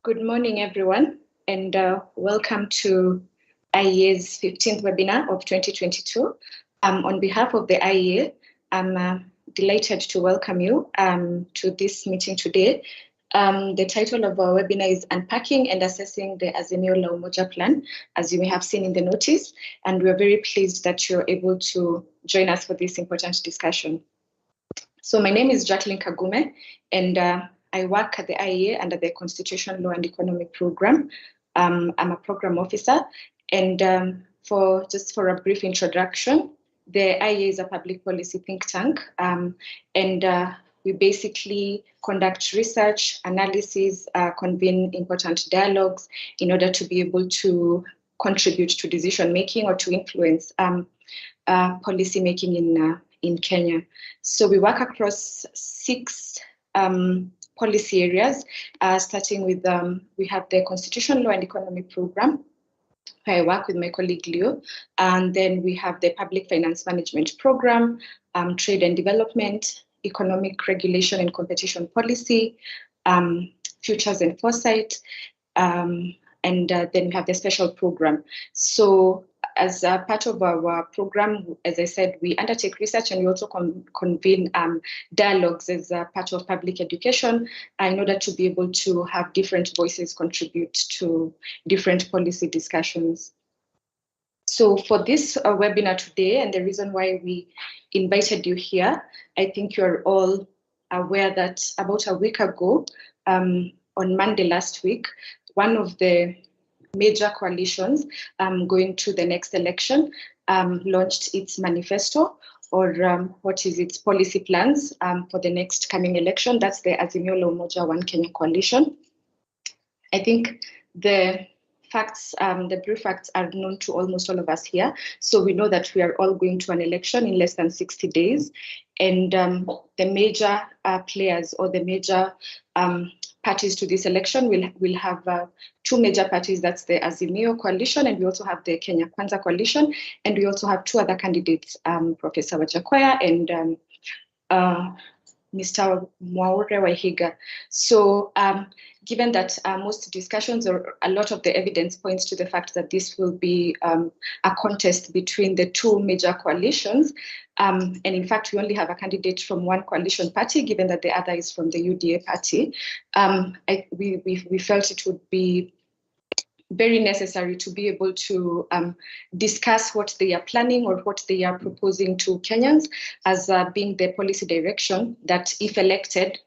Good morning, everyone, and welcome to IEA's 15th webinar of 2022. On behalf of the IEA, I'm delighted to welcome you to this meeting today. The title of our webinar is Unpacking and Assessing the Azimio La Umoja Plan, as you may have seen in the notice, and we're very pleased that you're able to join us for this important discussion. So my name is Jacqueline Kagume, and I work at the IEA under the Constitution, Law and Economic Program. I'm a program officer, and for a brief introduction, the IEA is a public policy think tank, and we basically conduct research, analysis, convene important dialogues in order to be able to contribute to decision making or to influence policy making in Kenya. So we work across 6 policy areas, starting with, we have the Constitution, Law and Economic Program, where I work with my colleague Leo, and then we have the Public Finance Management Program, Trade and Development, Economic Regulation and Competition Policy, Futures and Foresight, and then we have the Special Program. So as a part of our program, as I said, we undertake research and we also convene dialogues as a part of public education in order to be able to have different voices contribute to different policy discussions. So for this webinar today, and the reason why we invited you here, I think you're all aware that about a week ago, on Monday last week, one of the major coalitions going to the next election launched its manifesto, or what is its policy plans for the next coming election. That's the Azimio La Umoja One Kenya coalition. I think the facts, the brief facts are known to almost all of us here. So we know that we are all going to an election in less than 60 days. And the major players or the major parties to this election will have 2 major parties. That's the Azimio coalition, and we also have the Kenya Kwanza coalition, and we also have 2 other candidates, Professor Wajakoya and Mr. Mwaure Wahiga. So given that most discussions or a lot of the evidence points to the fact that this will be a contest between the 2 major coalitions, and in fact, we only have a candidate from one coalition party, given that the other is from the UDA party, we felt it would be very necessary to be able to discuss what they are planning or what they are proposing to Kenyans as being the policy direction that, if elected,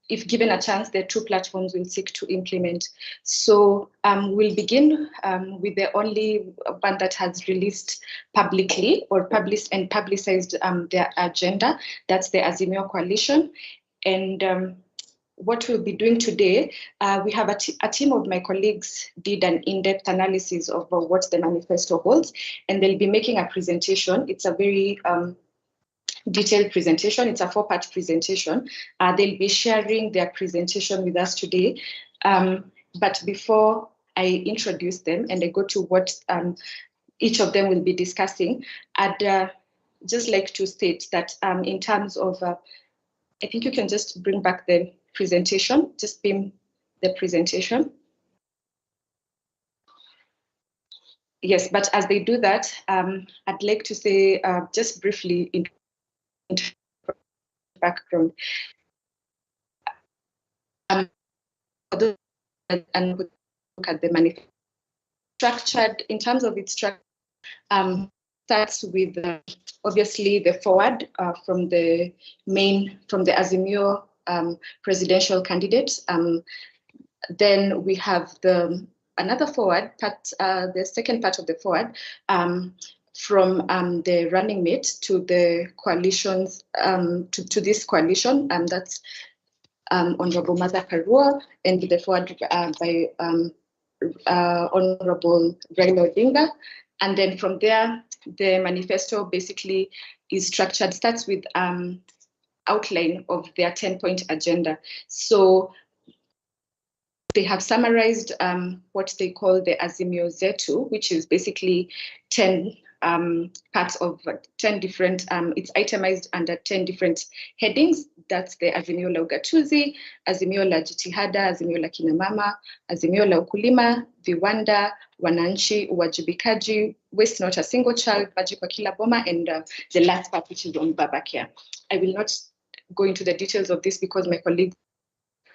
if given a chance, the 2 platforms will seek to implement. So we'll begin with the only one that has released publicly or publicized their agenda. That's the Azimio coalition. And what we'll be doing today, we have a team of my colleagues did an in-depth analysis of what the manifesto holds, and they'll be making a presentation. It's a very detailed presentation. It's a 4-part presentation. They'll be sharing their presentation with us today. But before I introduce them and I go to what each of them will be discussing, I'd just like to state that in terms of, I think you can just bring back the presentation, just beam the presentation. Yes, but as they do that, I'd like to say just briefly in background. And look at the manifesto. Structured in terms of its structure, starts with obviously the forward from the Azimio presidential candidate. Then we have another forward part, the second part of the forward, from the running mate to the coalitions, to this coalition, and that's Honorable Martha Karua, and the forward by Honorable Raila Odinga. And then from there, the manifesto basically is structured, starts with outline of their 10-point agenda. So they have summarized what they call the Azimio Zetu, which is basically 10 parts of 10 different, it's itemized under 10 different headings. That's the Azimio la Ugatuzi, Azimio la Jitihada, Azimio la Kina Mama, Azimio la Ukulima, Viwanda, Wananchi, Uwajibikaji, Waste Not a Single Child, Maji kwa Kila Boma, and the last part, which is on Baba Care. I will not go into the details of this because my colleague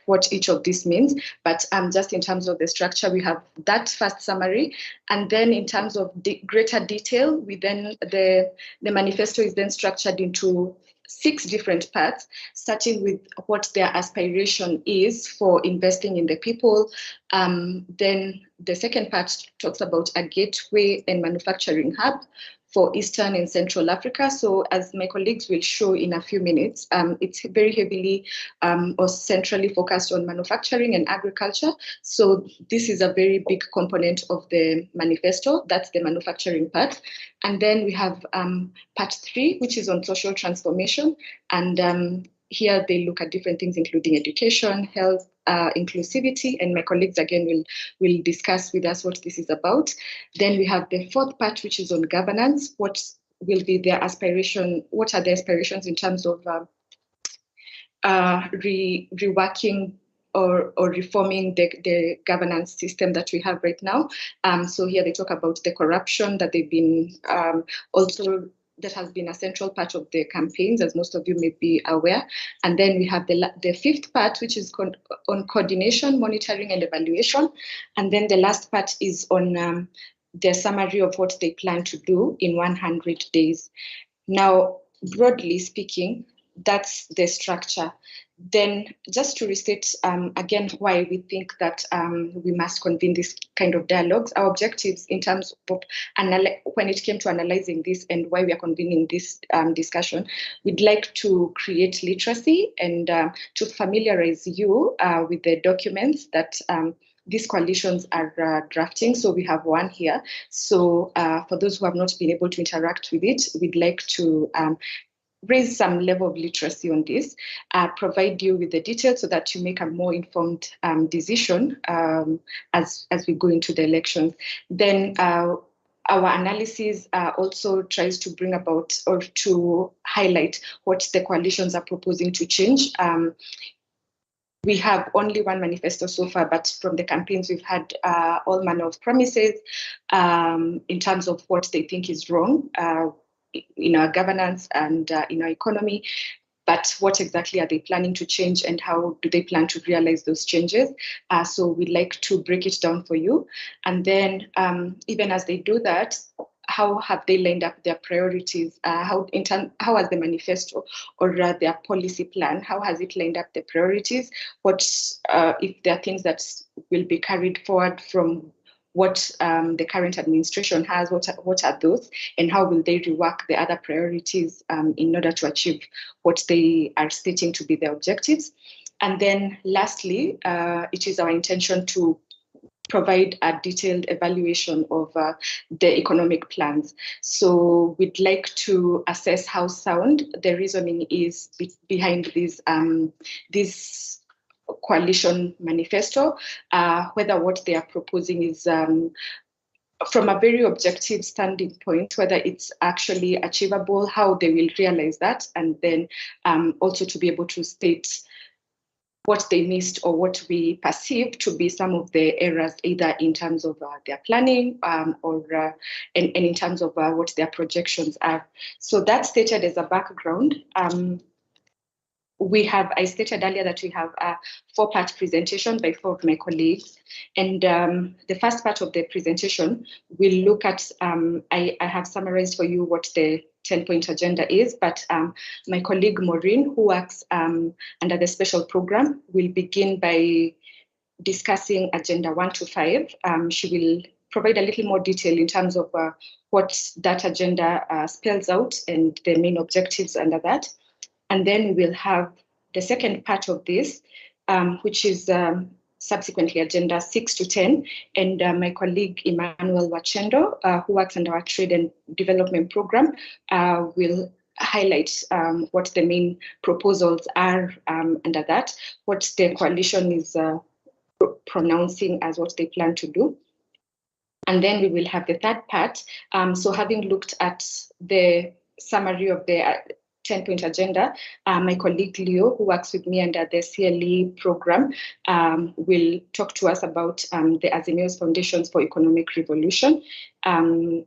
what each of this means, but just in terms of the structure, we have that first summary, and then in terms of greater detail, we then the manifesto is then structured into 6 different parts, starting with what their aspiration is for investing in the people. Then the second part talks about a gateway and manufacturing hub for Eastern and Central Africa. So as my colleagues will show in a few minutes, it's very heavily or centrally focused on manufacturing and agriculture. So this is a very big component of the manifesto. That's the manufacturing part. And then we have part 3, which is on social transformation. And here they look at different things, including education, health, inclusivity, and my colleagues again will discuss with us what this is about. Then we have the 4th part, which is on governance. What will be their aspiration? What are their aspirations in terms of reworking or reforming the governance system that we have right now? So here they talk about the corruption that they've been also that has been a central part of the campaigns, as most of you may be aware. And then we have the 5th part, which is on coordination, monitoring, and evaluation. And then the last part is on the summary of what they plan to do in 100 days. Now, broadly speaking, that's the structure. Then just to restate again why we think that we must convene this kind of dialogues, our objectives in terms of when it came to analyzing this and why we are convening this discussion, we'd like to create literacy and to familiarize you with the documents that these coalitions are drafting. So we have one here. So for those who have not been able to interact with it, we'd like to raise some level of literacy on this, provide you with the details so that you make a more informed decision as we go into the elections. Then our analysis also tries to bring about or to highlight what the coalitions are proposing to change. We have only one manifesto so far, but from the campaigns, we've had all manner of promises in terms of what they think is wrong in our governance and in our economy. But what exactly are they planning to change and how do they plan to realize those changes? So we'd like to break it down for you. And then even as they do that, how have they lined up their priorities? How has the manifesto or their policy plan, how has it lined up the priorities? What if there are things that will be carried forward from what the current administration has, what are those, and how will they rework the other priorities in order to achieve what they are stating to be their objectives? And then lastly, it is our intention to provide a detailed evaluation of the economic plans. So we'd like to assess how sound the reasoning is behind this coalition manifesto, whether what they are proposing is from a very objective standing point, whether it's actually achievable, how they will realize that, and then also to be able to state what they missed or what we perceive to be some of the errors, either in terms of their planning or and in terms of what their projections are. So that's stated as a background. I stated earlier that we have a 4-part presentation by 4 of my colleagues. And the first part of the presentation will look at, I have summarized for you what the 10-point agenda is, but my colleague Maureen, who works under the special program, will begin by discussing agenda 1 to 5. She will provide a little more detail in terms of what that agenda spells out and the main objectives under that. And then we will have the second part of this, which is subsequently agenda 6 to 10. And my colleague Emmanuel Wachendo, who works under our trade and development program, will highlight what the main proposals are under that, what the coalition is pronouncing as what they plan to do. And then we will have the third part. So having looked at the summary of the 10-point agenda, my colleague Leo, who works with me under the CLE program, will talk to us about the Azimio's Foundations for Economic Revolution.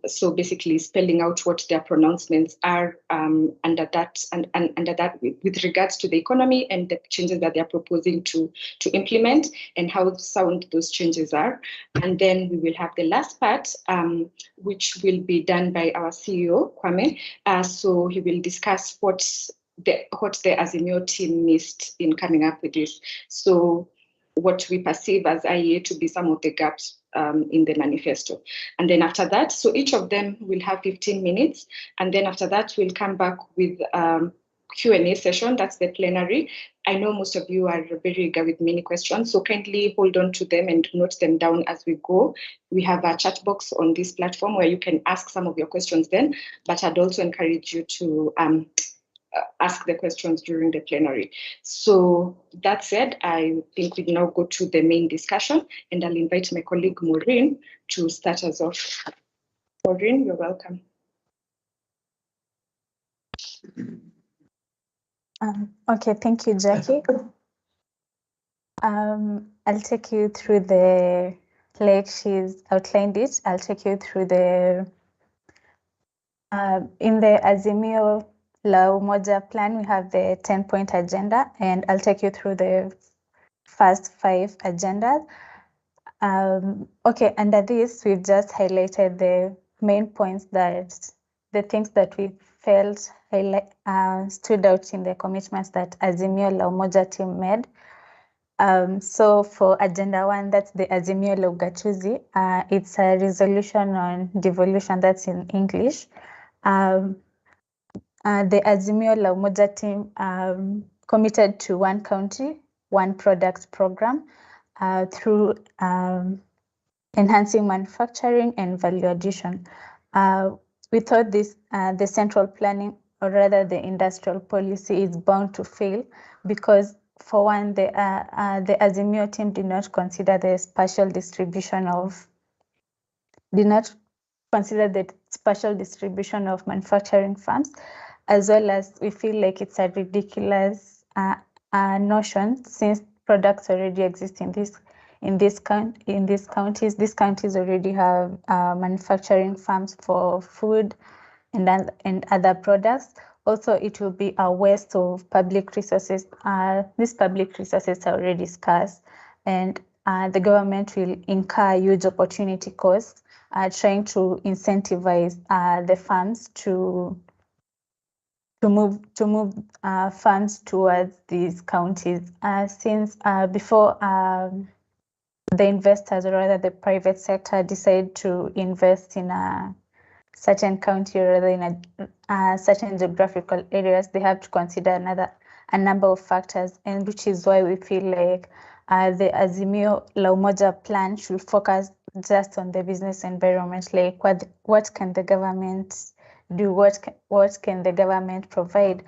So basically spelling out what their pronouncements are under that with regards to the economy and the changes that they're proposing to implement and how sound those changes are. And then we will have the last part, which will be done by our CEO, Kwame. So he will discuss what the Azimio team missed in coming up with this. So what we perceive as IEA to be some of the gaps in the manifesto. And then after that, so each of them will have 15 minutes. And then after that, we'll come back with Q&A session. That's the plenary. I know most of you are very eager with many questions, so kindly hold on to them and note them down as we go. We have a chat box on this platform where you can ask some of your questions then, but I'd also encourage you to ask the questions during the plenary. So that said, I think we now go to the main discussion, and I'll invite my colleague Maureen to start us off. Maureen, you're welcome. Okay, thank you, Jackie. I'll take you through the, like she's outlined it, I'll take you through the, in the Azimio La Umoja plan, we have the 10-point agenda, and I'll take you through the first 5 agendas. Okay, under this, we've just highlighted the main points that, the things that we felt stood out in the commitments that Azimio La Umoja team made. So for agenda 1, that's the Azimio la Ugatuzi. It's a resolution on devolution, that's in English. The Azimio la Umoja team committed to one country, one product program through enhancing manufacturing and value addition. We thought this, the central planning, or rather the industrial policy, is bound to fail because, for one, the Azimio team did not consider the spatial distribution of manufacturing firms, as well as we feel like it's a ridiculous notion, since products already exist in these counties. These counties already have manufacturing farms for food and other products. Also, it will be a waste of public resources. These public resources are already scarce, and the government will incur huge opportunity costs trying to incentivize the farms to move funds towards these counties. Since before the investors, or rather the private sector, decide to invest in a certain county or rather in a certain geographical areas, they have to consider a number of factors, and which is why we feel like the Azimio La Umoja plan should focus just on the business environment, like what can the government do, what can the government provide.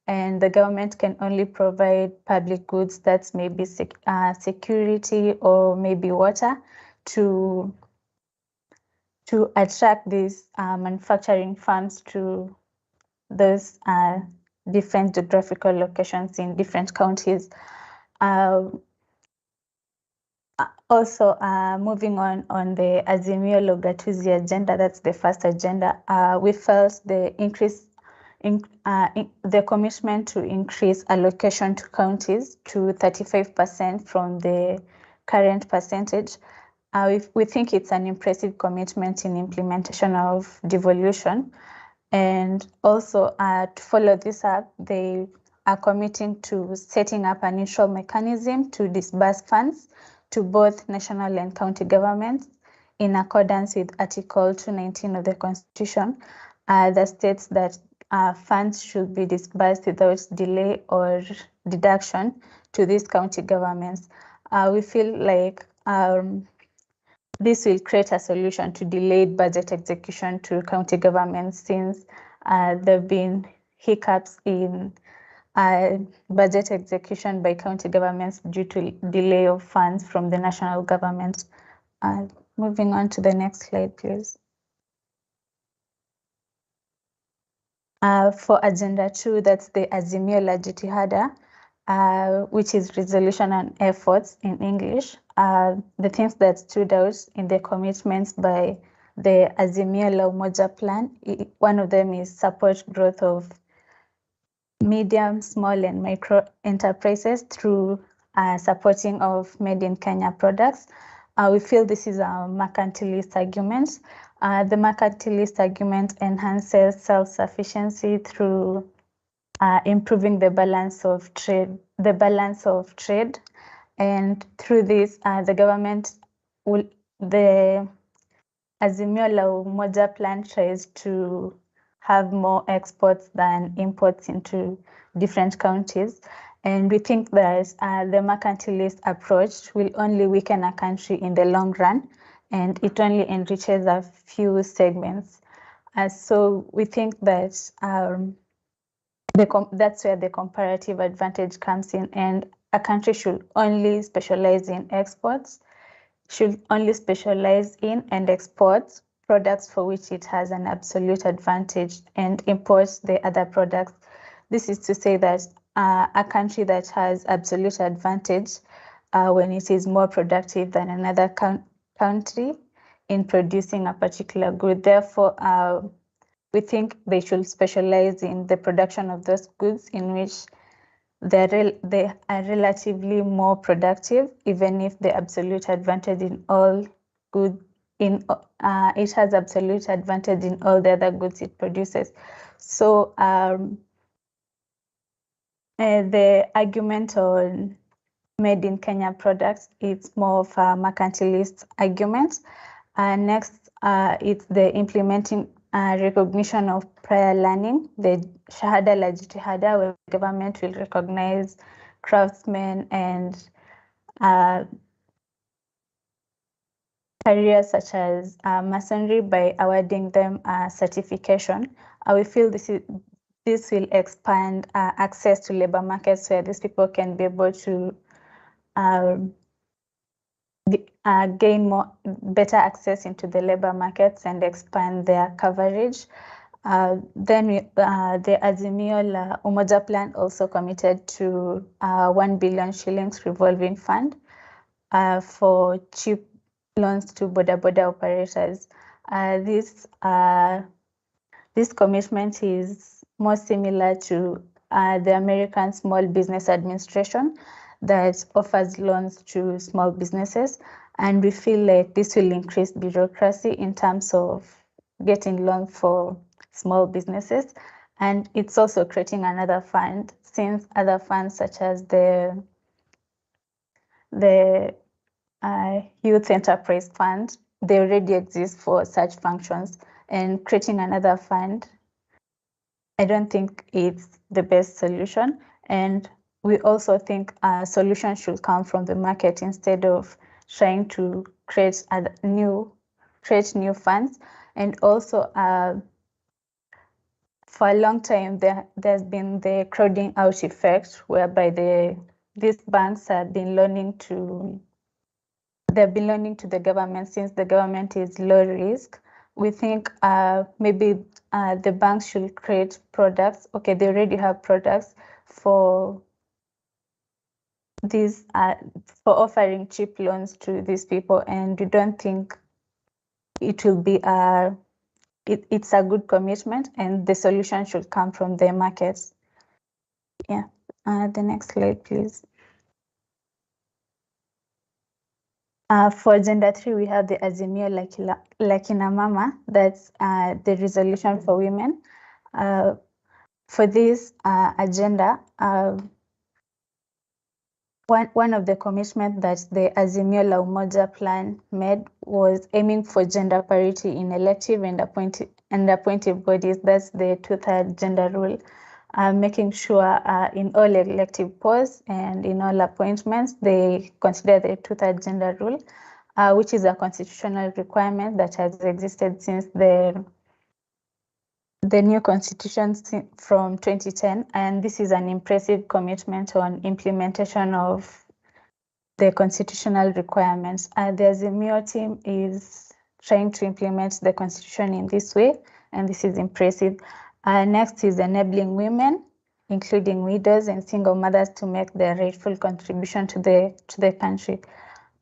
And the government can only provide public goods, that's maybe security or maybe water, to attract these manufacturing firms to those different geographical locations in different counties. Also, moving on the Azimio la Ugatuzi agenda, that's the first agenda, we felt the increase in the commitment to increase allocation to counties to 35% from the current percentage. We think it's an impressive commitment in implementation of devolution. And also, to follow this up, they are committing to setting up an initial mechanism to disburse funds to both national and county governments in accordance with Article 219 of the Constitution, that states that funds should be disbursed without delay or deduction to these county governments. We feel like this will create a solution to delayed budget execution to county governments, since there have been hiccups in budget execution by county governments due to delay of funds from the national government. moving on to the next slide, please. For Agenda 2, that's the Azimio la Jitihada, which is resolution and efforts in English. The things that stood out in the commitments by the Azimio la Umoja plan, one of them is support growth of medium, small, and micro enterprises through supporting of made in Kenya products. We feel this is a mercantilist argument. The mercantilist argument enhances self-sufficiency through improving the balance of trade. And through this, the government the Azimio la Umoja plan tries to have more exports than imports into different counties. And we think that the mercantilist approach will only weaken a country in the long run, and it only enriches a few segments. So we think that that's where the comparative advantage comes in, and a country should only specialize in exports, should only specialize in and export products for which it has an absolute advantage and import the other products. This is to say that a country that has absolute advantage when it is more productive than another country in producing a particular good. Therefore, we think they should specialize in the production of those goods in which they are relatively more productive, even if the absolute advantage in all good it has absolute advantage in all the other goods it produces. So the argument on made in Kenya products, it's more of a mercantilist argument. Next, it's the implementing recognition of prior learning, the Shahada la Jitihada, where the government will recognize craftsmen and careers such as masonry by awarding them certification. We feel this will expand access to labor markets where these people can be able to gain better access into the labor markets and expand their coverage. Then the Azimio la Umoja plan also committed to 1 billion shillings revolving fund for cheap loans to boda operators. This commitment is more similar to the American Small Business Administration that offers loans to small businesses. And we feel like this will increase bureaucracy in terms of getting loans for small businesses. And it's also creating another fund, since other funds such as the Youth Enterprise Fund, they already exist for such functions. And creating another fund, I don't think it's the best solution. And we also think a solution should come from the market instead of trying to create new funds. And also, for a long time, there's been the crowding out effect, whereby these banks have been loaning to the government, since the government is low risk. We think maybe the banks should create products. Okay, they already have products for these for offering cheap loans to these people, and we don't think it will be it's a good commitment, and the solution should come from the markets. Yeah, the next slide, please. For Agenda 3, we have the Azimio la Kina Mama, that's the resolution for women. For this agenda, one of the commitments that the Azimio la Umoja plan made was aiming for gender parity in elective and appointive bodies. That's the 2/3 gender rule. Making sure in all elective posts and in all appointments, they consider the 2/3 gender rule, which is a constitutional requirement that has existed since the new constitution from 2010. And this is an impressive commitment on implementation of the constitutional requirements. The Azimio team is trying to implement the constitution in this way, and this is impressive. Next is enabling women, including widows and single mothers, to make their rightful contribution to the country.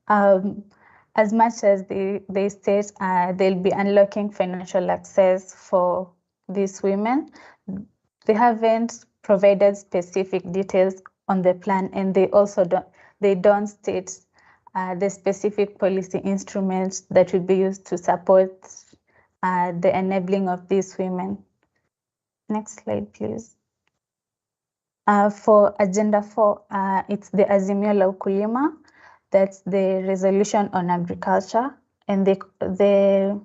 As much as they state they'll be unlocking financial access for these women, they haven't provided specific details on the plan, and they also don't state the specific policy instruments that will be used to support the enabling of these women. Next slide, please. For Agenda 4, it's the Azimio la Ukulima. That's the resolution on agriculture, and the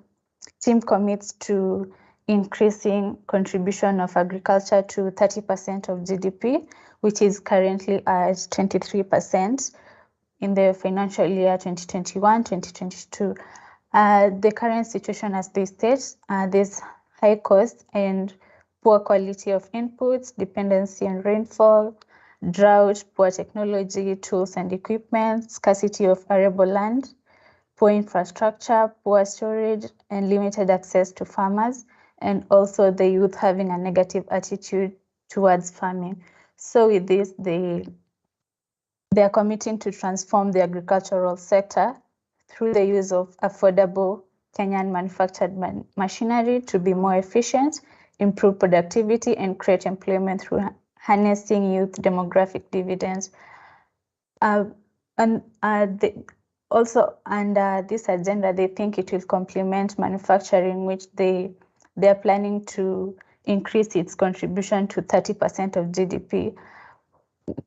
team commits to increasing contribution of agriculture to 30% of GDP, which is currently at 23% in the financial year 2021-2022. The current situation, as they state, there's high cost and poor quality of inputs, dependency on rainfall, drought, poor technology, tools and equipment, scarcity of arable land, poor infrastructure, poor storage, and limited access to farmers, and also the youth having a negative attitude towards farming. So with this, they are committing to transform the agricultural sector through the use of affordable Kenyan manufactured machinery to be more efficient, improve productivity, and create employment through harnessing youth demographic dividends. Also under this agenda, they think it will complement manufacturing, which they are planning to increase its contribution to 30% of GDP.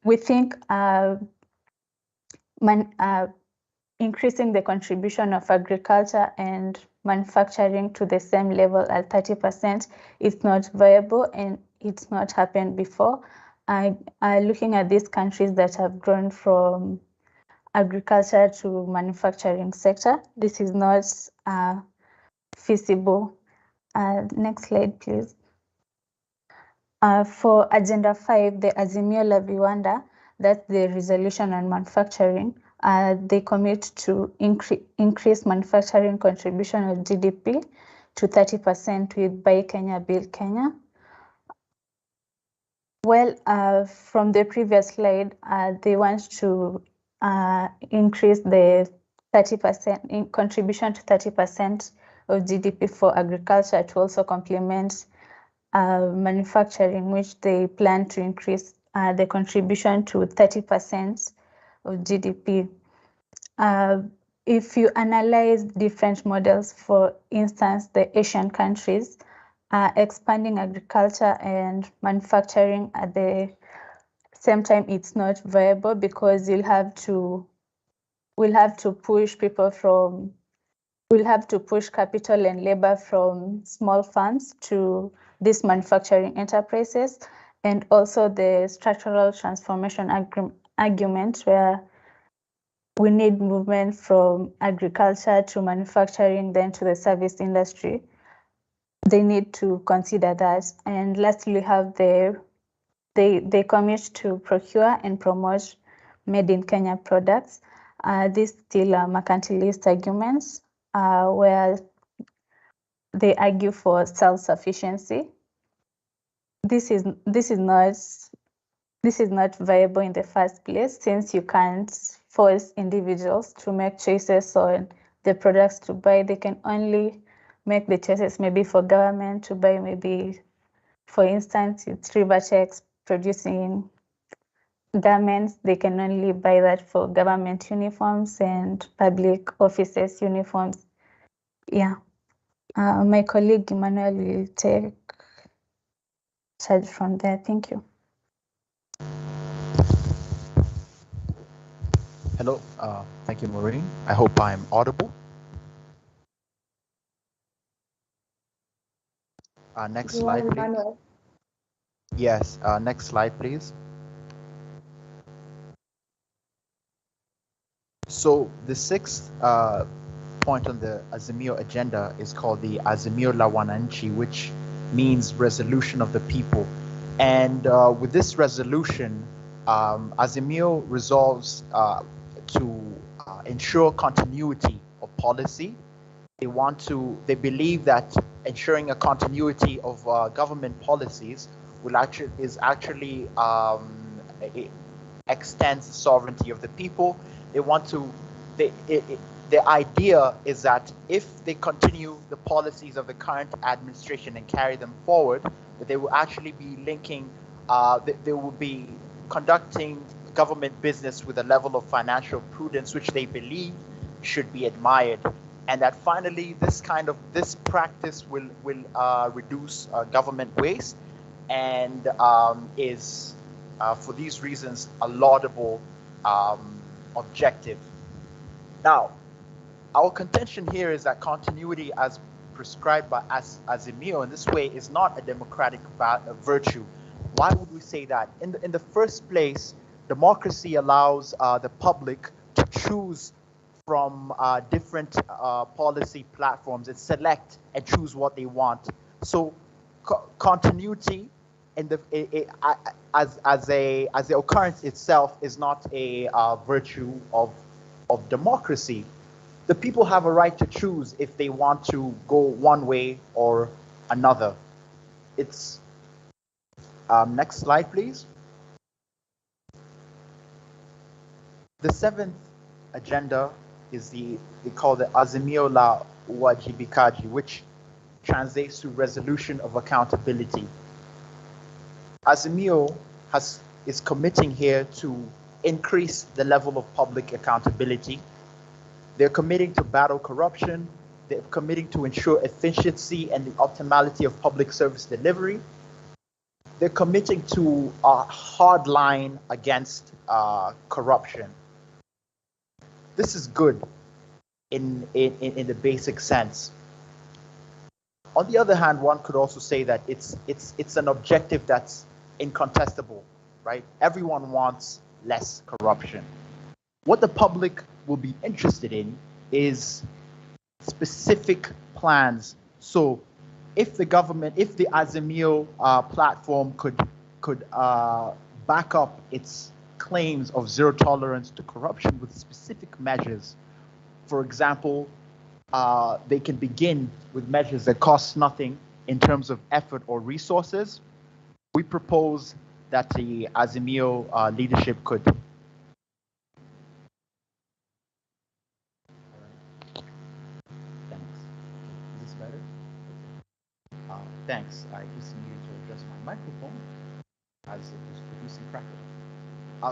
We think increasing the contribution of agriculture and manufacturing to the same level at 30% is not viable, and it's not happened before. Looking at these countries that have grown from agriculture to manufacturing sector, this is not feasible. Next slide, please. For Agenda 5, the Azimio la Viwanda, that's the resolution on manufacturing, they commit to increase manufacturing contribution of GDP to 30% with Buy Kenya, Build Kenya. Well, from the previous slide, they want to increase the 30% in contribution to 30% of GDP for agriculture to also complement manufacturing, which they plan to increase the contribution to 30% of GDP. If you analyze different models, for instance, the Asian countries, expanding agriculture and manufacturing at the same time, it's not viable because we'll have to push capital and labor from small farms to these manufacturing enterprises, and also the structural transformation argument where we need movement from agriculture to manufacturing, then to the service industry. They need to consider that. And lastly, we have they commit to procure and promote made in Kenya products. These still are mercantilist arguments where they argue for self-sufficiency. This is not viable in the first place, since you can't force individuals to make choices on the products to buy. They can only make the choices maybe for government to buy. Maybe, for instance, it's Rivertex producing garments. They can only buy that for government uniforms and public offices uniforms. Yeah. My colleague Emmanuel will take charge from there. Thank you. Hello, thank you, Maureen. I hope I'm audible. Next slide, please. Yes, next slide, please. So the sixth point on the Azimio agenda is called the Azimio la Wananchi, which means resolution of the people. And with this resolution, Azimio resolves to ensure continuity of policy. They believe that ensuring a continuity of government policies is actually it extends the sovereignty of the people. They want to, the idea is that if they continue the policies of the current administration and carry them forward, that they will actually be linking, they will be conducting government business with a level of financial prudence which they believe should be admired, and that finally this practice will reduce government waste, and is for these reasons a laudable objective. Now, our contention here is that continuity as prescribed by Azimio in this way is not a democratic virtue. Why would we say that? In the first place, democracy allows the public to choose from different policy platforms and select and choose what they want. So continuity in the as a occurrence itself is not a virtue of democracy. The people have a right to choose if they want to go one way or another. It's next slide, please. The seventh agenda is they call the Azimio la Uwajibikaji, which translates to resolution of accountability. Azimio is committing here to increase the level of public accountability. They're committing to battle corruption. They're committing to ensure efficiency and the optimality of public service delivery. They're committing to a hard line against corruption. This is good in the basic sense. On the other hand, one could also say that it's an objective that's incontestable, right? Everyone wants less corruption. What the public will be interested in is specific plans. So if the Azimio platform could back up its claims of zero tolerance to corruption with specific measures, for example, they can begin with measures that cost nothing in terms of effort or resources. We propose that the Azimio leadership could. Thanks. Is this better? Thanks. I just needed to adjust my microphone as it was producing crackle.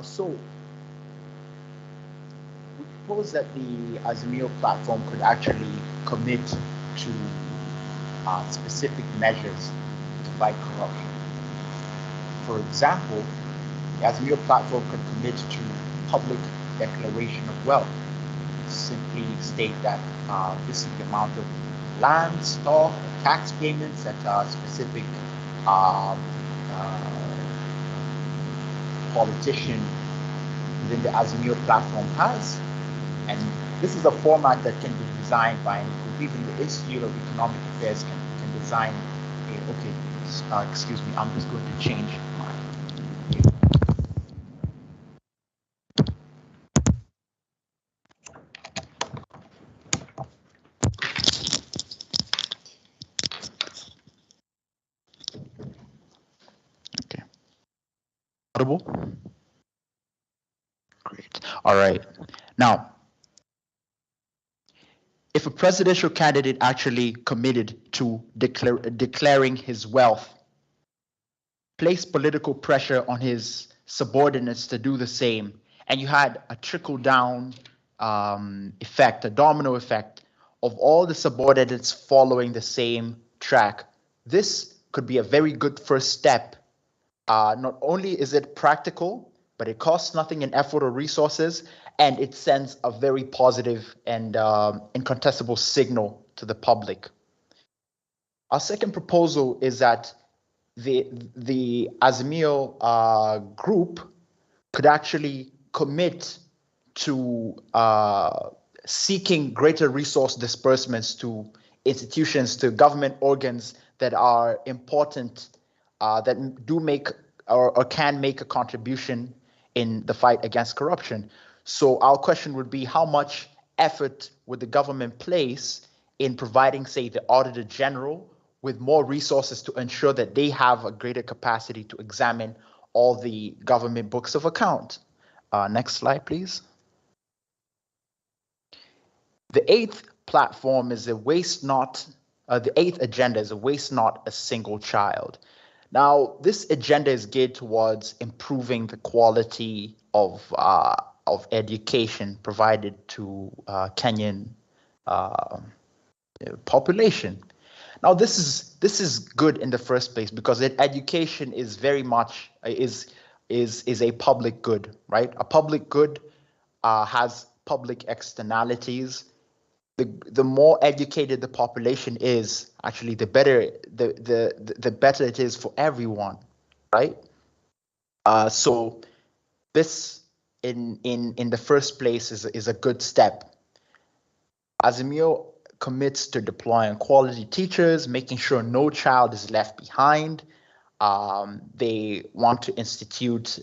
So we propose that the Azimio platform could actually commit to specific measures to fight corruption. For example, the Azimio platform could commit to public declaration of wealth. Simply state that this is the amount of land, stock, tax payments that a specific politician within the Azimio platform has. And this is a format that can be designed by any group. Even the Institute of Economic Affairs can design excuse me, I'm just going to change my. Okay. Audible? Great. All right. Now, if a presidential candidate actually committed to declaring his wealth, placed political pressure on his subordinates to do the same, and you had a trickle-down effect, a domino effect of all the subordinates following the same track, this could be a very good first step. Not only is it practical, but it costs nothing in effort or resources, and it sends a very positive and incontestable signal to the public. Our second proposal is that the Azimio group could actually commit to seeking greater resource disbursements to institutions, to government organs that are important, that do make or can make a contribution in the fight against corruption. So our question would be, how much effort would the government place in providing, say, the Auditor General with more resources to ensure that they have a greater capacity to examine all the government books of account? Next slide, please. The eighth platform is the eighth agenda is a waste not a single child. Now, this agenda is geared towards improving the quality of education provided to Kenyan population. Now, this is good in the first place because education is very much is a public good, right? A public good has public externalities. The more educated the population is, actually, the better the better it is for everyone, right? So this in the first place is a good step. Azimio commits to deploying quality teachers, making sure no child is left behind. They want to institute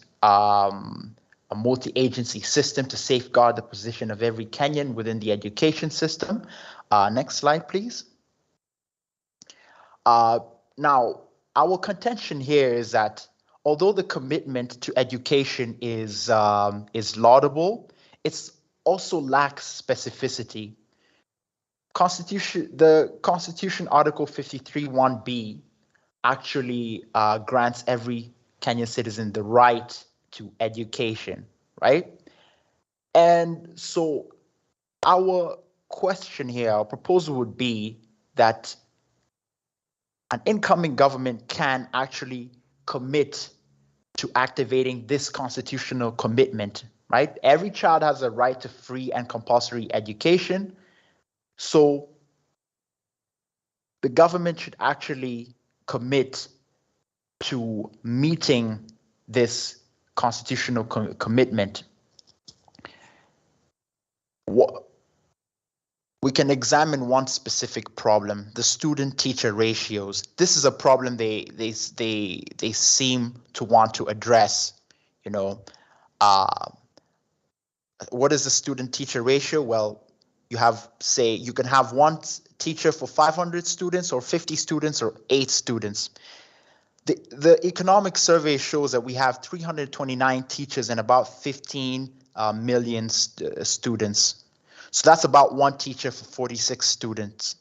a multi-agency system to safeguard the position of every Kenyan within the education system. Next slide, please. Now, our contention here is that although the commitment to education is laudable, it also lacks specificity. The Constitution Article 53(1)(b) actually grants every Kenyan citizen the right to education, right? And so our question here, our proposal would be that an incoming government can actually commit to activating this constitutional commitment, right? Every child has a right to free and compulsory education. So the government should actually commit to meeting this constitutional commitment. We can examine one specific problem: the student-teacher ratios. This is a problem they seem to want to address. You know, what is the student-teacher ratio? Well, you can have one teacher for 500 students, or 50 students, or 8 students. The economic survey shows that we have 329 teachers and about 15 million students. So that's about one teacher for 46 students.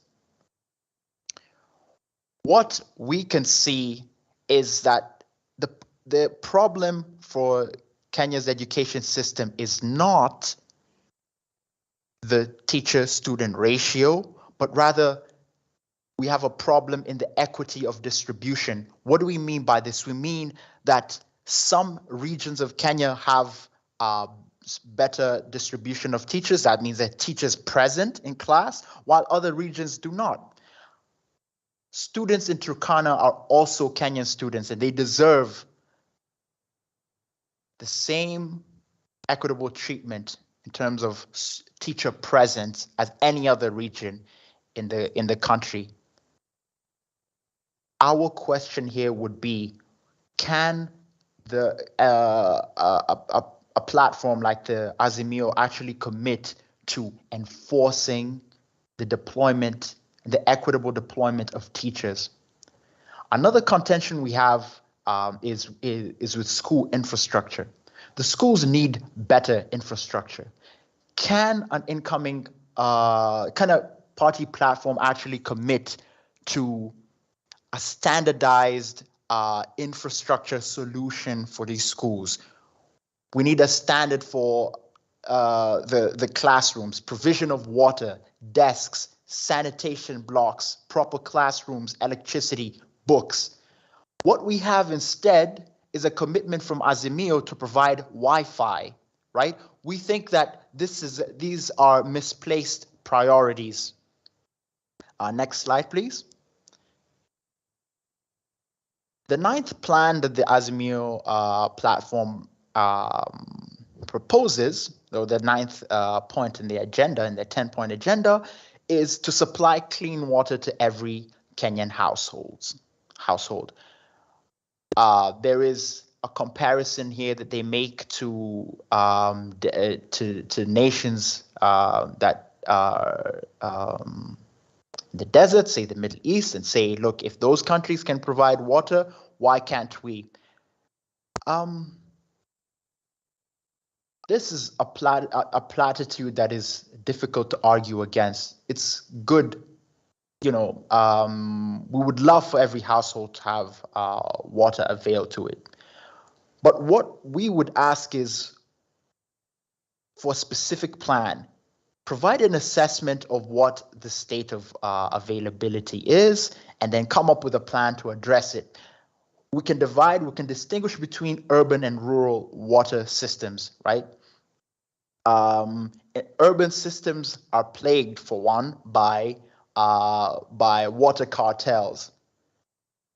What we can see is that the problem for Kenya's education system is not the teacher-student ratio, but rather we have a problem in the equity of distribution. What do we mean by this? We mean that some regions of Kenya have better distribution of teachers. That means that teachers present in class, while other regions do not. Students in Turkana are also Kenyan students, and they deserve the same equitable treatment in terms of teacher presence as any other region in the country. Our question here would be, can a platform like the Azimio actually commit to enforcing the deployment, the equitable deployment of teachers? Another contention we have is with school infrastructure. The schools need better infrastructure. Can an incoming kind of party platform actually commit to a standardized infrastructure solution for these schools? We need a standard for the classrooms, provision of water, desks, sanitation blocks, proper classrooms, electricity, books. What we have instead is a commitment from Azimio to provide Wi-Fi, right? We think that these are misplaced priorities. Next slide, please. The ninth plan that the Azimio platform proposes, or the ninth point in the agenda, in the 10-point agenda, is to supply clean water to every Kenyan household. There is a comparison here that they make to to nations that are the desert, say the Middle East, and say, look, if those countries can provide water, why can't we? This is a platitude that is difficult to argue against. It's good, you know, we would love for every household to have water available to it. But what we would ask is for a specific plan, provide an assessment of what the state of availability is, and then come up with a plan to address it. We can distinguish between urban and rural water systems, right? Urban systems are plagued, for one, by water cartels.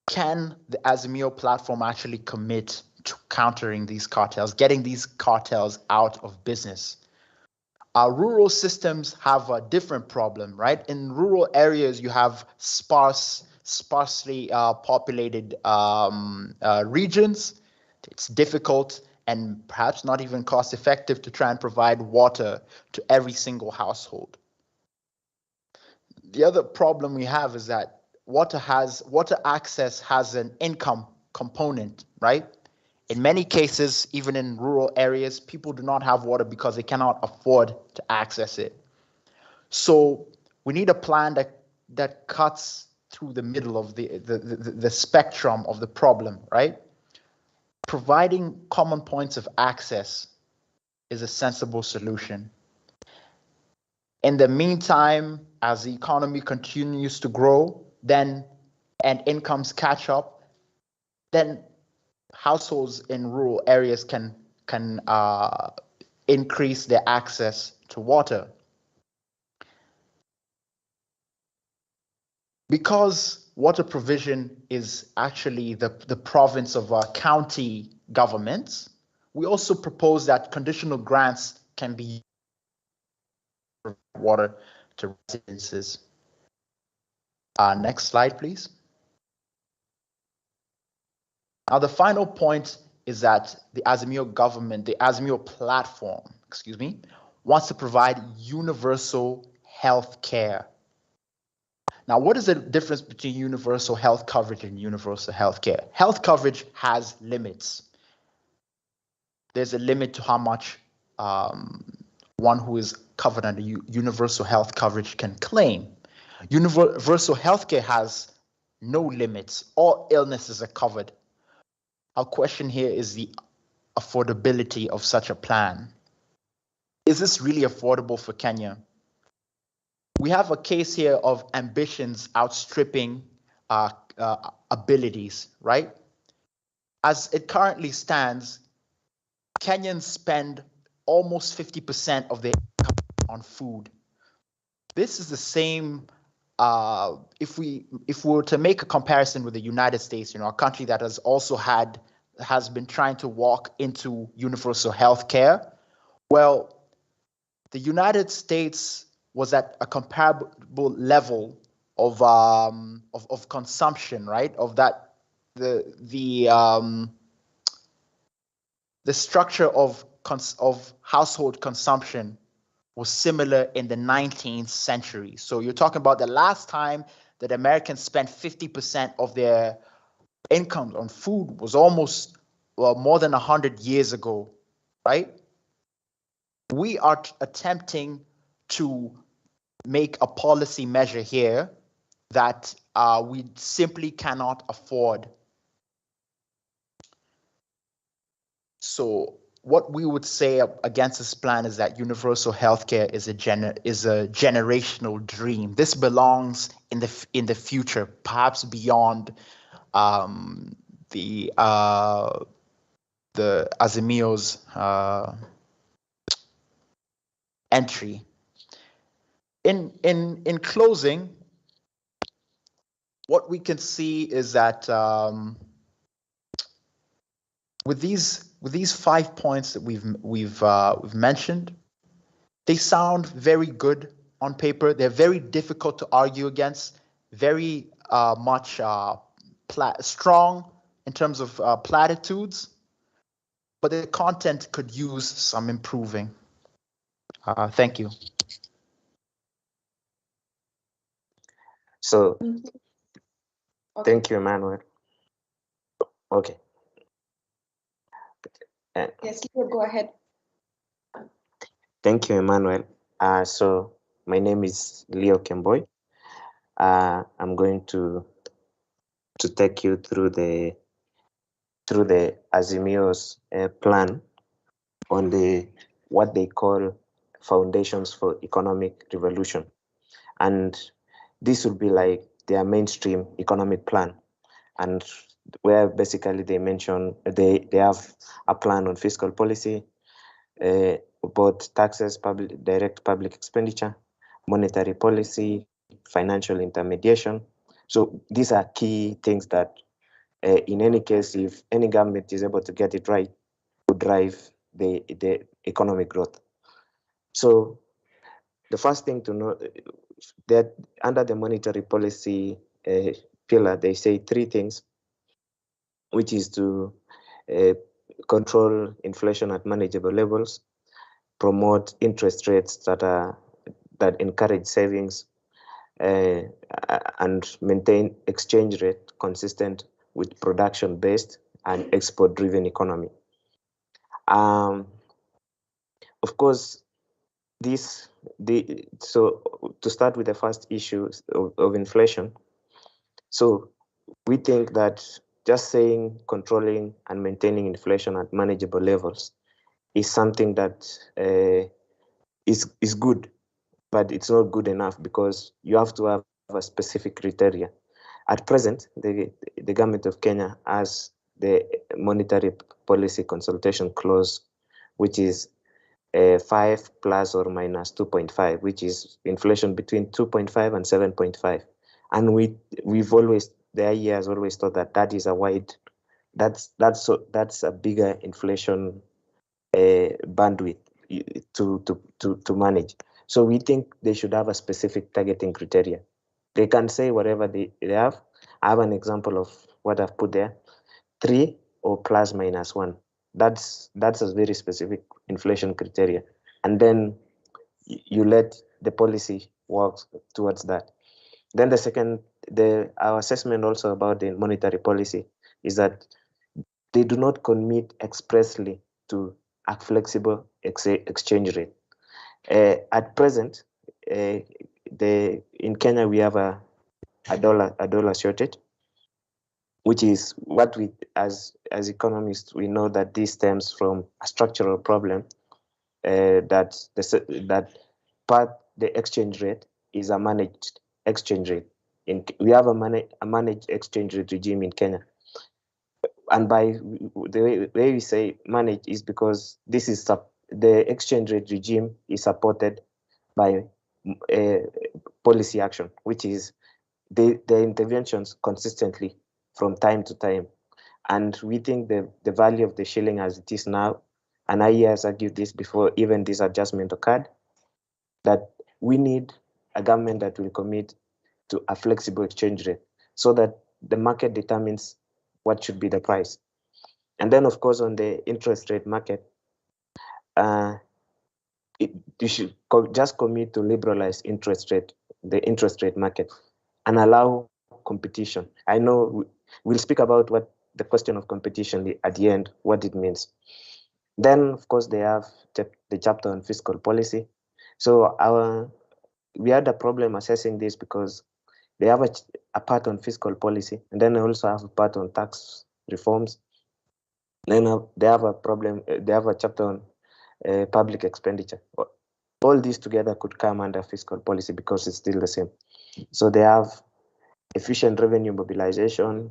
Can the Azimio platform actually commit to countering these cartels, getting these cartels out of business? Our rural systems have a different problem, right? In rural areas, you have sparsely populated regions. It's difficult and perhaps not even cost effective to try and provide water to every single household. The other problem we have is that water access has an income component, right? In many cases, even in rural areas, people do not have water because they cannot afford to access it. So we need a plan that cuts through the middle of the spectrum of the problem, right? Providing common points of access is a sensible solution. In the meantime, as the economy continues to grow, and incomes catch up, then households in rural areas can increase their access to water. Because water provision is actually the province of county governments, we also propose that conditional grants can be used for water to residences. Next slide, please. Now, the final point is that the Azimio government, the Azimio platform, wants to provide universal health care. Now, what is the difference between universal health coverage and universal health care? Health coverage has limits. There's a limit to how much one who is covered under universal health coverage can claim. Universal health care has no limits. All illnesses are covered. Our question here is the affordability of such a plan. Is this really affordable for Kenya? We have a case here of ambitions outstripping abilities, right? As it currently stands, Kenyans spend almost 50% of their income on food. This is the same, if we were to make a comparison with the United States, a country that has been trying to walk into universal health care. Well, the United States was at a comparable level of consumption, right? Of that, the structure of household consumption was similar in the 19th century. So you're talking about the last time that Americans spent 50% of their income on food was almost more than 100 years ago, right? We are attempting to make a policy measure here that we simply cannot afford. So what we would say against this plan is that universal healthcare is a generational dream. This belongs in the future, perhaps beyond the Azimio's entry. In closing, what we can see is that with these 5 points that we've mentioned, they sound very good on paper. They're very difficult to argue against, very much strong in terms of platitudes. but the content could use some improving. Thank you. So, Okay. thank you, Emmanuel. Okay. Yes, Leo, go ahead. Thank you, Emmanuel. So my name is Leo Kemboy. I'm going to take you through the Azimio's plan on what they call foundations for economic revolution, and this will be like their mainstream economic plan, and where basically they mention they have a plan on fiscal policy, both taxes, direct public expenditure, monetary policy, financial intermediation. So these are key things that, in any case, if any government is able to get it right, will drive the economic growth. So the first thing to know that under the monetary policy pillar, they say three things, which is to control inflation at manageable levels, promote interest rates that encourage savings, and maintain exchange rate consistent with production-based and export-driven economy. Of course, so to start with the first issue of inflation. So we think that just saying controlling and maintaining inflation at manageable levels is something that is good, but it's not good enough because you have to have a specific criteria. At present, the government of Kenya has the monetary policy consultation clause, which is 5 plus or minus 2.5, which is inflation between 2.5 and 7.5. And we've always, the IEA has always thought that is a wide, that's a bigger inflation bandwidth to manage. So we think they should have a specific targeting criteria. They can say whatever they have. I have an example of what I've put there: 3 or plus minus 1. That's a very specific inflation criteria, and then you let the policy work towards that. Then the second, our assessment also about the monetary policy is that they do not commit expressly to a flexible exchange rate. At present, in Kenya we have a dollar shortage, which is what we as economists we know that this stems from a structural problem, that the exchange rate is a managed exchange rate. We have a managed exchange rate regime in Kenya, and by the way we say managed is because this is the exchange rate regime is supported by policy action, which is the interventions consistently from time to time. And we think the value of the shilling as it is now, and IEA has argued this before even this adjustment occurred, that we need a government that will commit to a flexible exchange rate so that the market determines what should be the price. And then, of course, on the interest rate market, you should just commit to liberalize the interest rate market, and allow competition. I know we'll speak about what the question of competition at the end, what it means. Then, of course, they have the chapter on fiscal policy. So we had a problem assessing this because they have a part on fiscal policy, and then they also have a part on tax reforms. Then they have a problem. They have a chapter on public expenditure. All these together could come under fiscal policy because it's still the same. So they have efficient revenue mobilization,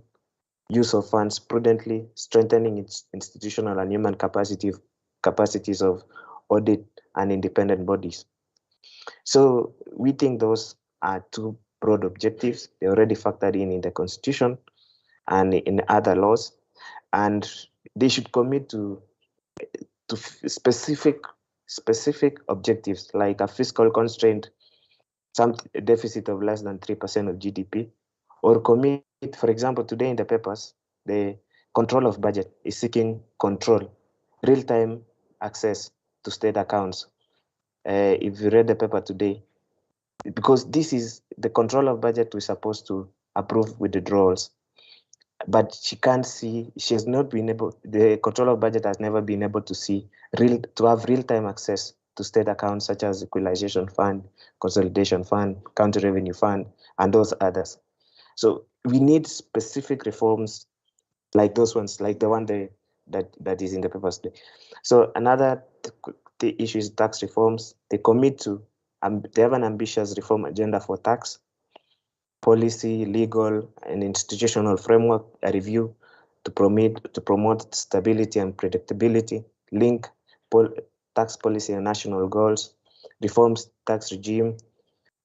use of funds prudently, strengthening its institutional and human capacities of audit and independent bodies. So we think those are two broad objectives. They already factored in the Constitution and in other laws, and they should commit to specific objectives like a fiscal constraint, some deficit of less than 3% of GDP, or commit, for example, today in the papers, the control of budget is seeking control real-time access to state accounts. If you read the paper today, because this is the control of budget we're supposed to approve withdrawals, but she can't see, she has not been able, the control of budget has never been able to see to have real-time access to state accounts such as equalization fund, consolidation fund, county revenue fund, and those others. So we need specific reforms like those ones, like the one that is in the papers today. So another the issue is tax reforms. They commit to, they have an ambitious reform agenda for tax policy, legal, and institutional framework, a review to promote stability and predictability, link tax policy and national goals, reforms tax regime,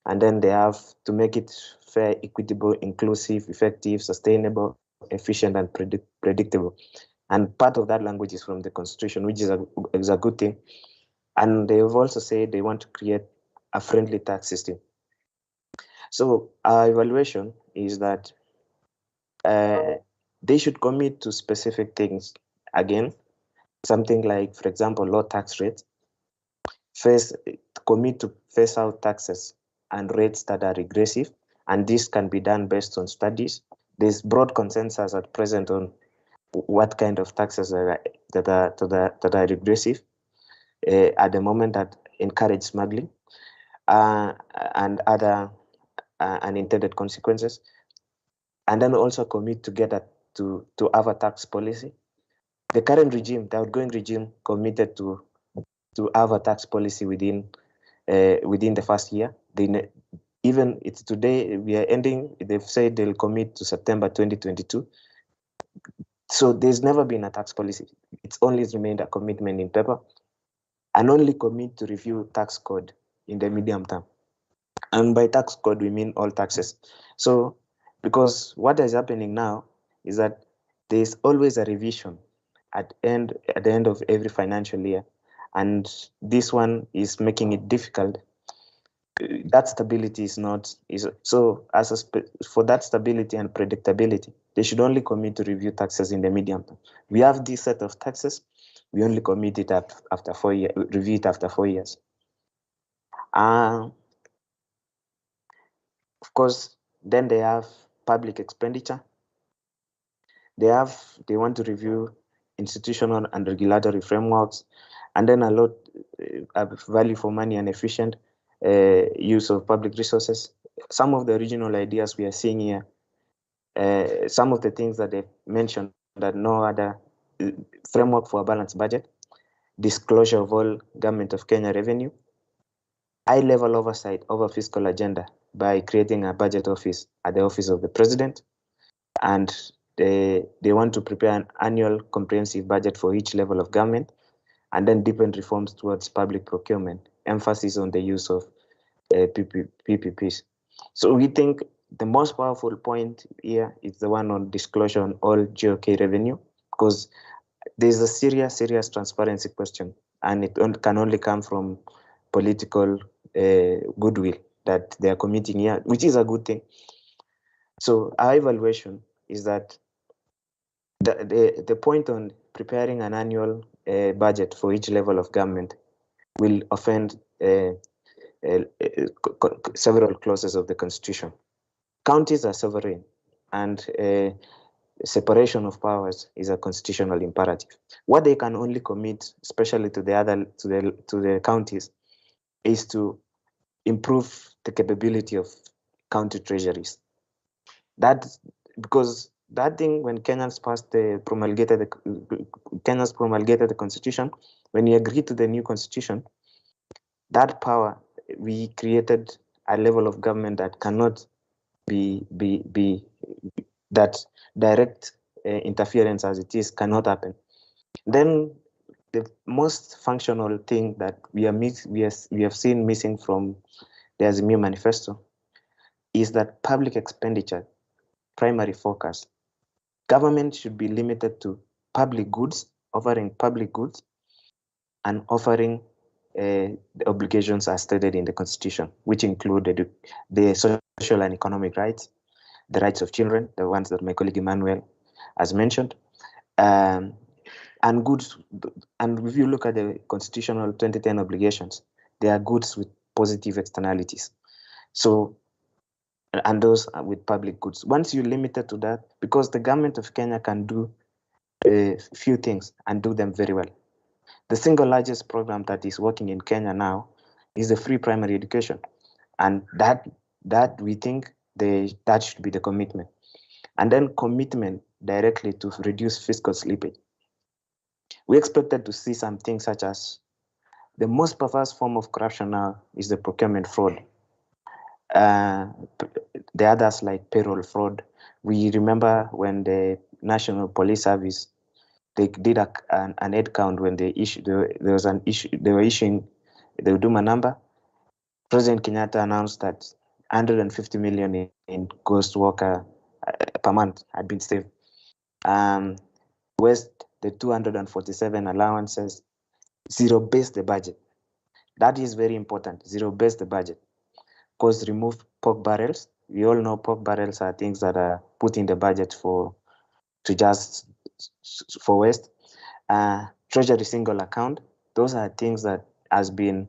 and then they have to make it fair, equitable, inclusive, effective, sustainable, efficient, and predictable. And part of that language is from the Constitution, which is a good thing. And they've also said they want to create a friendly tax system. So our evaluation is that they should commit to specific things. Again, something like, for example, low tax rates. First, commit to phase out taxes and rates that are regressive, and this can be done based on studies. There's broad consensus at present on what kind of taxes that are regressive at the moment that encourage smuggling and other unintended consequences, and then also commit together to have a tax policy. The current regime, the outgoing regime, committed to have a tax policy within the first year. Even it's today we are ending. They've said they'll commit to September 2022. So there's never been a tax policy. It's only remained a commitment in paper, and only commit to review tax code in the medium term. And by tax code, we mean all taxes. So, because what is happening now is that there's always a revision at the end of every financial year, and this one is making it difficult. That stability is not so. For that stability and predictability, they should only commit to review taxes in the medium term. We have this set of taxes. We only commit it after 4 years. Review it after 4 years. Of course, then they have public expenditure. They want to review institutional and regulatory frameworks, and then a lot of value for money and efficient use of public resources. Some of the original ideas we are seeing here, some of the things that they mentioned, that no other framework for a balanced budget, disclosure of all Government of Kenya revenue, high-level oversight over fiscal agenda by creating a budget office at the office of the president, and they want to prepare an annual comprehensive budget for each level of government, and then deepen reforms towards public procurement, emphasis on the use of PPPs. So we think the most powerful point here is the one on disclosure on all GOK revenue, because there's a serious transparency question, and it can only come from political goodwill that they are committing here, which is a good thing. So our evaluation is that the point on preparing an annual budget for each level of government will offend several clauses of the Constitution. Counties are sovereign, and separation of powers is a constitutional imperative. What they can only commit, especially to the counties, is to improve the capability of county treasuries. Because that thing, when Kenyans promulgated the Constitution, when we agreed to the new Constitution, that power, we created a level of government that cannot be that direct interference as it is cannot happen. Then the most functional thing that we have seen missing from the Azimio manifesto is that public expenditure primary focus. Government should be limited to public goods, offering public goods, and offering the obligations as stated in the Constitution, which include the social and economic rights, the rights of children, the ones that my colleague Emmanuel has mentioned, And goods, and if you look at the constitutional 2010 obligations, they are goods with positive externalities. So, and those are with public goods. Once you limit it to that, because the government of Kenya can do a few things and do them very well. The single largest program that is working in Kenya now is the free primary education, and that we think that should be the commitment, and then commitment directly to reduce fiscal slippage. We expected to see something such as the most perverse form of corruption now is the procurement fraud. Uh, the others like payroll fraud. We remember when the National Police Service, they did an head count when they issued, there was an issue, they were issuing the Huduma number. President Kenyatta announced that 150 million in ghost worker per month had been saved. West, the 247 allowances, zero-based the budget. That is very important, zero-based the budget. Because remove pork barrels. We all know pork barrels are things that are put in the budget for waste. Treasury single account. Those are things that has been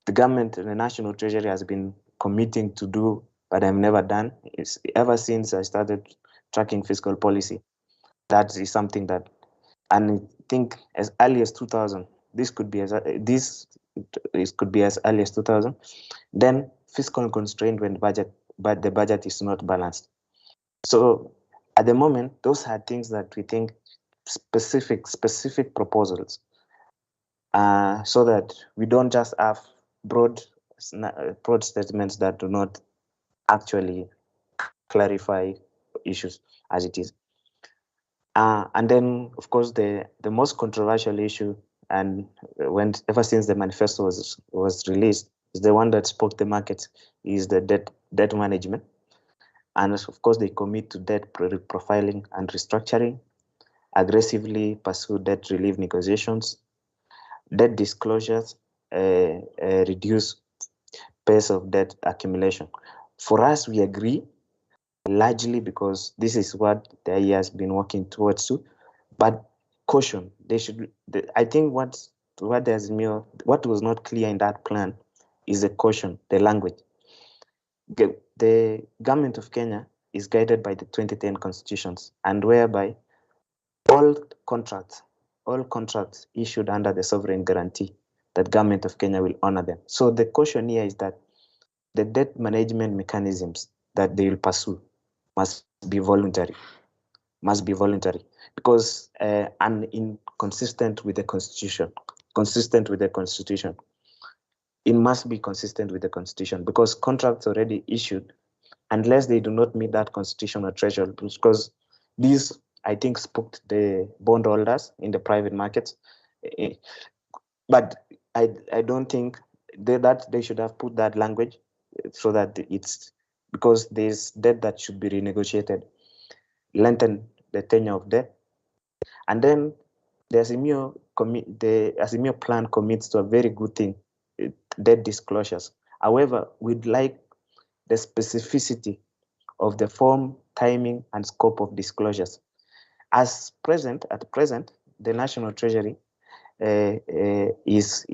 the government, the national treasury has been committing to do, but I've never done. It's ever since I started tracking fiscal policy. That is something that, and I think as early as 2000, this could be as early as 2000. Then fiscal constraint when the budget is not balanced. So at the moment, those are things that we think specific proposals, so that we don't just have broad statements that do not actually clarify issues as it is. And then, of course, the most controversial issue, and ever since the manifesto was released, is the one that spoke the market, is the debt management. And of course, they commit to debt profiling and restructuring, aggressively pursue debt relief negotiations, debt disclosures, reduce pace of debt accumulation. For us, we agree largely because this is what the IE has been working towards too. But caution, I think what was not clear in that plan is the caution, the language. The government of Kenya is guided by the 2010 constitutions, and whereby all contracts issued under the sovereign guarantee, that government of Kenya will honor them. So the caution here is that the debt management mechanisms that they will pursue must be voluntary, because and consistent with the constitution. It must be consistent with the constitution, because contracts already issued, unless they do not meet that constitutional threshold, because these, I think, spooked the bondholders in the private markets. But I don't think that they should have put that language, so that it's because there's debt that should be renegotiated, lengthen the tenure of debt. And then the Azimio plan commits to a very good thing, debt disclosures. However, we'd like the specificity of the form, timing, and scope of disclosures. At present, the National Treasury is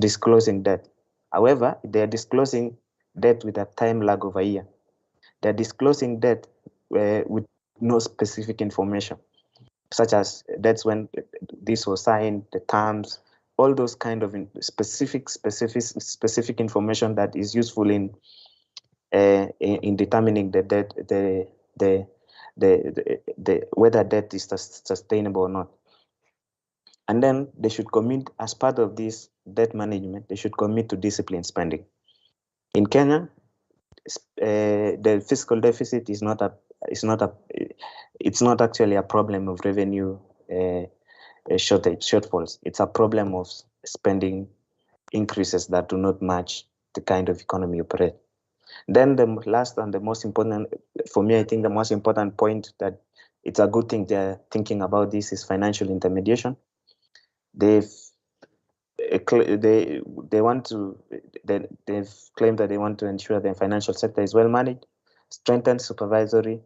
disclosing debt. However, they are disclosing debt with a time lag of a year. They're disclosing debt with no specific information, such as that's when this was signed, the terms, all those kind of specific information that is useful in determining the debt, whether debt is sustainable or not. And then they should commit, as part of this debt management, they should commit to disciplined spending. In Kenya, the fiscal deficit is not actually a problem of revenue shortfalls. It's a problem of spending increases that do not match the kind of economy operate. Then the last and the most important, for me, I think the most important point that it's a good thing they're thinking about this is financial intermediation. They've claimed that they want to ensure the financial sector is well managed, strengthen supervisory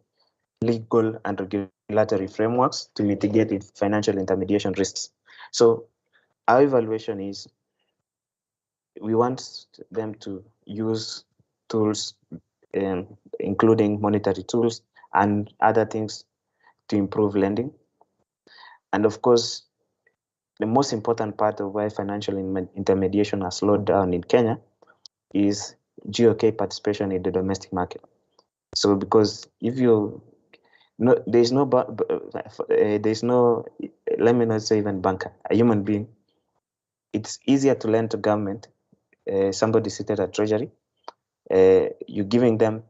legal and regulatory frameworks to mitigate financial intermediation risks. So our evaluation is we want them to use tools, including monetary tools and other things to improve lending. And of course, the most important part of why financial intermediation has slowed down in Kenya is GOK participation in the domestic market. So because if you there's no, let me not say even banker, a human being, it's easier to lend to government. Somebody seated at Treasury, you're giving them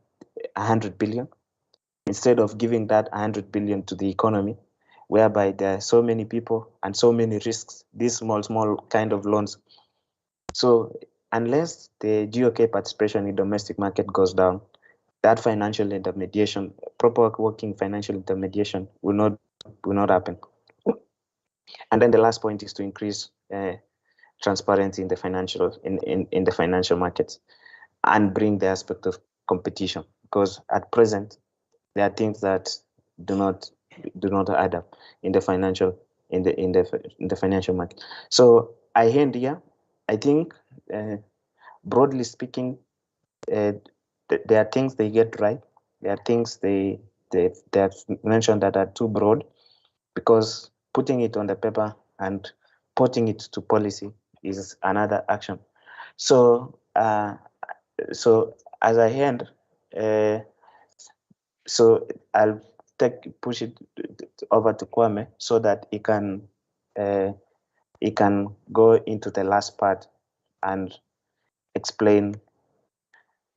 100 billion instead of giving that 100 billion to the economy, whereby there are so many people and so many risks, these small kind of loans. So unless the GOK participation in domestic market goes down, that financial intermediation, proper working financial intermediation will not happen. And then the last point is to increase transparency in the financial markets and bring the aspect of competition, because at present there are things that do not add up in the financial market. So I end here. I think broadly speaking, there are things they get right. There are things they have mentioned that are too broad, because putting it on the paper and putting it to policy is another action. So so as I end, so I'll push it over to Kwame so that he can go into the last part and explain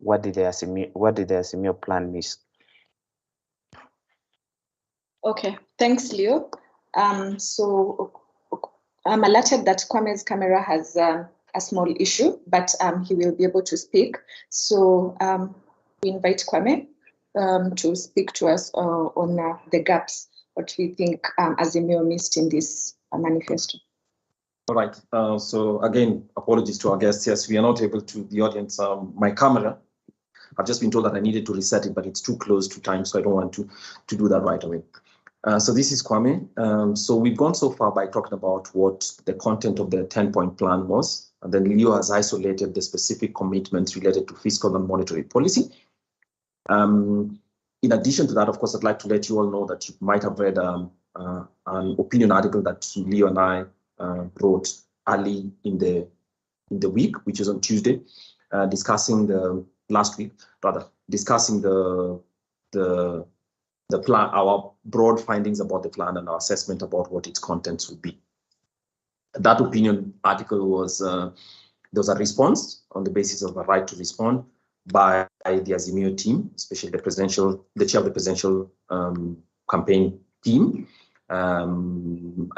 what did the Azimio plan miss. Okay, thanks, Leo. So I'm alerted that Kwame's camera has a small issue, but he will be able to speak. So we invite Kwame to speak to us on the gaps, what we think Azimio missed in this manifesto. All right. So again, apologies to our guests. Yes, we are not able to, the audience, my camera, I've just been told that I needed to reset it, but it's too close to time, so I don't want to do that right away. So this is Kwame. So we've gone so far by talking about what the content of the 10-point plan was, and then Leo has isolated the specific commitments related to fiscal and monetary policy. In addition to that, of course, I'd like to let you all know that you might have read an opinion article that Leo and I wrote early in the week, which is on Tuesday, discussing the plan, our broad findings about the plan and our assessment about what its contents would be. That opinion article was there was a response on the basis of a right to respond by the Azimio team, especially the chair of the presidential campaign team. I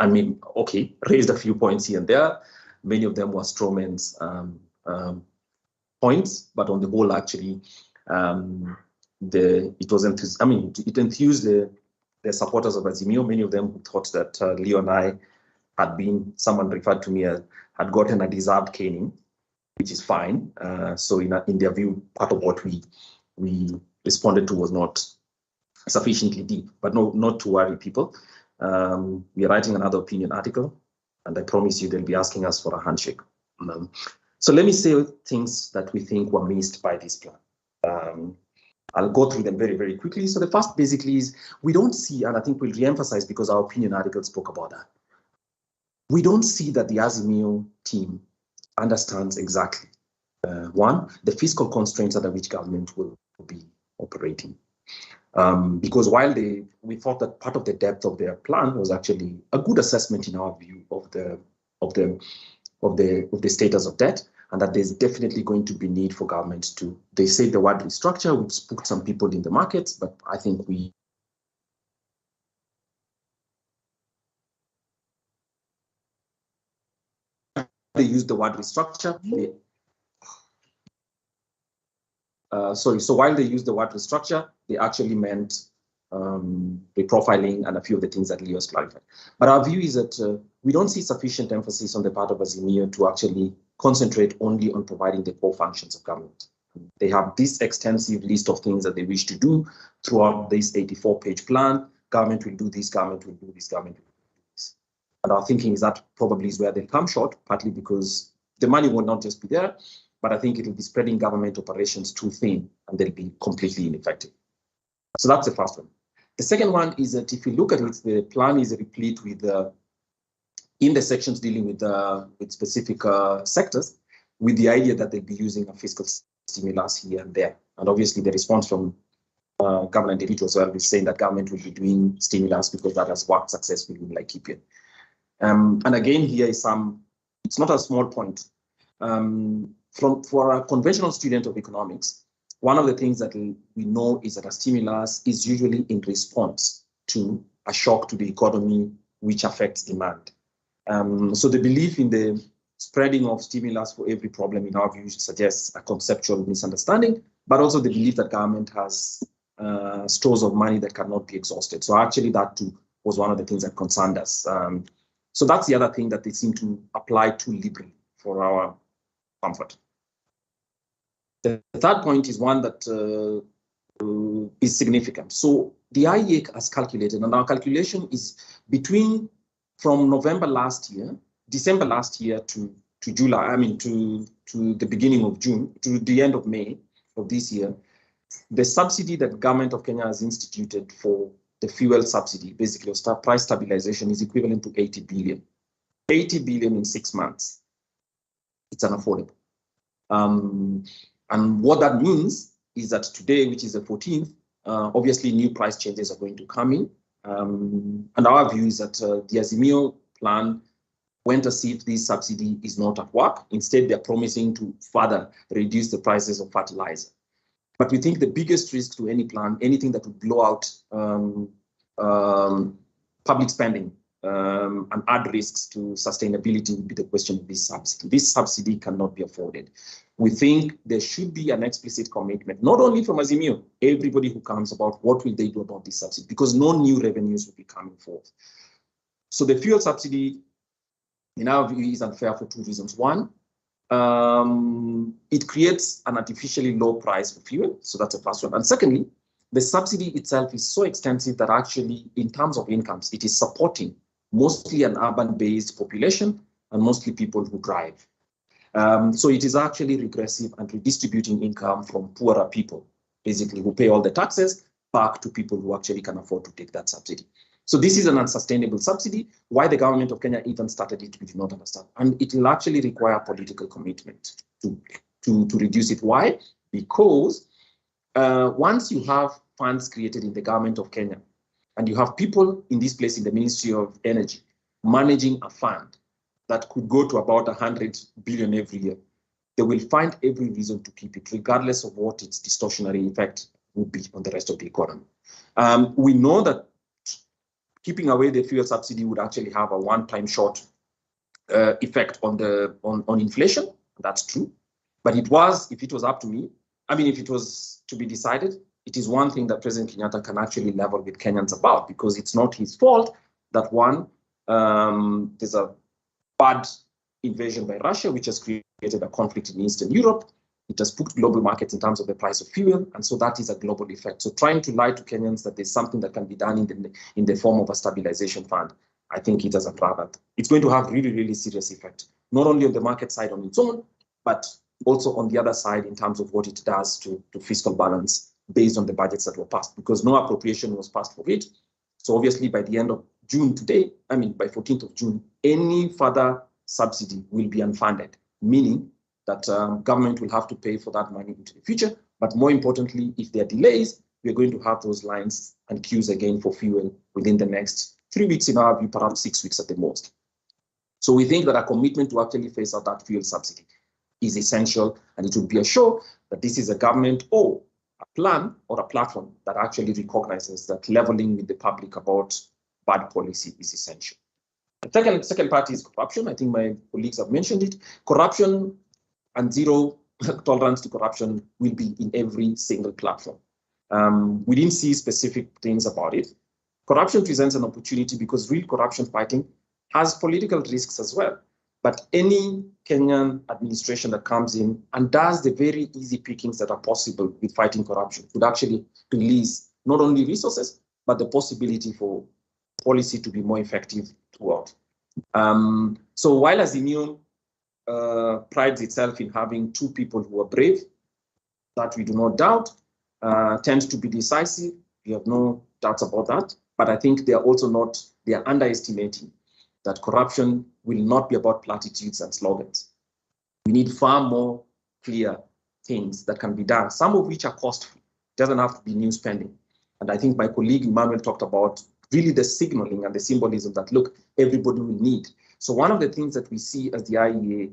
mean, okay, raised a few points here and there. Many of them were strawman's points, but on the whole, actually, it enthused the supporters of Azimio. Many of them who thought that Leo and I had been, someone referred to me as, had gotten a deserved caning, which is fine. So in their view, part of what we responded to was not sufficiently deep, but no, not to worry, people. We are writing another opinion article, and I promise you they'll be asking us for a handshake. So let me say things that we think were missed by this plan. I'll go through them very, very quickly. So the first basically is we don't see, and I think we'll re-emphasize because our opinion article spoke about that. We don't see that the Azimio team understands exactly, one, the fiscal constraints under which government will be operating. Because while we thought that part of the depth of their plan was actually a good assessment in our view of the status of debt, and that there's definitely going to be need for government to, they say the word restructure, which spooked some people in the markets, but I think they use the word restructure. So while they use the word restructure, they actually meant reprofiling and a few of the things that Leo's clarified. But our view is that we don't see sufficient emphasis on the part of Azimio to actually concentrate only on providing the core functions of government. They have this extensive list of things that they wish to do throughout this 84-page plan. Government will do this, government will do this, government will do this. And our thinking is that probably is where they'll come short, partly because the money will not just be there, but I think it will be spreading government operations too thin and they'll be completely ineffective. So that's the first one. The second one is that if you look at it, the plan is replete with, in the sections dealing with specific sectors, with the idea that they'll be using a fiscal stimulus here and there. And obviously the response from government individuals is saying that government will be doing stimulus because that has worked successfully in Laikipia. And again, here is it's not a small point. For a conventional student of economics, one of the things that we know is that a stimulus is usually in response to a shock to the economy which affects demand. So the belief in the spreading of stimulus for every problem, in our view, suggests a conceptual misunderstanding, but also the belief that government has stores of money that cannot be exhausted. So actually that too was one of the things that concerned us. So that's the other thing that they seem to apply too liberally for our comfort. The third point is one that is significant. So the IEA has calculated, and our calculation is from November last year, December last year to July, to the beginning of June, to the end of May of this year, the subsidy that government of Kenya has instituted for the fuel subsidy, basically price stabilization, is equivalent to 80 billion. 80 billion in 6 months. It's unaffordable. And what that means is that today, which is the 14th, obviously new price changes are going to come in. And our view is that the Azimio plan went as if this subsidy is not at work. Instead, they're promising to further reduce the prices of fertilizer. But we think the biggest risk to any plan, anything that would blow out public spending and add risks to sustainability, would be the question of this subsidy. This subsidy cannot be afforded. We think there should be an explicit commitment, not only from Azimio, everybody who comes, about what will they do about this subsidy, because no new revenues will be coming forth. So the fuel subsidy, in our view, is unfair for two reasons. One, it creates an artificially low price for fuel. So that's the first one. And secondly, the subsidy itself is so extensive that actually, in terms of incomes, it is supporting mostly an urban-based population and mostly people who drive. So it is actually regressive and redistributing income from poorer people, basically, who pay all the taxes, back to people who actually can afford to take that subsidy. So this is an unsustainable subsidy. Why the government of Kenya even started it, we do not understand. And it will actually require political commitment to reduce it. Why? Because once you have funds created in the government of Kenya, and you have people in this place in the Ministry of Energy managing a fund that could go to about 100 billion every year, they will find every reason to keep it, regardless of what its distortionary effect would be on the rest of the economy. We know that keeping away the fuel subsidy would actually have a one-time short effect on inflation. That's true. But if it was up to me, if it was to be decided, it is one thing that President Kenyatta can actually level with Kenyans about, because it's not his fault that there's a bad invasion by Russia, which has created a conflict in Eastern Europe. It has put global markets in terms of the price of fuel, and so that is a global effect. So trying to lie to Kenyans that there's something that can be done in the form of a stabilization fund, I think it doesn't rather. It's going to have really, really serious effect, not only on the market side on its own, but also on the other side in terms of what it does to fiscal balance based on the budgets that were passed, because no appropriation was passed for it. So obviously by the end of June today, by 14th of June, any further subsidy will be unfunded, meaning that government will have to pay for that money into the future. But more importantly, if there are delays, we're going to have those lines and queues again for fuel within the next 3 weeks, in our view, perhaps 6 weeks at the most. So we think that a commitment to actually phase out that fuel subsidy is essential, and it would be a show that this is a government or a plan or a platform that actually recognizes that leveling with the public about bad policy is essential. The second part is corruption. I think my colleagues have mentioned it. Corruption and zero tolerance to corruption will be in every single platform. We didn't see specific things about it. Corruption presents an opportunity because real corruption fighting has political risks as well. But any Kenyan administration that comes in and does the very easy pickings that are possible with fighting corruption would actually release not only resources, but the possibility for policy to be more effective throughout. So while Azimio prides itself in having two people who are brave, that we do not doubt, tends to be decisive, we have no doubts about that, but I think they are also not, they are underestimating that corruption will not be about platitudes and slogans. We need far more clear things that can be done, some of which are costly. It doesn't have to be new spending. And I think my colleague Emmanuel talked about really the signaling and the symbolism that, look, everybody will need. So one of the things that we see as the IEA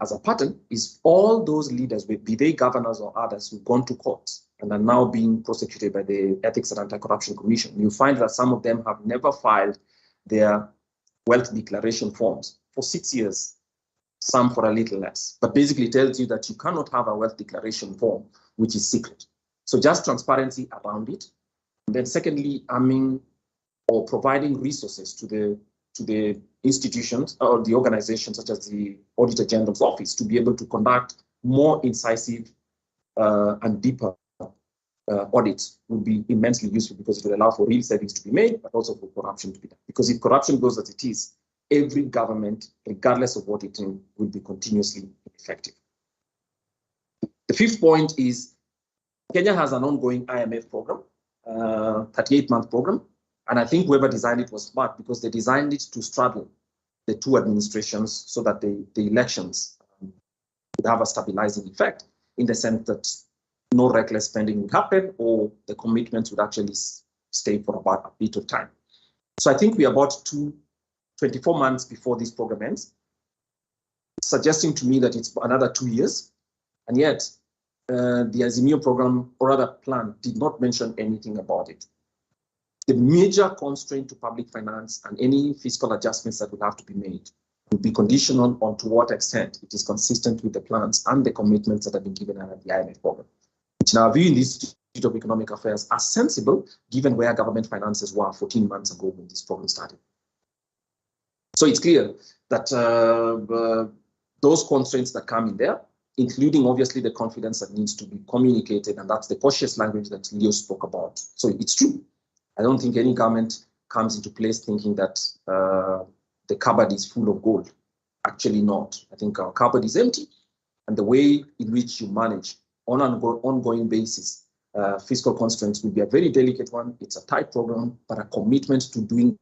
as a pattern is all those leaders, be they governors or others, who've gone to courts and are now being prosecuted by the Ethics and Anti-Corruption Commission. You find that some of them have never filed their wealth declaration forms for 6 years, some for a little less, but basically tells you that you cannot have a wealth declaration form which is secret. So just transparency around it. And then secondly, arming or providing resources to the institutions or the organizations such as the Auditor General's Office to be able to conduct more incisive and deeper audits would be immensely useful, because it will allow for real savings to be made, but also for corruption to be done. Because if corruption goes as it is, every government, regardless of what it is, will be continuously ineffective. The fifth point is Kenya has an ongoing IMF program, 38-month program. And I think whoever designed it was smart, because they designed it to straddle the two administrations so that the elections would have a stabilizing effect, in the sense that no reckless spending would happen, or the commitments would actually stay for about a bit of time. So I think we are about 24 months before this program ends, suggesting to me that it's another 2 years. And yet the Azimio program, or rather plan, did not mention anything about it. The major constraint to public finance and any fiscal adjustments that will have to be made will be conditional on to what extent it is consistent with the plans and the commitments that have been given under the IMF program, which in our view in the Institute of Economic Affairs are sensible, given where government finances were 14 months ago when this program started. So it's clear that those constraints that come in there, including obviously the confidence that needs to be communicated, and that's the cautious language that Leo spoke about. So it's true. I don't think any government comes into place thinking that the cupboard is full of gold. Actually not. I think our cupboard is empty, and the way in which you manage on an ongoing basis fiscal constraints will be a very delicate one. It's a tight program, but a commitment to doing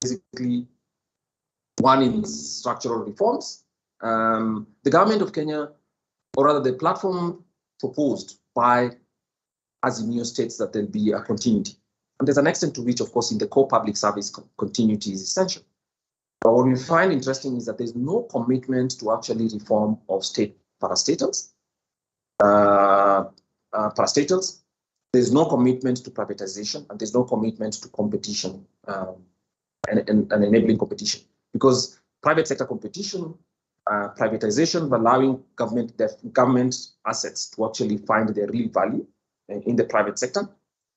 basically one in structural reforms. The government of Kenya, or rather the platform proposed by Azimio, states that there'll be a continuity. And there's an extent to which, of course, in the core public service, continuity is essential. But what we find interesting is that there's no commitment to actually reform of state parastatals. There's no commitment to privatization, and there's no commitment to competition and enabling competition. Because private sector competition, privatization, allowing government assets to actually find their real value in the private sector,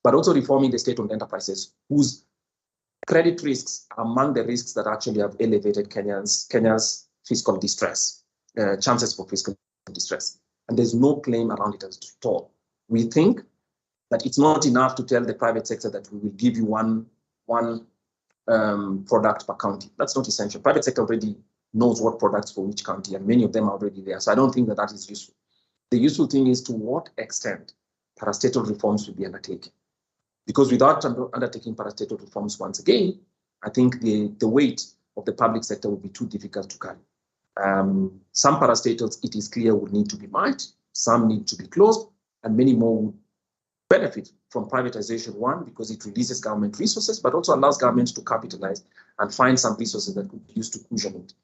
but also reforming the state-owned enterprises whose credit risks are among the risks that actually have elevated Kenya's fiscal distress, chances for fiscal distress. And there's no claim around it at all. We think that it's not enough to tell the private sector that we will give you one product per county. That's not essential. Private sector already knows what products for which county, and many of them are already there. So I don't think that that is useful. The useful thing is to what extent parastatal reforms will be undertaken. Because without undertaking parastatal reforms once again, I think the weight of the public sector will be too difficult to carry. Some parastatals, it is clear, would need to be merged, some need to be closed, and many more would benefit from privatization, one, because it releases government resources, but also allows governments to capitalize and find some resources that could be used to cushion it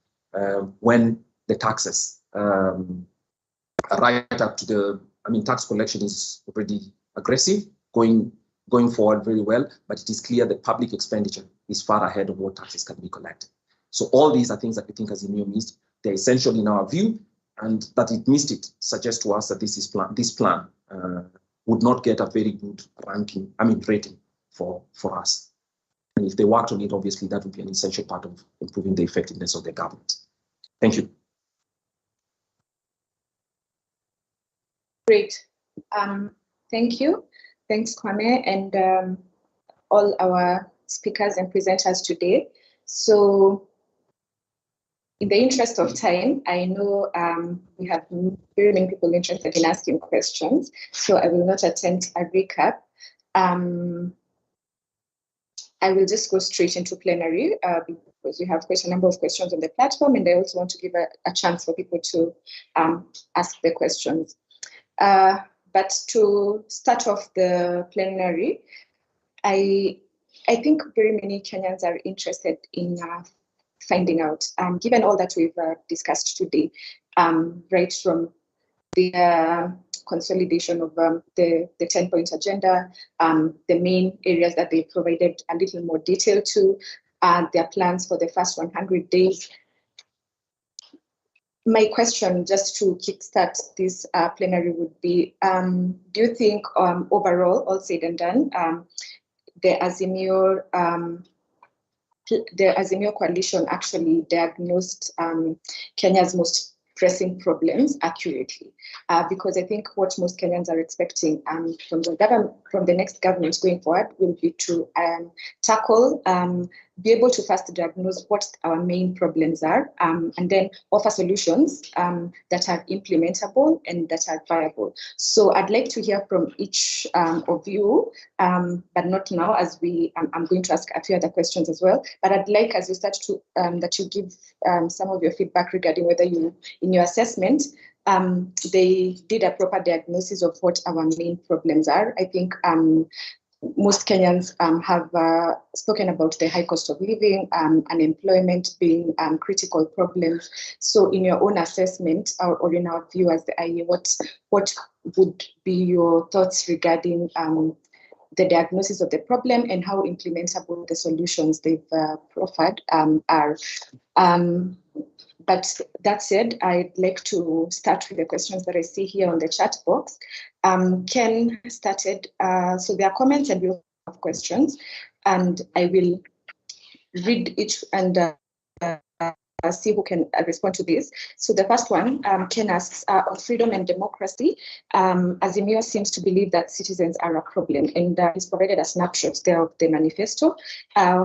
when the taxes right up to the, tax collection is already aggressive, going forward very well, but it is clear that public expenditure is far ahead of what taxes can be collected. So all these are things that we think Azimio missed. They're essential in our view, and that it missed it suggests to us that this plan would not get a very good rating for us. And if they worked on it, obviously that would be an essential part of improving the effectiveness of their governance. Thank you. Great. Thank you. Thanks, Kwame, and all our speakers and presenters today. So in the interest of time, I know we have very many people interested in asking questions, so I will not attempt a recap. I will just go straight into plenary because we have quite a number of questions on the platform, and I also want to give a chance for people to ask the questions. But to start off the plenary, I think very many Kenyans are interested in finding out, given all that we've discussed today, right from the consolidation of the 10-point agenda, the main areas that they provided a little more detail to, their plans for the first 100 days. My question, just to kickstart this plenary, would be, do you think overall, all said and done, the Azimio coalition actually diagnosed Kenya's most pressing problems accurately? Because I think what most Kenyans are expecting from the next government going forward will be to tackle, be able to first diagnose what our main problems are, and then offer solutions that are implementable and that are viable. So I'd like to hear from each of you, but not now, as I'm going to ask a few other questions as well. But I'd like, as you start to, that you give some of your feedback regarding whether you, in your assessment, they did a proper diagnosis of what our main problems are. I think most Kenyans have spoken about the high cost of living, unemployment being critical problems. So in your own assessment, or in our view as the IEA, what would be your thoughts regarding the diagnosis of the problem and how implementable the solutions they've proffered are? But that said, I'd like to start with the questions that I see here on the chat box. Ken started, so there are comments and we'll have questions, and I will read each and see who can respond to this. So the first one, Ken asks, on freedom and democracy, Azimio seems to believe that citizens are a problem, and he's provided a snapshot there of the manifesto,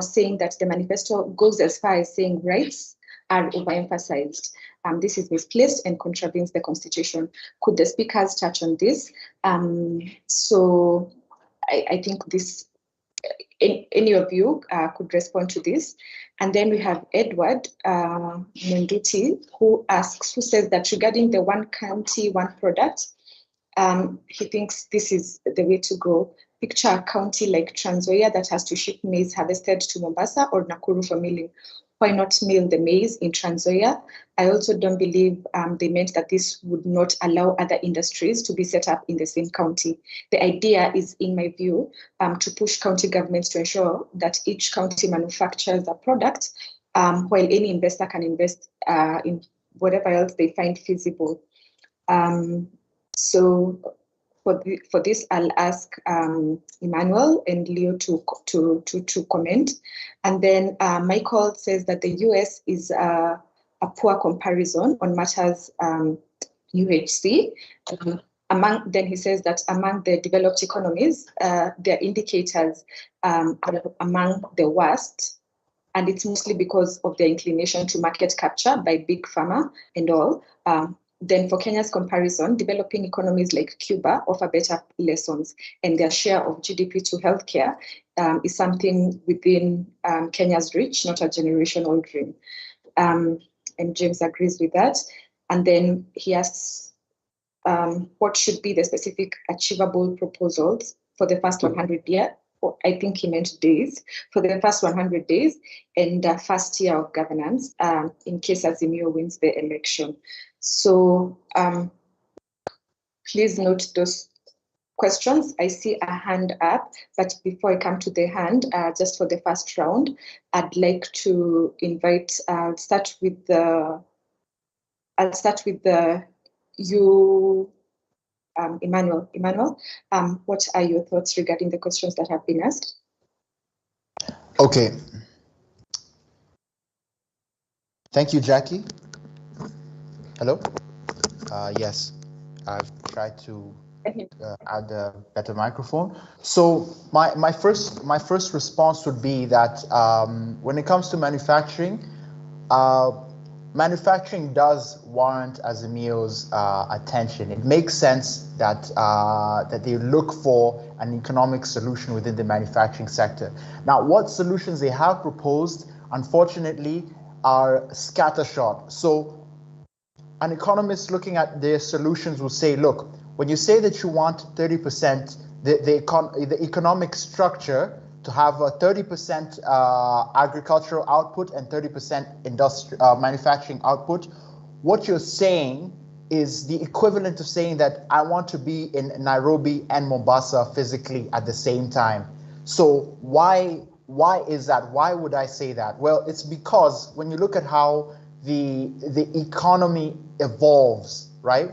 saying that the manifesto goes as far as saying rights are overemphasized. This is misplaced and contravenes the Constitution. Could the speakers touch on this? So I think this, any of you could respond to this. And then we have Edward Munduti, who says that regarding the one county, one product, he thinks this is the way to go. Picture a county like Trans Nzoia that has to ship maize harvested to Mombasa or Nakuru for milling. Why not mill the maize in Trans Nzoia? I also don't believe they meant that this would not allow other industries to be set up in the same county. The idea is, in my view, to push county governments to ensure that each county manufactures a product, while any investor can invest in whatever else they find feasible. So for this, I'll ask Emmanuel and Leo to comment. And then Michael says that the US is a poor comparison on matters UHC. Then he says that among the developed economies, their indicators are among the worst. And it's mostly because of their inclination to market capture by big pharma and all. Then for Kenya's comparison, developing economies like Cuba offer better lessons, and their share of GDP to healthcare is something within Kenya's reach, not a generational dream. And James agrees with that. And then he asks, what should be the specific achievable proposals for the first 100 years? I think he meant days, for the first 100 days and the first year of governance in case Azimio wins the election. So please note those questions. I see a hand up, but before I come to the hand, just for the first round, I'd like to invite, I'll start with you, Emmanuel. What are your thoughts regarding the questions that have been asked? Okay. Thank you, Jackie. Hello? Yes, I've tried to add a better microphone. So my first response would be that when it comes to manufacturing, manufacturing does warrant Azimio's attention. It makes sense that that they look for an economic solution within the manufacturing sector. Now, what solutions they have proposed, unfortunately, are scattershot. So an economist looking at their solutions will say, look, when you say that you want 30%, the economic structure to have a 30% agricultural output and 30% manufacturing output, what you're saying is the equivalent of saying that I want to be in Nairobi and Mombasa physically at the same time. So why is that? Why would I say that? Well, it's because when you look at how the economy evolves, right?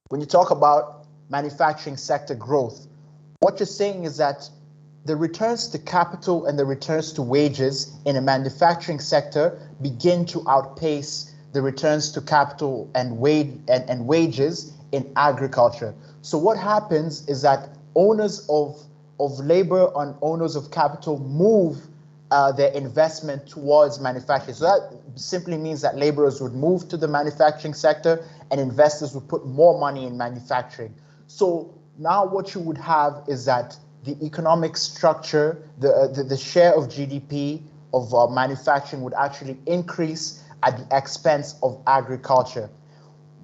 When you talk about manufacturing sector growth, what you're saying is that the returns to capital and the returns to wages in a manufacturing sector begin to outpace the returns to capital and wages in agriculture. So what happens is that owners of labor and owners of capital move their investment towards manufacturing. So that simply means that laborers would move to the manufacturing sector and investors would put more money in manufacturing. So now what you would have is that the economic structure, the share of GDP of manufacturing would actually increase at the expense of agriculture.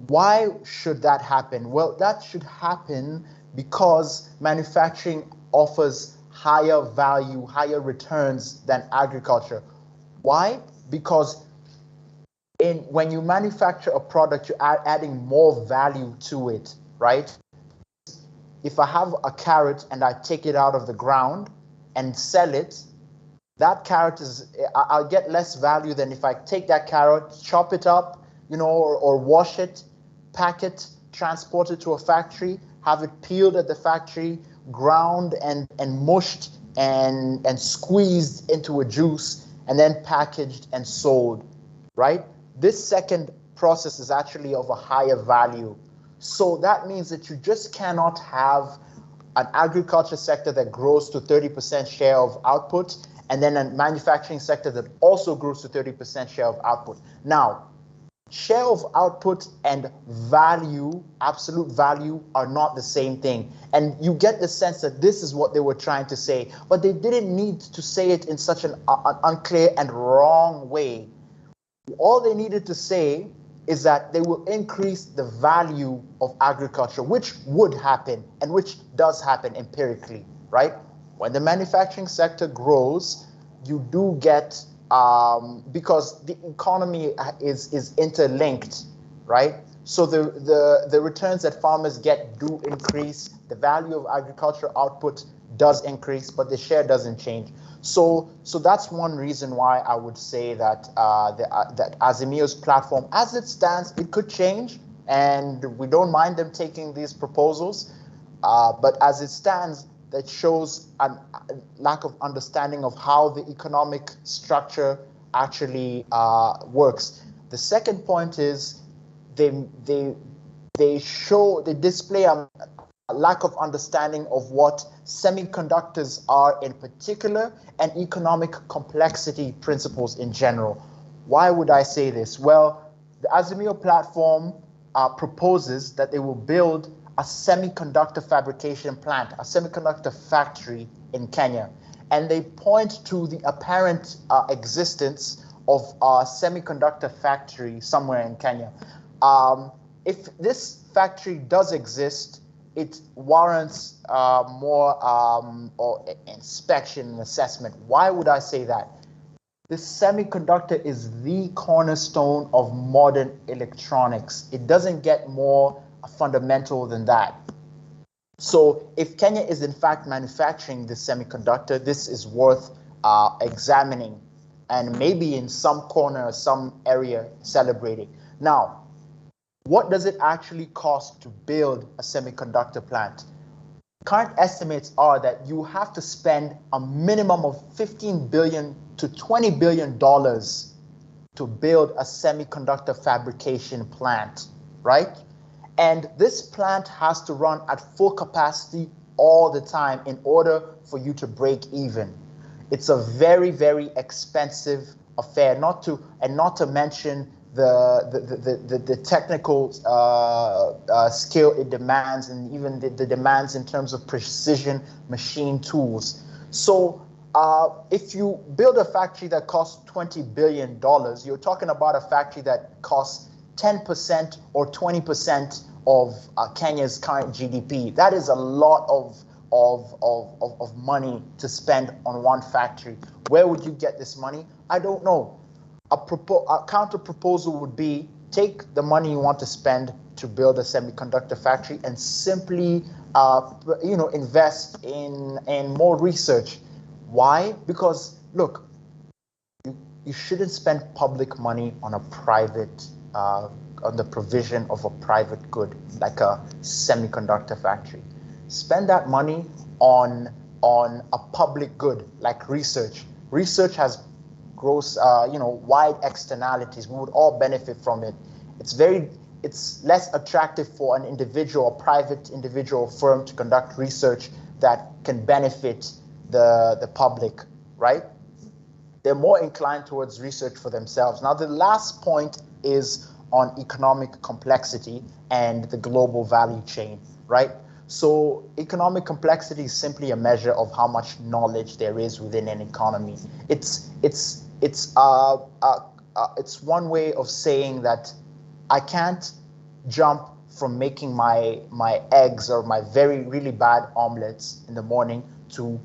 Why should that happen? Well, that should happen because manufacturing offers higher value, higher returns than agriculture. Why? Because when you manufacture a product, you're adding more value to it, right? If I have a carrot and I take it out of the ground and sell it, that carrot I'll get less value than if I take that carrot, chop it up, or wash it, pack it, transport it to a factory, have it peeled at the factory, ground and mushed and squeezed into a juice, and then packaged and sold, right? This second process is actually of a higher value. So that means that you just cannot have an agriculture sector that grows to 30% share of output and then a manufacturing sector that also grows to 30% share of output. Now, share of output and value, absolute value, are not the same thing. And you get the sense that this is what they were trying to say, but they didn't need to say it in such an unclear and wrong way. All they needed to say is that they will increase the value of agriculture, which would happen and which does happen empirically, right? When the manufacturing sector grows, you do get, because the economy is interlinked, right? So the returns that farmers get do increase, the value of agricultural output does increase, but the share doesn't change. So that's one reason why I would say that that Azimio's platform, as it stands, it could change, and we don't mind them taking these proposals. But as it stands, that shows a lack of understanding of how the economic structure actually works. The second point is they display a lack of understanding of what semiconductors are in particular and economic complexity principles in general. Why would I say this? Well, the Azimio platform proposes that they will build a semiconductor fabrication plant, a semiconductor factory in Kenya. And they point to the apparent existence of a semiconductor factory somewhere in Kenya. If this factory does exist, it warrants more or inspection and assessment. Why would I say that? The semiconductor is the cornerstone of modern electronics. It doesn't get more fundamental than that. So if Kenya is in fact manufacturing this semiconductor, this is worth examining and maybe in some corner, some area celebrating. Now, what does it actually cost to build a semiconductor plant? current estimates are that you have to spend a minimum of $15 billion to $20 billion to build a semiconductor fabrication plant, right? And this plant has to run at full capacity all the time in order for you to break even. It's a very, very expensive affair, not to mention the technical skill it demands, and even the demands in terms of precision machine tools. So if you build a factory that costs $20 billion, you're talking about a factory that costs 10% or 20% of Kenya's current GDP. That is a lot of money to spend on one factory. Where would you get this money? I don't know. A counter proposal would be take the money you want to spend to build a semiconductor factory and simply invest in more research. Why? Because look, you shouldn't spend public money on a private on the provision of a private good like a semiconductor factory. Spend that money on a public good like research. Research has gross, wide externalities. We would all benefit from it. It's less attractive for an individual, a private individual firm to conduct research that can benefit the public, right? They're more inclined towards research for themselves. Now, the last point is on economic complexity and the global value chain, right? So economic complexity is simply a measure of how much knowledge there is within an economy. It's one way of saying that I can't jump from making my eggs or my really bad omelets in the morning to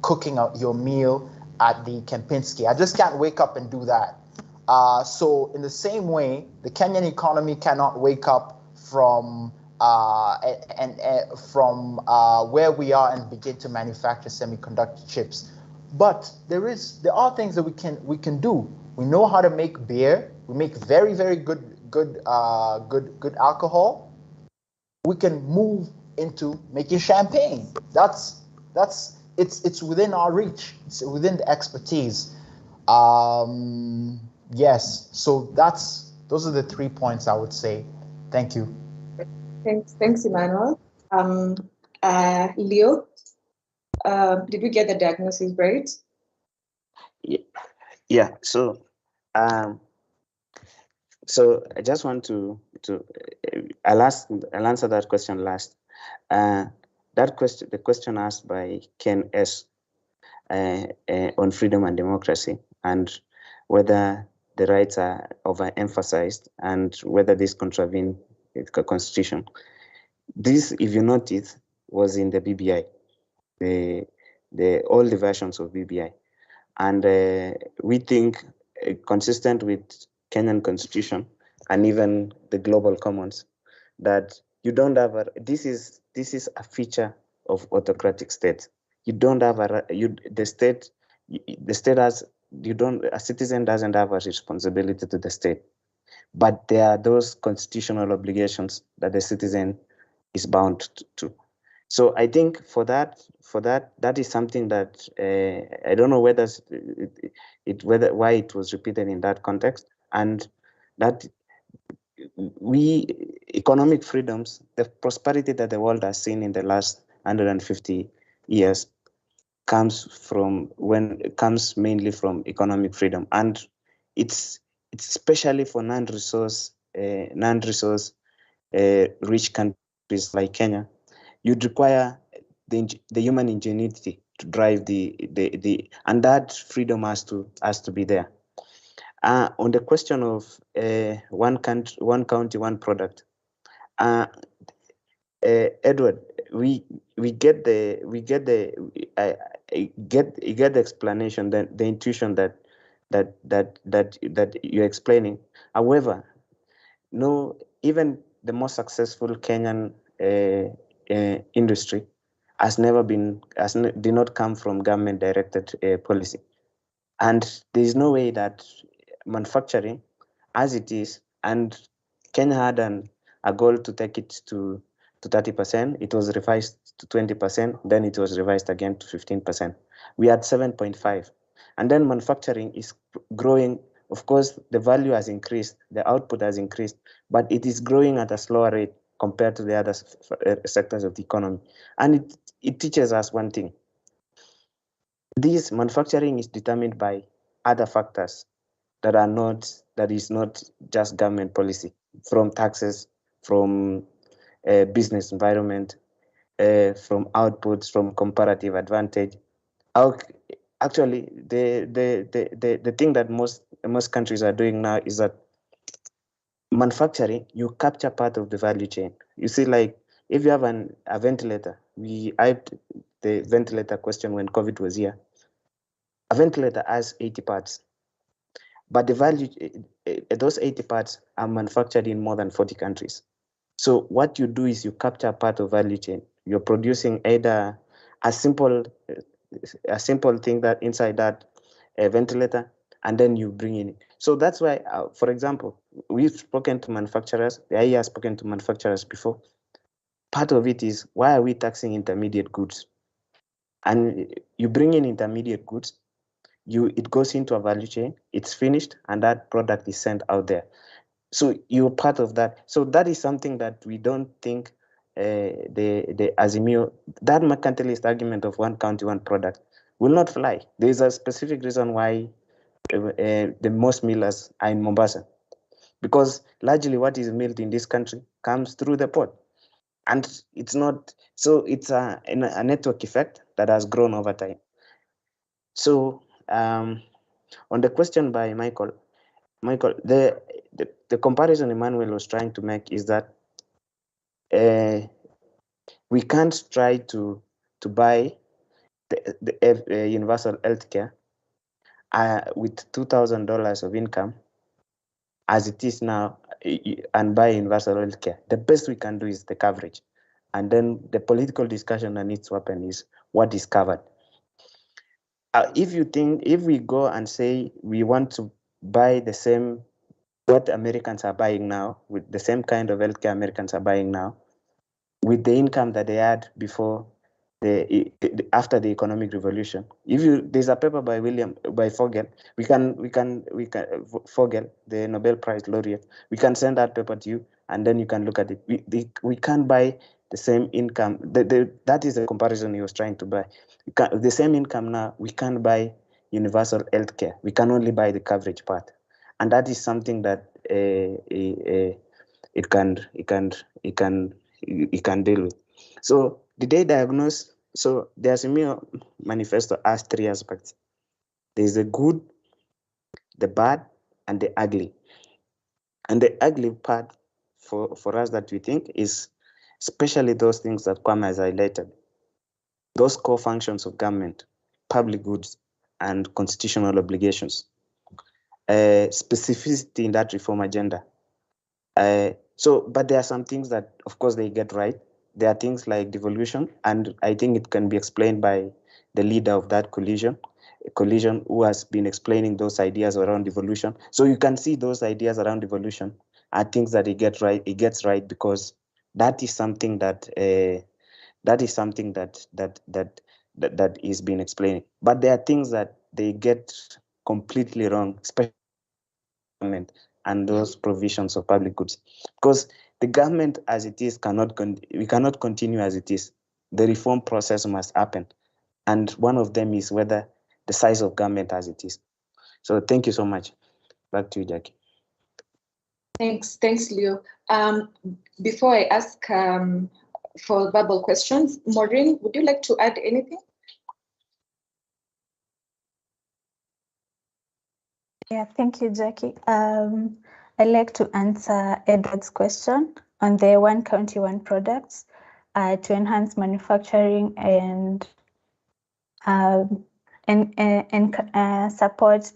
cooking your meal at the Kempinski. I just can't wake up and do that. So in the same way, the Kenyan economy cannot wake up from where we are and begin to manufacture semiconductor chips. But there are things that we can do. We know how to make beer. We make very, very good alcohol. We can move into making champagne. It's within our reach. It's within the expertise. Yes. So those are the 3 points I would say. Thank you. Thanks, Emmanuel. Leo, did we get the diagnosis right? Yeah. So I just want to I'll answer that question last. The question asked by Ken S. On freedom and democracy and whether the rights are overemphasized and whether this contravene the constitution. This, if you notice, was in the BBI, all the versions of BBI, and we think consistent with Kenyan constitution and even the global commons that you don't have this is a feature of autocratic states. You don't have a citizen doesn't have a responsibility to the state, but there are those constitutional obligations that the citizen is bound to. So I think for that is something that I don't know whether why it was repeated in that context, and that economic freedoms, the prosperity that the world has seen in the last 150 years comes mainly from economic freedom, and it's especially for non-resource rich countries like Kenya. You'd require the human ingenuity to drive and that freedom has to be there. On the question of one county, one product, Edward, we get the explanation, the intuition that you're explaining. However, no, even the most successful Kenyan industry did not come from government directed policy, and there is no way that manufacturing, as it is, and Kenya had a goal to take it to to 30%. It was revised to 20%. Then it was revised again to 15%. We had 7.5. And then manufacturing is growing. Of course, the value has increased, the output has increased, but it is growing at a slower rate compared to the other sectors of the economy. And it teaches us one thing. This manufacturing is determined by other factors that is not just government policy, from taxes, from business environment, from outputs, from comparative advantage. Actually, the thing that most countries are doing now is that manufacturing, you capture part of the value chain. You see, like if you have a ventilator, I had the ventilator question when COVID was here. A ventilator has 80 parts, but the value, those 80 parts are manufactured in more than 40 countries. So what you do is you capture part of value chain. You're producing either a simple thing that inside that ventilator, and then you bring in. So that's why, for example, we've spoken to manufacturers. The IE has spoken to manufacturers before. Part of it is, why are we taxing intermediate goods? And you bring in intermediate goods, it goes into a value chain, it's finished, and that product is sent out there. So you're part of that. So that is something that we don't think the Azimio, that mercantilist argument of one country, one product will not fly. There's a specific reason why the most millers are in Mombasa, because largely what is milled in this country comes through the port. And it's not, so it's a network effect that has grown over time. So on the question by Michael, the comparison Emmanuel was trying to make is that we can't try to buy the universal healthcare with $2,000 of income as it is now and buy universal healthcare. The best we can do is the coverage. And then the political discussion that needs to happen is what is covered. If we go and say we want to buy the same, what Americans are buying now, with the same kind of healthcare Americans are buying now, with the income that they had before after the economic revolution. There's a paper by Fogel. Fogel, the Nobel Prize laureate. We can send that paper to you, and then you can look at it. We can't buy the same income. That is the comparison he was trying to buy. The same income now, we can't buy universal healthcare. We can only buy the coverage part, and that is something that it can deal with. So did they diagnose? So the Azimio manifesto has three aspects. There's the good, the bad, and the ugly. And the ugly part for us that we think is especially those things that Kwame has highlighted. Those core functions of government, public goods, and constitutional obligations. Specificity in that reform agenda. But there are some things that, of course, they get right. There are things like devolution, and I think it can be explained by the leader of that coalition who has been explaining those ideas around devolution. So you can see those ideas around devolution are things that he gets right. He gets right because that is something that is being explained. But there are things that they get completely wrong, especially and those provisions of public goods, because the government as it is we cannot continue as it is. The reform process must happen, and one of them is whether the size of government as it is. So thank you so much. Back to you, Jackie. Thanks, Leo. Before I ask for verbal questions, Maureen, would you like to add anything? Yeah, thank you, Jackie. I'd like to answer Edward's question on the one county, one products to enhance manufacturing and support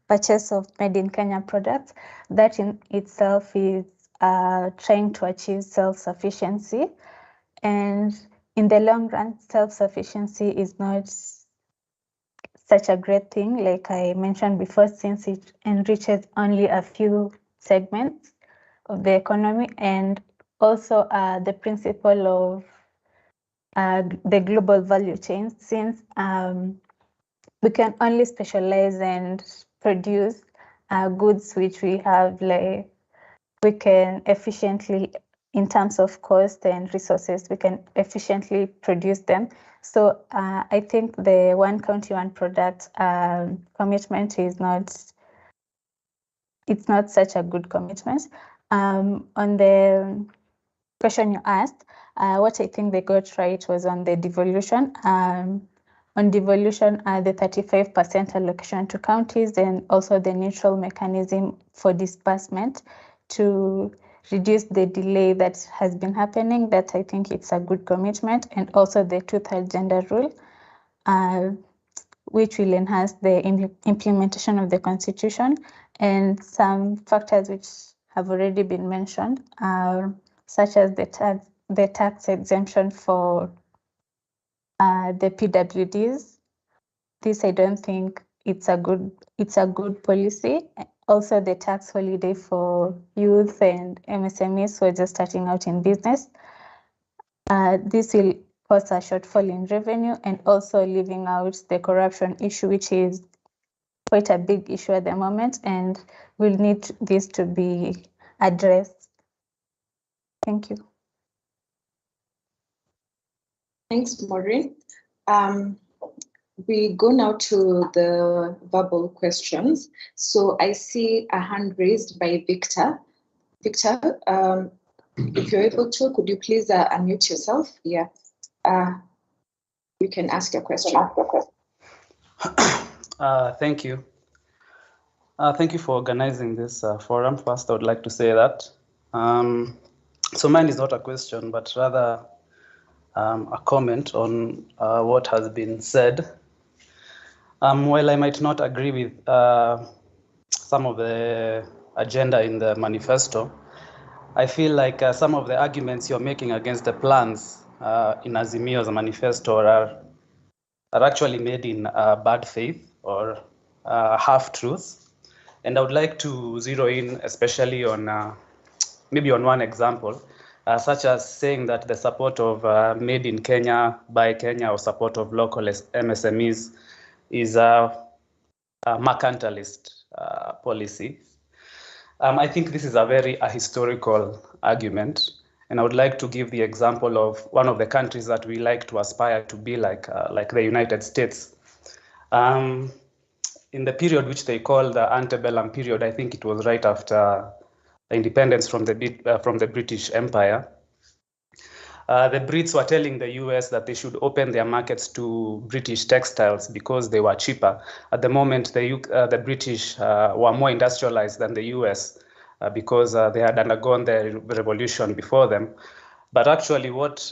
purchase of made in Kenya products. That in itself is trying to achieve self-sufficiency, and in the long run, self-sufficiency is not such a great thing, like I mentioned before, since it enriches only a few segments of the economy, and also the principle of the global value chain, since we can only specialize and produce goods which we have, like we can efficiently, in terms of cost and resources, we can efficiently produce them. So I think the one country, one product commitment is not, it's not such a good commitment. On the question you asked, what I think they got right was on the devolution. On devolution, the 35% allocation to counties, and also the neutral mechanism for disbursement to reduce the delay that has been happening, that I think it's a good commitment, and also the two-third gender rule, which will enhance the implementation of the constitution, and some factors which have already been mentioned, such as the tax exemption for the PWDs. This, I don't think it's a good policy. Also, the tax holiday for youth and MSMEs who are just starting out in business. This will cause a shortfall in revenue, and also leaving out the corruption issue, which is quite a big issue at the moment, and will need this to be addressed. Thank you. Thanks, Maureen. We go now to the verbal questions. So I see a hand raised by Victor. Victor, if you're able to, could you please unmute yourself? Yeah. You can ask your question. Thank you. Thank you for organizing this forum. First, I would like to say that. So mine is not a question, but rather a comment on what has been said. While I might not agree with some of the agenda in the manifesto, I feel like some of the arguments you're making against the plans in Azimio's manifesto are actually made in bad faith or half-truths. And I would like to zero in especially on maybe on one example, such as saying that the support of made in Kenya, by Kenya, or support of local MSMEs is a mercantilist policy. I think this is a very historical argument, and I would like to give the example of one of the countries that we like to aspire to be like the United States. In the period which they call the antebellum period, I think it was right after independence from the British Empire. The Brits were telling the US that they should open their markets to British textiles because they were cheaper. At the moment, the British were more industrialized than the US because they had undergone the revolution before them. But actually what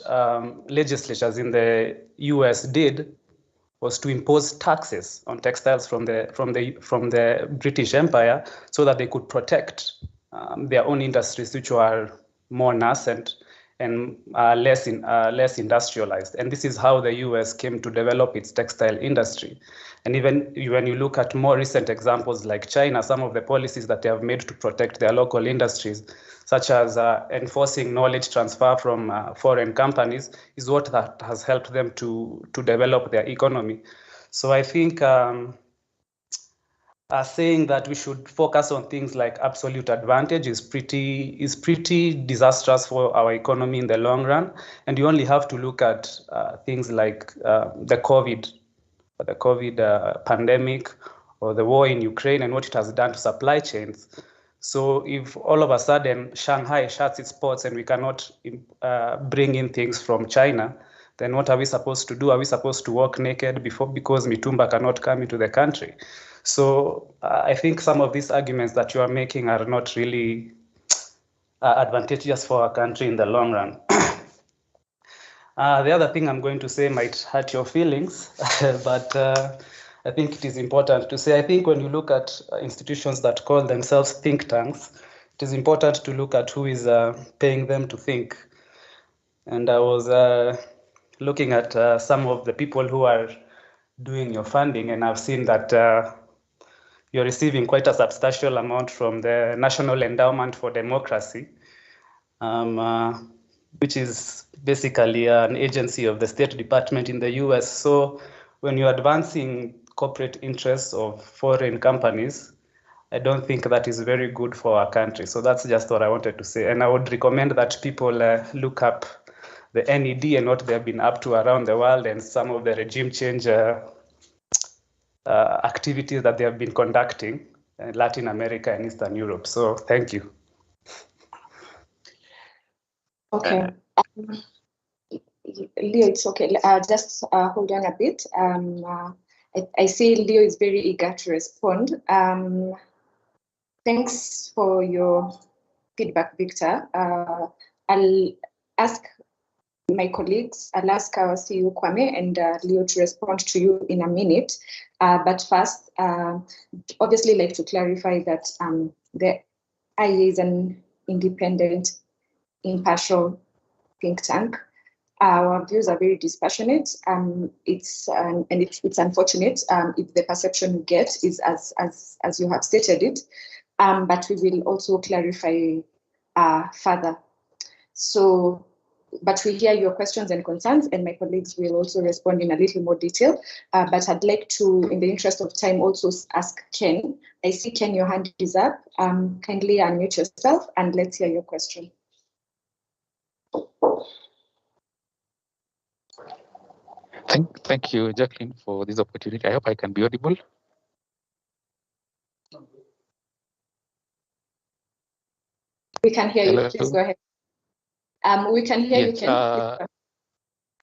legislatures in the US did was to impose taxes on textiles from the British Empire so that they could protect their own industries, which were more nascent and less industrialized. And this is how the US came to develop its textile industry. And even when you look at more recent examples like China, some of the policies that they have made to protect their local industries, such as enforcing knowledge transfer from foreign companies, is what that has helped them to develop their economy. So I think saying that we should focus on things like absolute advantage is pretty disastrous for our economy in the long run. And you only have to look at things like the COVID pandemic or the war in Ukraine and what it has done to supply chains. So if all of a sudden Shanghai shuts its ports and we cannot bring in things from China, then what are we supposed to do? Are we supposed to walk naked because Mitumba cannot come into the country? So I think some of these arguments that you are making are not really advantageous for our country in the long run. The other thing I'm going to say might hurt your feelings, but I think it is important to say, I think when you look at institutions that call themselves think tanks, it is important to look at who is paying them to think. And I was looking at some of the people who are doing your funding, and I've seen that you're receiving quite a substantial amount from the National Endowment for Democracy. which is basically an agency of the State Department in the US. So when you're advancing corporate interests of foreign companies, I don't think that is very good for our country. So that's just what I wanted to say. And I would recommend that people look up the NED and what they've been up to around the world and some of the regime change activities that they have been conducting in Latin America and Eastern Europe. So thank you. Okay. Leo, it's okay. Just hold on a bit. I see Leo is very eager to respond. Thanks for your feedback, Victor. I'll ask my colleagues, I'll ask our CEO Kwame and Leo to respond to you in a minute. But first, obviously like to clarify that the IEA is an independent, impartial think tank. Our views are very dispassionate. It's unfortunate if the perception you get is as you have stated it, but we will also clarify further. So, but we hear your questions and concerns, and my colleagues will also respond in a little more detail. But I'd like to, in the interest of time, also ask Ken. I see Ken, your hand is up. Kindly unmute yourself and let's hear your question. Thank you, Jacqueline, for this opportunity. I hope I can be audible. We can hear Hello. you. Please go ahead. We can hear you, Ken.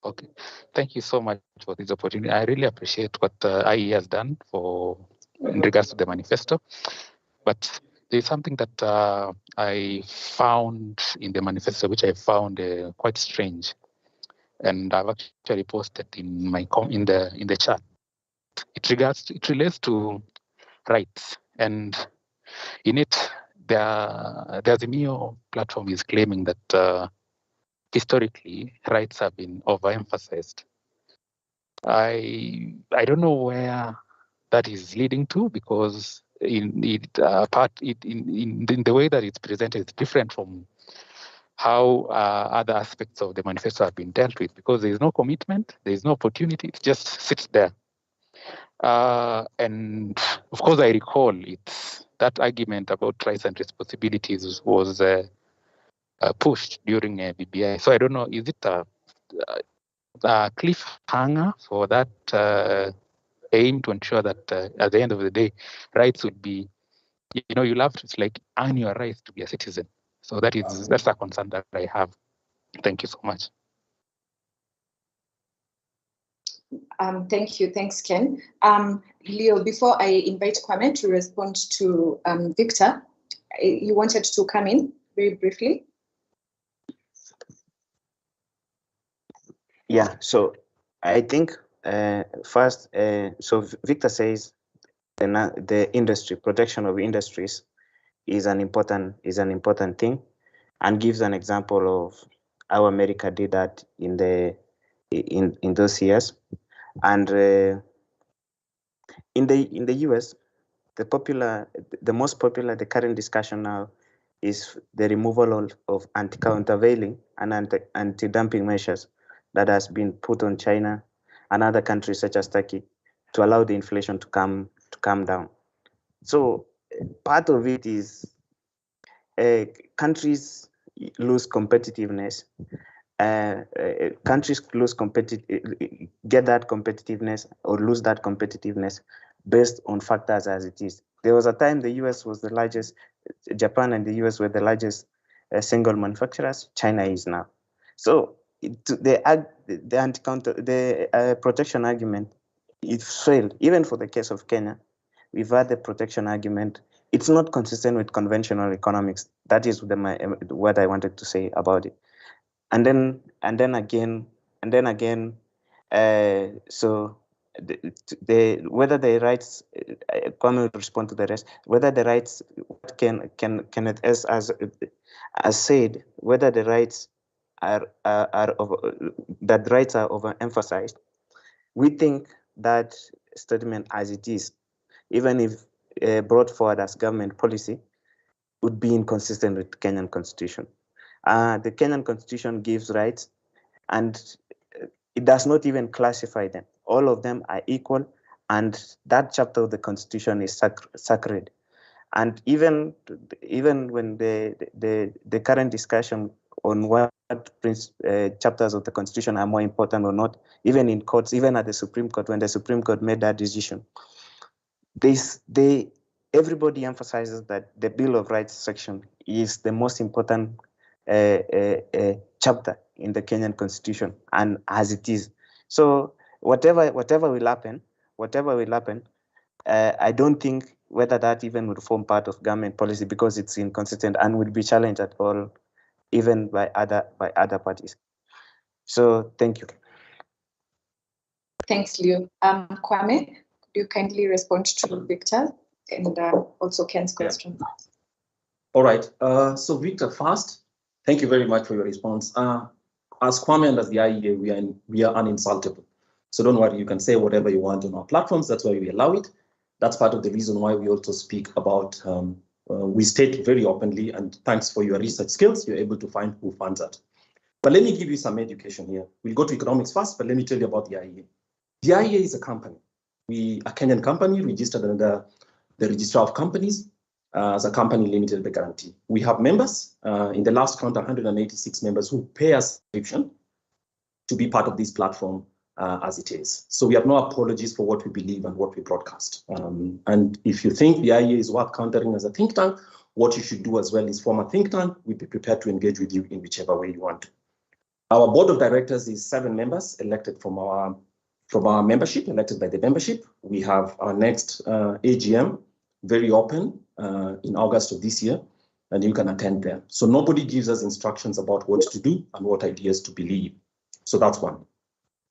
Okay. Thank you so much for this opportunity. I really appreciate what IE has done in regards to the manifesto. But there's something that I found in the manifesto, which I found quite strange, and I've actually posted in my in the chat. It relates to rights, and in it, the Azimio platform is claiming that historically rights have been overemphasized. I don't know where that is leading to, because in the way that it's presented, it's different from how other aspects of the manifesto have been dealt with, because there is no commitment, there is no opportunity, it just sits there. And of course, I recall that argument about rights and responsibilities was pushed during BBI. So I don't know, is it a cliffhanger for that aim to ensure that at the end of the day, rights would be, you'll have to like earn your rights to be a citizen. So that's a concern that I have. Thank you so much. Thank you. Thanks, Ken. Leo, before I invite Kwame to respond to Victor, you wanted to come in very briefly? Yeah, so I think first, so Victor says the industry, protection of industries is an important thing, and gives an example of how America did that in those years. And in the US, the most popular, the current discussion now is the removal of anti-countervailing and anti-dumping measures that has been put on China and other countries such as Turkey to allow the inflation to come down. So part of it is countries lose competitiveness. Countries get that competitiveness or lose that competitiveness based on factors as it is. There was a time the US was the largest, Japan and the US were the largest single manufacturers. China is now. So the protection argument, it failed. Even for the case of Kenya, we've had the protection argument. It's not consistent with conventional economics. That is what I wanted to say about it. And then again, so whether the rights, Kwame will respond to the rest, whether the rights, can it as said, whether the rights that rights are overemphasized. We think that statement as it is, even if brought forward as government policy, would be inconsistent with Kenyan constitution. The Kenyan constitution gives rights, and it does not even classify them. All of them are equal, and that chapter of the constitution is sacred. And even when the current discussion on what chapters of the constitution are more important or not, even in courts, even at the Supreme Court, when the Supreme Court made that decision, everybody emphasizes that the Bill of Rights section is the most important chapter in the Kenyan constitution, and as it is. So whatever will happen, I don't think whether that even would form part of government policy, because it's inconsistent and will be challenged at all, even by other parties. So thank you. Thanks, Leo. Kwame, could you kindly respond to Victor and also Ken's question? Yeah. All right. So Victor, first, thank you very much for your response. As Kwame and as the IEA, we are uninsultable. So don't worry, you can say whatever you want on our platforms. That's why we allow it. That's part of the reason why we also speak about, we state very openly, and thanks for your research skills, you're able to find who funds it. But let me give you some education here. We'll go to economics first, but let me tell you about the IEA. The IEA is a company. We a Kenyan company registered under the Register of Companies as a company limited by guarantee. We have members, in the last count, 186 members who pay a subscription to be part of this platform as it is. So we have no apologies for what we believe and what we broadcast. And if you think the IEA is worth countering as a think tank, what you should do as well is form a think tank. We'd be prepared to engage with you in whichever way you want to. Our board of directors is 7 members elected from our membership, elected by the membership. We have our next AGM, very open, in August of this year, and you can attend there. So nobody gives us instructions about what to do and what ideas to believe. So that's one.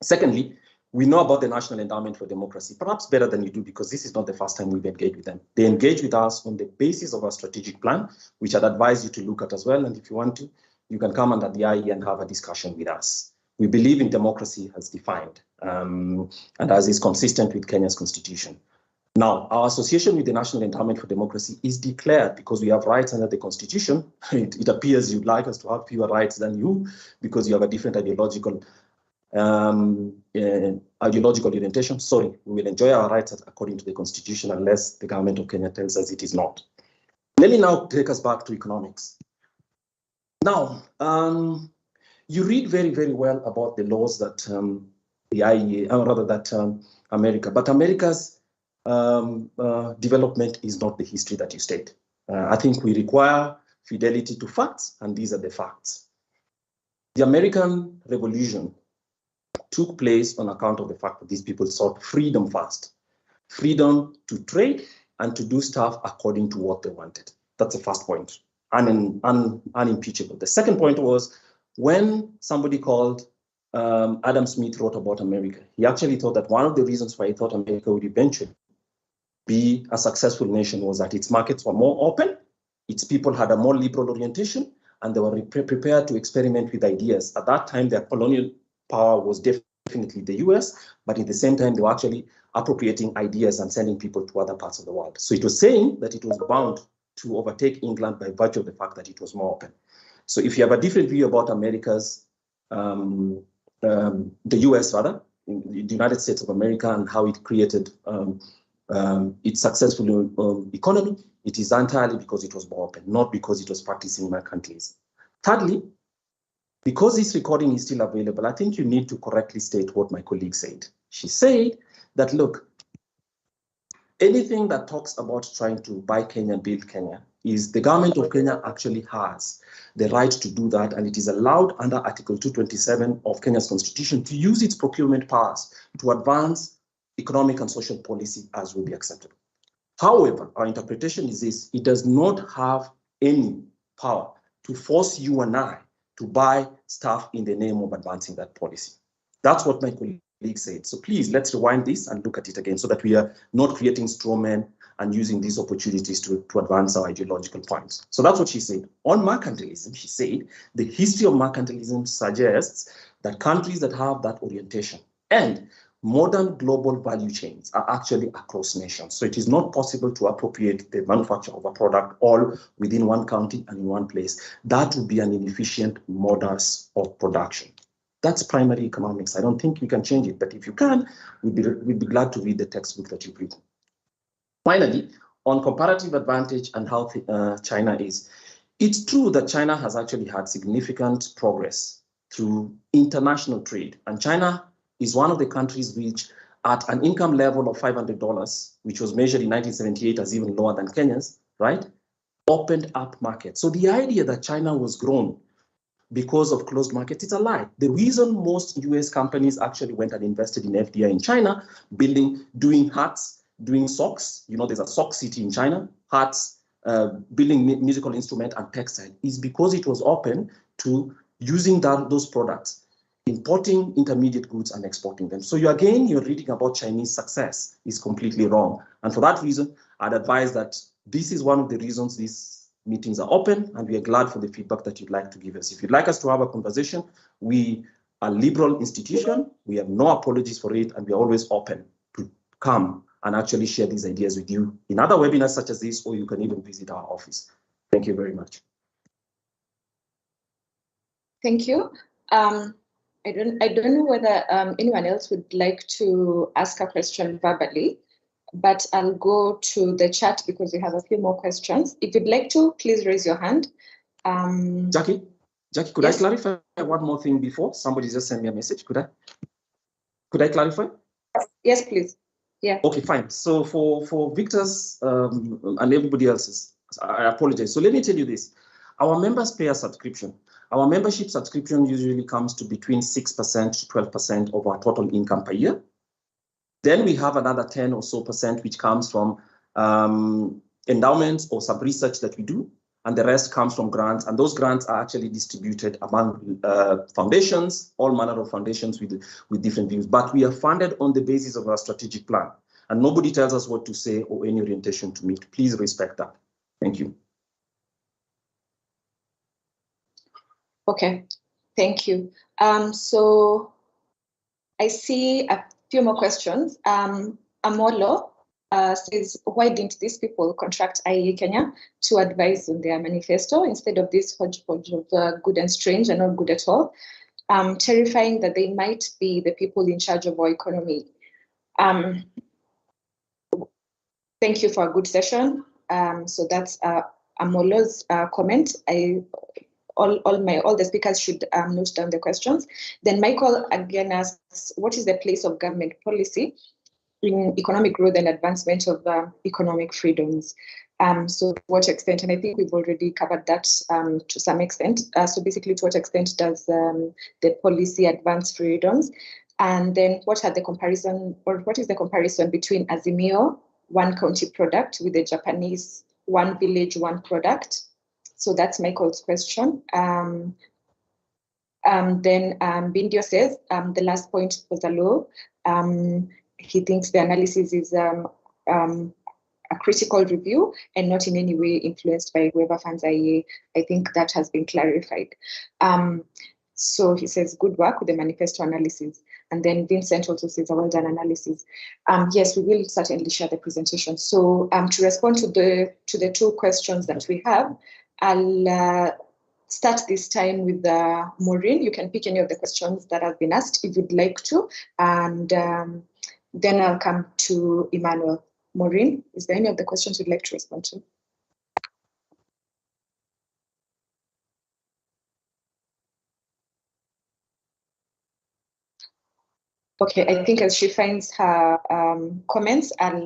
Secondly, we know about the National Endowment for Democracy, perhaps better than you do, because this is not the first time we've engaged with them. They engage with us on the basis of our strategic plan, which I'd advise you to look at as well. And if you want to, you can come under the IE and have a discussion with us. We believe in democracy as defined, and as is consistent with Kenya's constitution. Now, our association with the National Endowment for Democracy is declared because we have rights under the constitution. It appears you'd like us to have fewer rights than you because you have a different ideological orientation. Sorry, we will enjoy our rights according to the constitution unless the government of Kenya tells us it is not. Let me now take us back to economics. Now, you read very, very well about the laws that the IEA, or rather that America, but America's development is not the history that you state. I think we require fidelity to facts, and these are the facts. The American Revolution took place on account of the fact that these people sought freedom first. Freedom to trade and to do stuff according to what they wanted. That's the first point, unimpeachable. The second point was when somebody called Adam Smith wrote about America, he actually thought that one of the reasons why he thought America would eventually be a successful nation was that its markets were more open, its people had a more liberal orientation, and they were prepared to experiment with ideas. At that time, their colonial power was definitely the US, but at the same time, they were actually appropriating ideas and sending people to other parts of the world. So it was saying that it was bound to overtake England by virtue of the fact that it was more open. So if you have a different view about America's, the US rather, the United States of America and how it created its successful economy, it is entirely because it was more open, not because it was practicing mercantilism. Thirdly, because this recording is still available, I think you need to correctly state what my colleague said. She said that, look, anything that talks about trying to buy Kenya, build Kenya, is the government of Kenya actually has the right to do that, and it is allowed under Article 227 of Kenya's constitution to use its procurement powers to advance economic and social policy as will be acceptable. However, our interpretation is this: it does not have any power to force you and I to buy stuff in the name of advancing that policy. That's what my colleague said. So please, let's rewind this and look at it again so that we are not creating straw men and using these opportunities to advance our ideological points. So that's what she said. On mercantilism, she said, the history of mercantilism suggests that countries that have that orientation, and modern global value chains are actually across nations. So it is not possible to appropriate the manufacture of a product all within one country and in one place. That would be an inefficient modus of production. That's primary economics. I don't think you can change it, but if you can, we'd be glad to read the textbook that you've written. Finally, on comparative advantage and how China is, it's true that China has actually had significant progress through international trade, and China is one of the countries which, at an income level of $500, which was measured in 1978 as even lower than Kenya's, right, opened up markets. So the idea that China was grown because of closed markets, it's a lie. The reason most US companies actually went and invested in FDI in China, doing hats, doing socks, you know, there's a sock city in China, hats, building musical instrument and textile, is because it was open to using those products, importing intermediate goods and exporting them. So you're reading about Chinese success is completely wrong. And for that reason, I'd advise that this is one of the reasons these meetings are open, and we are glad for the feedback that you'd like to give us. If you'd like us to have a conversation, we are a liberal institution, we have no apologies for it, and we are always open to come and actually share these ideas with you in other webinars such as this, or you can even visit our office. Thank you very much. Thank you. I don't know whether anyone else would like to ask a question verbally, but I'll go to the chat because we have a few more questions. If you'd like to, please raise your hand. Jackie, could I clarify one more thing before? Somebody just sent me a message. Could I clarify? Yes, please. Yeah. Okay, fine. So for Victor's and everybody else's, I apologize. So let me tell you this. Our members pay a subscription. Our membership subscription usually comes to between 6% to 12% of our total income per year. Then we have another 10 or so percent, which comes from endowments or some research that we do. And the rest comes from grants. And those grants are actually distributed among foundations, all manner of foundations with different views. But we are funded on the basis of our strategic plan. And nobody tells us what to say or any orientation to meet. Please respect that. Thank you. Okay, thank you. So I see a few more questions. Amolo says, why didn't these people contract IEA Kenya to advise on their manifesto instead of this hodgepodge of good and strange and not good at all? Terrifying that they might be the people in charge of our economy. Thank you for a good session. So that's Amolo's comment. All the speakers should note down the questions. Then Michael again asks, what is the place of government policy in economic growth and advancement of economic freedoms? So to what extent, and I think we've already covered that to some extent. So basically, to what extent does the policy advance freedoms? And then what is the comparison between Azimio, one county product, with the Japanese one village, one product? So that's Michael's question. Then Bindio says, the last point was a law. He thinks the analysis is a critical review and not in any way influenced by whoever funds IEA. I think that has been clarified. So he says, good work with the manifesto analysis. And then Vincent also says, a well-done analysis. Yes, we will certainly share the presentation. So to respond to the two questions that we have, I'll start this time with Maureen. You can pick any of the questions that have been asked if you'd like to. And then I'll come to Emmanuel. Maureen, is there any of the questions you'd like to respond to? Okay, I think as she finds her comments, I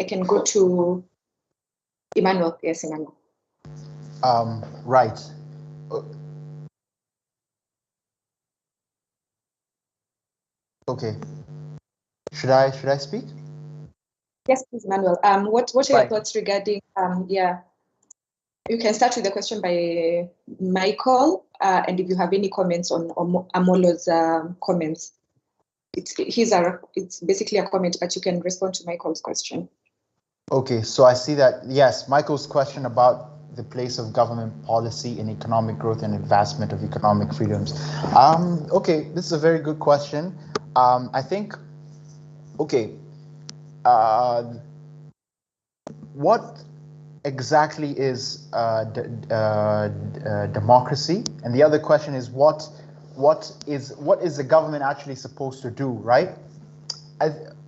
can go to Emmanuel. Yes, Emmanuel. Right. Okay. Should I speak? Yes, please, Emmanuel. What are your thoughts regarding? Yeah, you can start with the question by Michael, and if you have any comments on Amolo's comments, it's basically a comment, but you can respond to Michael's question. Okay, so I see that, yes, Michael's question about the place of government policy in economic growth and advancement of economic freedoms. Okay, this is a very good question. I think Okay. What exactly is democracy? And the other question is what is the government actually supposed to do, right?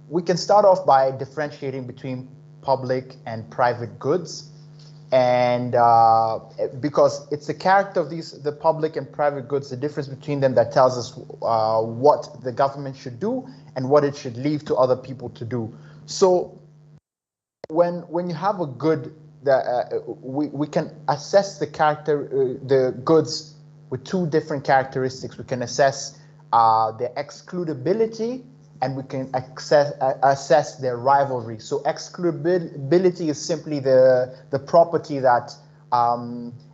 We can start off by differentiating between public and private goods, and because it's the character of the public and private goods, the difference between them, that tells us what the government should do and what it should leave to other people to do. So when you have a good, we can assess the goods with two different characteristics. We can assess their excludability, and we can assess their rivalry. So excludability is simply the property that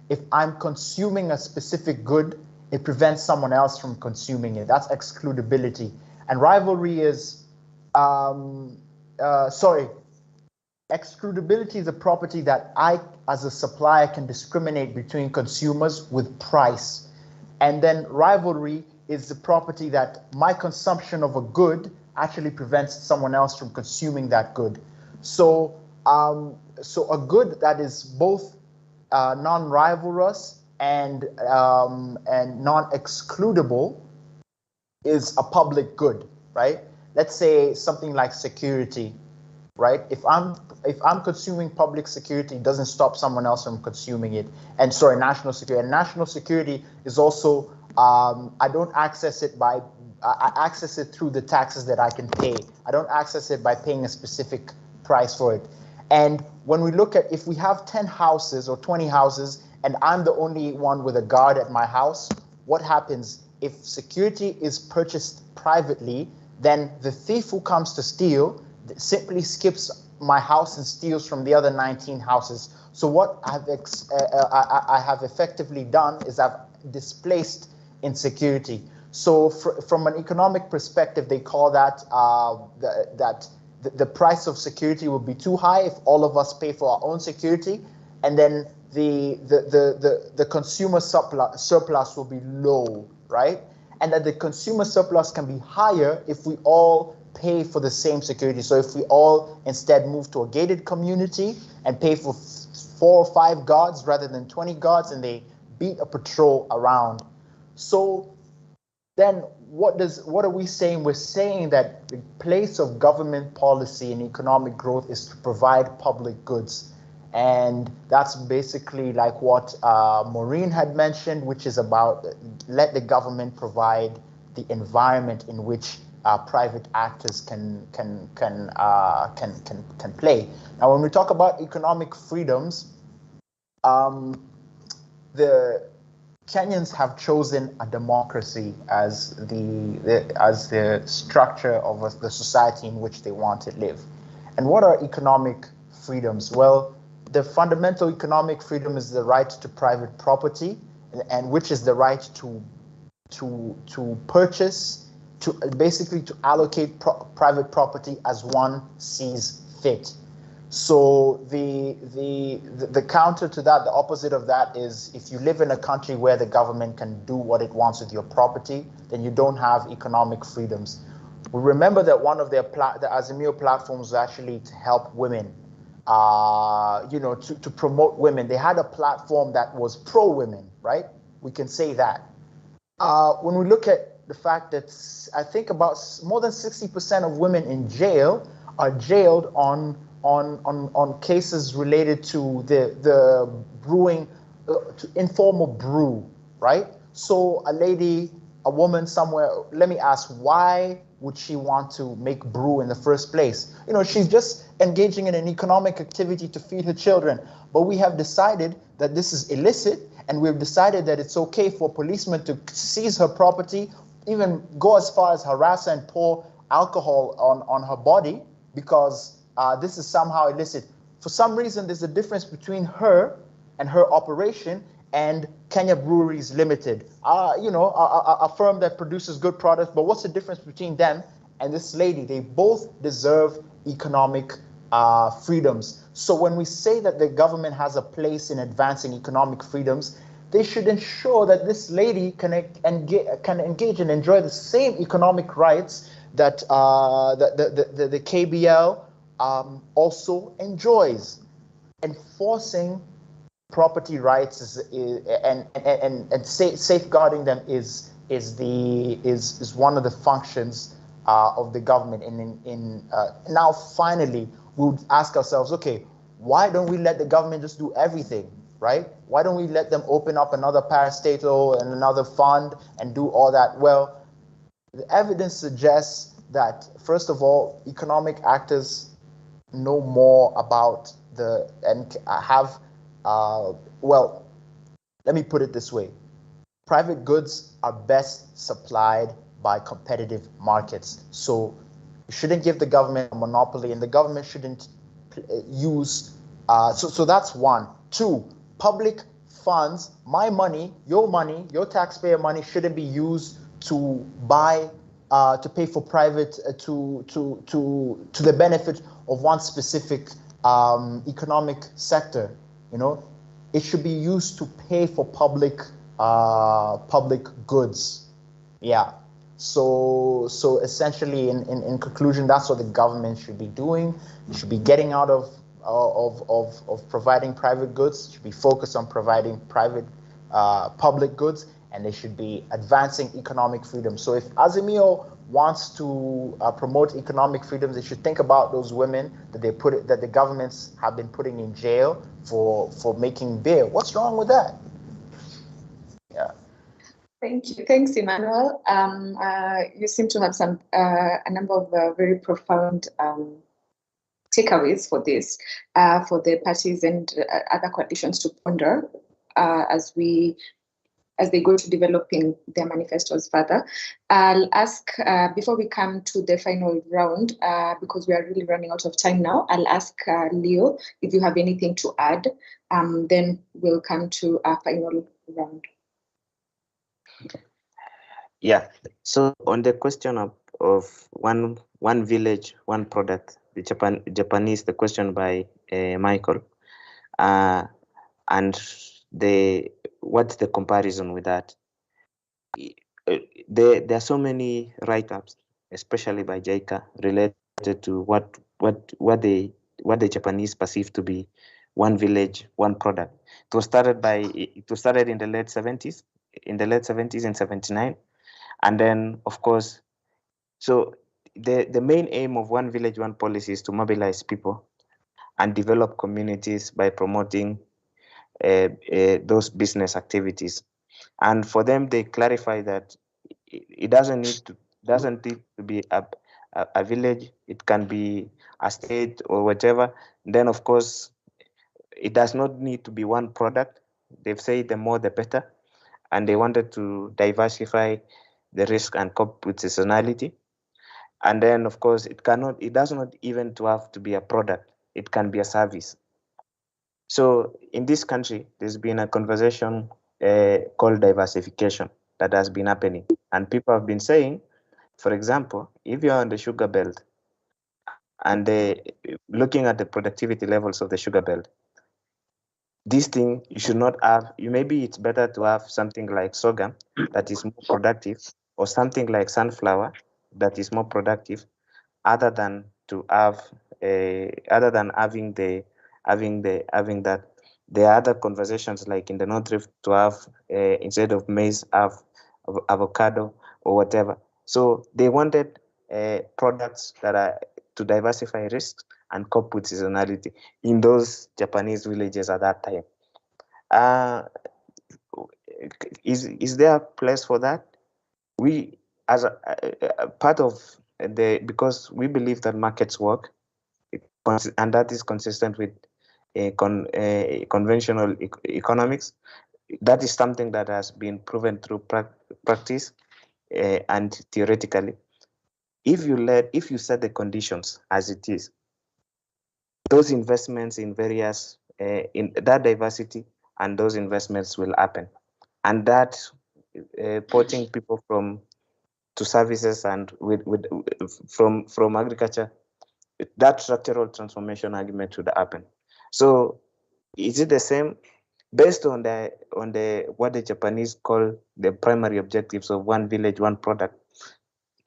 if I'm consuming a specific good, it prevents someone else from consuming it. That's excludability. And rivalry is, excludability is a property that I, as a supplier, can discriminate between consumers with price. And then rivalry is the property that my consumption of a good actually prevents someone else from consuming that good. So, so a good that is both non-rivalrous and non-excludable is a public good, right? Let's say something like security, right? If I'm consuming public security, it doesn't stop someone else from consuming it. And sorry, national security. And national security is also, I don't access it by, I access it through the taxes that I can pay. I don't access it by paying a specific price for it. And when we look at, if we have 10 houses or 20 houses, and I'm the only one with a guard at my house, what happens? If security is purchased privately, then the thief who comes to steal simply skips my house and steals from the other 19 houses. So what I have effectively done is I've displaced insecurity. So from an economic perspective, they call that the price of security will be too high if all of us pay for our own security, and then the consumer surplus will be low, right? And that the consumer surplus can be higher if we all pay for the same security. So if we all instead move to a gated community and pay for 4 or 5 guards rather than 20 guards, and they beat a patrol around. So then what are we saying? We're saying that the place of government policy and economic growth is to provide public goods. And that's basically like what Maureen had mentioned, which is about let the government provide the environment in which private actors can play. Now, when we talk about economic freedoms, the Kenyans have chosen a democracy as the structure of the society in which they want to live. And what are economic freedoms? Well, the fundamental economic freedom is the right to private property, and which is the right to purchase, to basically to allocate private property as one sees fit. So the counter to that, the opposite of that, is if you live in a country where the government can do what it wants with your property, then you don't have economic freedoms. We remember that one of the Azimio platforms was actually to help women, to promote women. They had a platform that was pro-women, right? We can say that. When we look at the fact that I think about more than 60% of women in jail are jailed on cases related to the brewing, to informal brew, right? So a woman somewhere, let me ask, why would she want to make brew in the first place? She's just engaging in an economic activity to feed her children. But we have decided that this is illicit, and we've decided that it's okay for policemen to seize her property, even go as far as harass her and pour alcohol on her body, because this is somehow illicit. For some reason, there's a difference between her and her operation and Kenya Breweries Limited, a firm that produces good products. But what's the difference between them and this lady? They both deserve economic freedoms. So when we say that the government has a place in advancing economic freedoms, they should ensure that this lady can engage and enjoy the same economic rights that the KBL also enjoys. Enforcing property rights and safeguarding them is one of the functions of the government. Now finally we would ask ourselves, okay, why don't we let the government just do everything, right? Why don't we let them open up another parastatal and another fund and do all that? Well, the evidence suggests that, first of all, economic actors know more about and have, well, let me put it this way. Private goods are best supplied by competitive markets. So you shouldn't give the government a monopoly, and the government shouldn't use, so that's one. Two, public funds, my money, your taxpayer money shouldn't be used to buy, to pay for private, to the benefit of one specific economic sector. You know, it should be used to pay for public goods. Yeah. So essentially, in conclusion, that's what the government should be doing. It should be getting out of providing private goods. It should be focused on providing public goods, and they should be advancing economic freedom. So if Azimio wants to promote economic freedoms, they should think about those women that the governments have been putting in jail for making bail. What's wrong with that? Yeah. Thank you. Thanks, Emmanuel. You seem to have a number of very profound takeaways for this, for the parties and other coalitions to ponder as they go to developing their manifestos further. I'll ask, before we come to the final round, because we are really running out of time now, I'll ask Leo if you have anything to add, then we'll come to our final round. Yeah, so on the question of one village, one product, the Japanese, the question by Michael, and what's the comparison with that? There are so many write-ups, especially by JICA, related to what the Japanese perceive to be one village, one product. It was started in the late 70s, in 79. And then, of course, so the main aim of one village, one policy is to mobilize people and develop communities by promoting those business activities. And for them, they clarify that it doesn't need to be a village. It can be a state or whatever. Then, of course, it does not need to be one product. They've said the more the better, and they wanted to diversify the risk and cope with seasonality. And then, of course, it does not even to have to be a product. It can be a service. So in this country, there's been a conversation called diversification that has been happening. And people have been saying, for example, if you're on the sugar belt and looking at the productivity levels of the sugar belt, this thing you should not have, maybe it's better to have something like sorghum that is more productive, or something like sunflower that is more productive, other than having that. There are other conversations like in the North Rift to have instead of maize, have avocado or whatever. So they wanted products that are to diversify risks and cope with seasonality in those Japanese villages at that time. Is there a place for that? We, as a part of because we believe that markets work, and that is consistent with conventional economics. That is something that has been proven through practice and theoretically. If you set the conditions as it is, those investments in various in that diversity and those investments will happen, and that porting people to services and from agriculture, that structural transformation argument should happen. So is it the same based on what the Japanese call the primary objectives of one village, one product?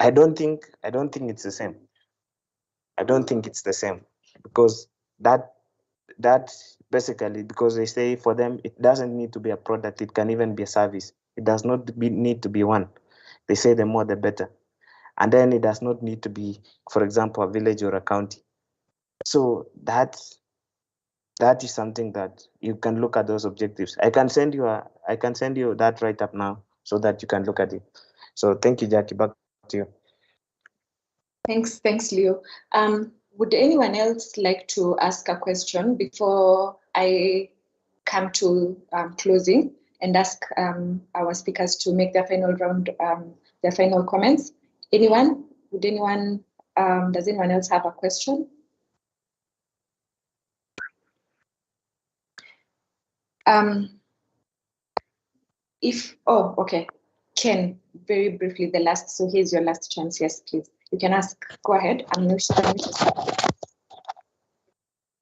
I don't think it's the same. I don't think it's the same, because that basically, because they say for them it doesn't need to be a product, it can even be a service. It does not need to be one. They say the more the better. And then it does not need to be, for example, a village or a county. So that is something that you can look at those objectives. I can send you that right up now so that you can look at it. So thank you, Jackie. Back to you. Thanks, Leo. Would anyone else like to ask a question before I come to closing and ask our speakers to make their final round, their final comments? Anyone? Does anyone else have a question? Okay. Ken, very briefly, so here's your last chance. Yes, please. You can ask. Go ahead.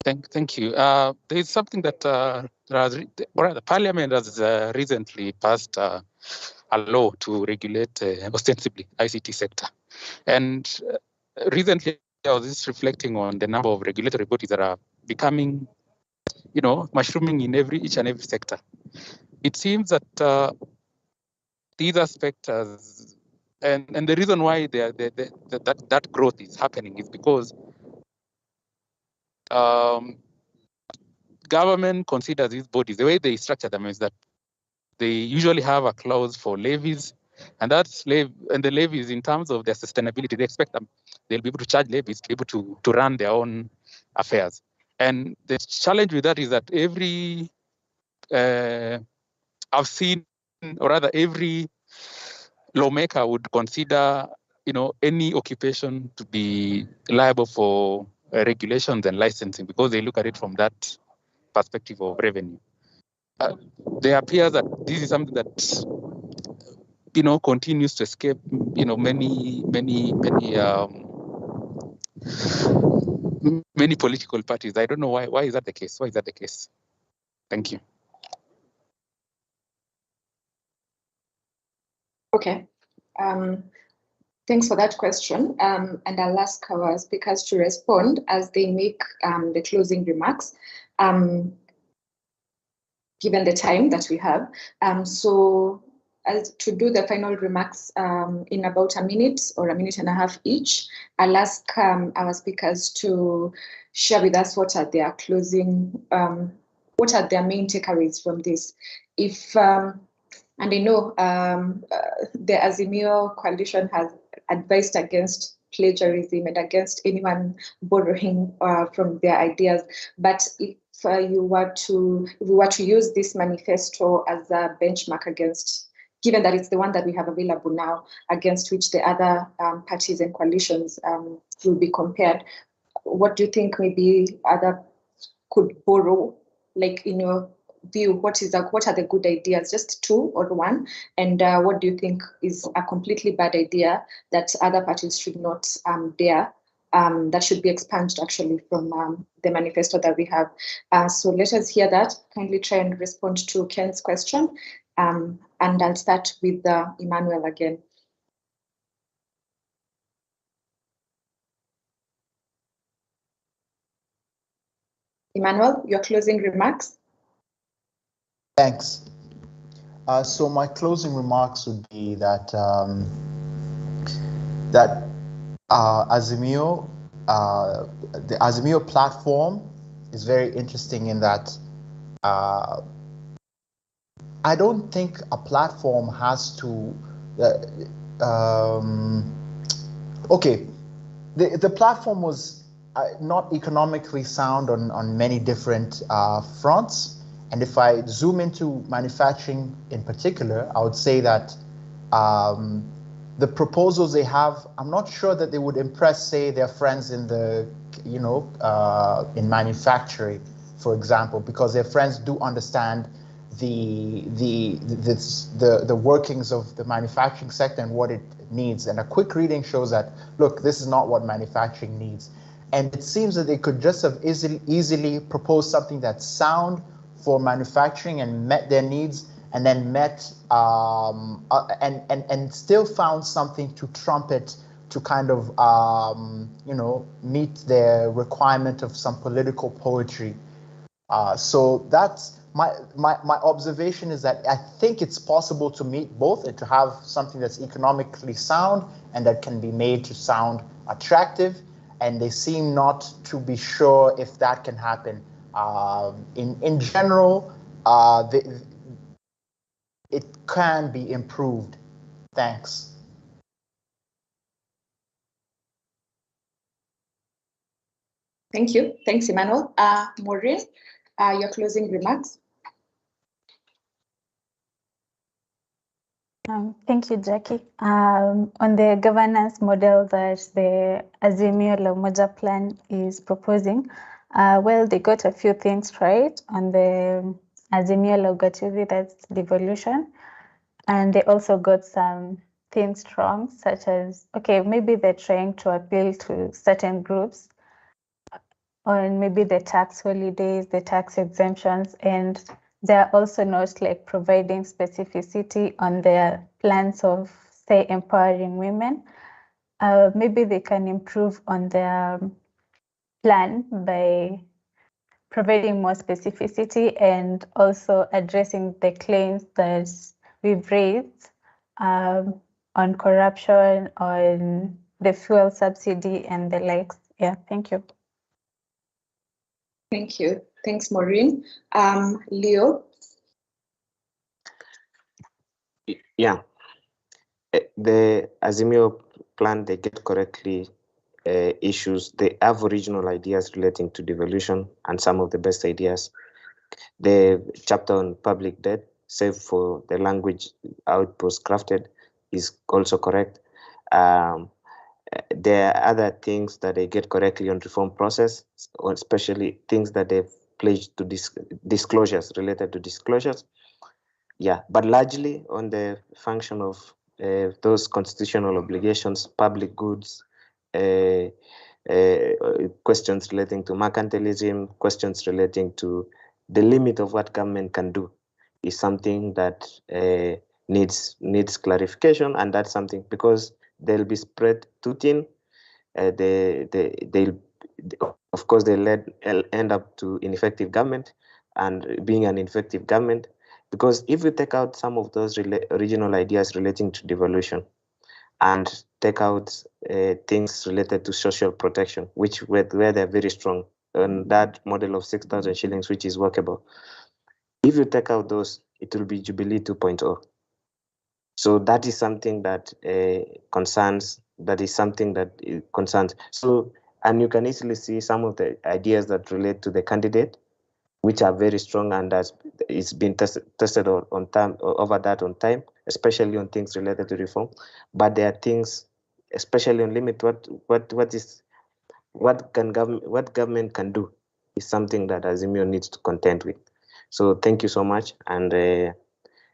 Thank you. There is something that the Parliament has recently passed a law to regulate ostensibly ICT sector, and recently I was just reflecting on the number of regulatory bodies that are becoming, mushrooming in each and every sector. It seems that these aspects, and the reason why that growth is happening is because government considers these bodies, the way they structure them is that they usually have a clause for levies, and the levies, in terms of their sustainability, they expect them, they'll be able to charge levies to be able to run their own affairs. And the challenge with that is that I've seen, or rather every lawmaker would consider, any occupation to be liable for regulations and licensing, because they look at it from that perspective of revenue. There appears that this is something that, continues to escape, many political parties. I don't know why. Why is that the case? Why is that the case? Thank you. Okay. Thanks for that question. And I'll ask our speakers to respond as they make the closing remarks, given the time that we have. So as to do the final remarks in about a minute or a minute and a half each, I'll ask our speakers to share with us what are their main takeaways from this. And I know the Azimio coalition has advised against plagiarism and against anyone borrowing from their ideas. But if we were to use this manifesto as a benchmark against, given that it's the one that we have available now, against which the other parties and coalitions will be compared, what do you think maybe other could borrow, like in your view, what are the good ideas, just two or one, and what do you think is a completely bad idea that other parties should not dare, that should be expunged actually from the manifesto that we have? So let us hear that. Kindly try and respond to Ken's question, and I'll start with Emmanuel again. Emmanuel, your closing remarks. Thanks. So my closing remarks would be that Azimio, the Azimio platform is very interesting in that I don't think a platform has to. Okay, the platform was not economically sound on many different fronts. And if I zoom into manufacturing in particular, I would say that the proposals they have, I'm not sure that they would impress, say, their friends in the, in manufacturing, for example, because their friends do understand the workings of the manufacturing sector and what it needs. And a quick reading shows that, look, this is not what manufacturing needs. And it seems that they could just have easily proposed something that's sound for manufacturing and met their needs, and then and still found something to trumpet to kind of, meet the requirement of some political poetry. So that's my observation, is that I think it's possible to meet both and to have something that's economically sound and that can be made to sound attractive. And they seem not to be sure if that can happen. In general, it can be improved. Thanks. Thank you. Thanks, Emmanuel. Maureen, your closing remarks. Thank you, Jackie. On the governance model that the Azimio La Umoja plan is proposing, well, they got a few things right on the Azimio La Ugatuzi, that's devolution. And they also got some things wrong, such as, okay, maybe they're trying to appeal to certain groups on maybe the tax holidays, the tax exemptions, and they're also not like providing specificity on their plans of, say, empowering women. Maybe they can improve on their plan by providing more specificity and also addressing the claims that we've raised on corruption, on the fuel subsidy and the likes. Yeah, thank you. Thank you. Thanks, Maureen. Leo? Yeah. The Azimio plan, they get correctly issues. They have original ideas relating to devolution and some of the best ideas. The chapter on public debt, save for the language how it was crafted, is also correct. There are other things that they get correctly on reform process, especially things that they've pledged to disclosures, related to disclosures. Yeah, but largely on the function of those constitutional obligations, public goods, questions relating to mercantilism, questions relating to the limit of what government can do, is something that needs clarification, and that's something, because they'll be spread too thin. They'll of course they'll end up to ineffective government, and being an ineffective government, because if you take out some of those original ideas relating to devolution and take out things related to social protection, which where they're very strong, and that model of 6,000 shillings, which is workable, if you take out those, it will be Jubilee 2.0. So that is something that concerns. So, and you can easily see some of the ideas that relate to the candidate, which are very strong, and it's been tested on time, over that on time, especially on things related to reform. But there are things, especially on limit, what government can do, is something that Azimio needs to contend with. So thank you so much, and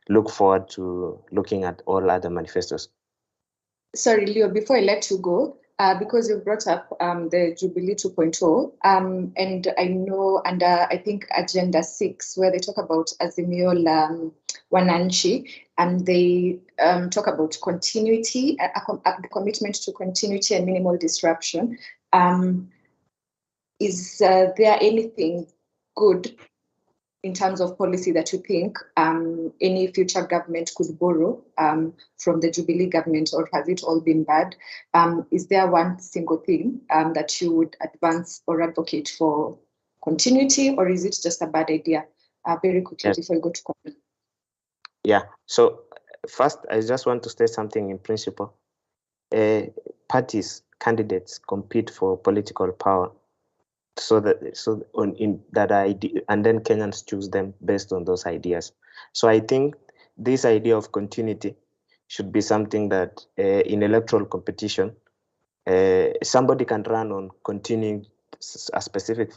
look forward to looking at all other manifestos. Sorry, Leo, before I let you go, because you brought up the Jubilee 2.0, and I know under, I think, Agenda 6, where they talk about Azimio La Wananchi, and they talk about continuity, the commitment to continuity and minimal disruption. Is there anything good in terms of policy that you think any future government could borrow from the Jubilee government, or has it all been bad? Is there one single thing that you would advance or advocate for continuity, or is it just a bad idea? Very quickly, Yes. before we go to comment. Yeah, so first, I just want to state something in principle. Parties, candidates compete for political power. And then Kenyans choose them based on those ideas. So I think this idea of continuity should be something that in electoral competition, somebody can run on continuing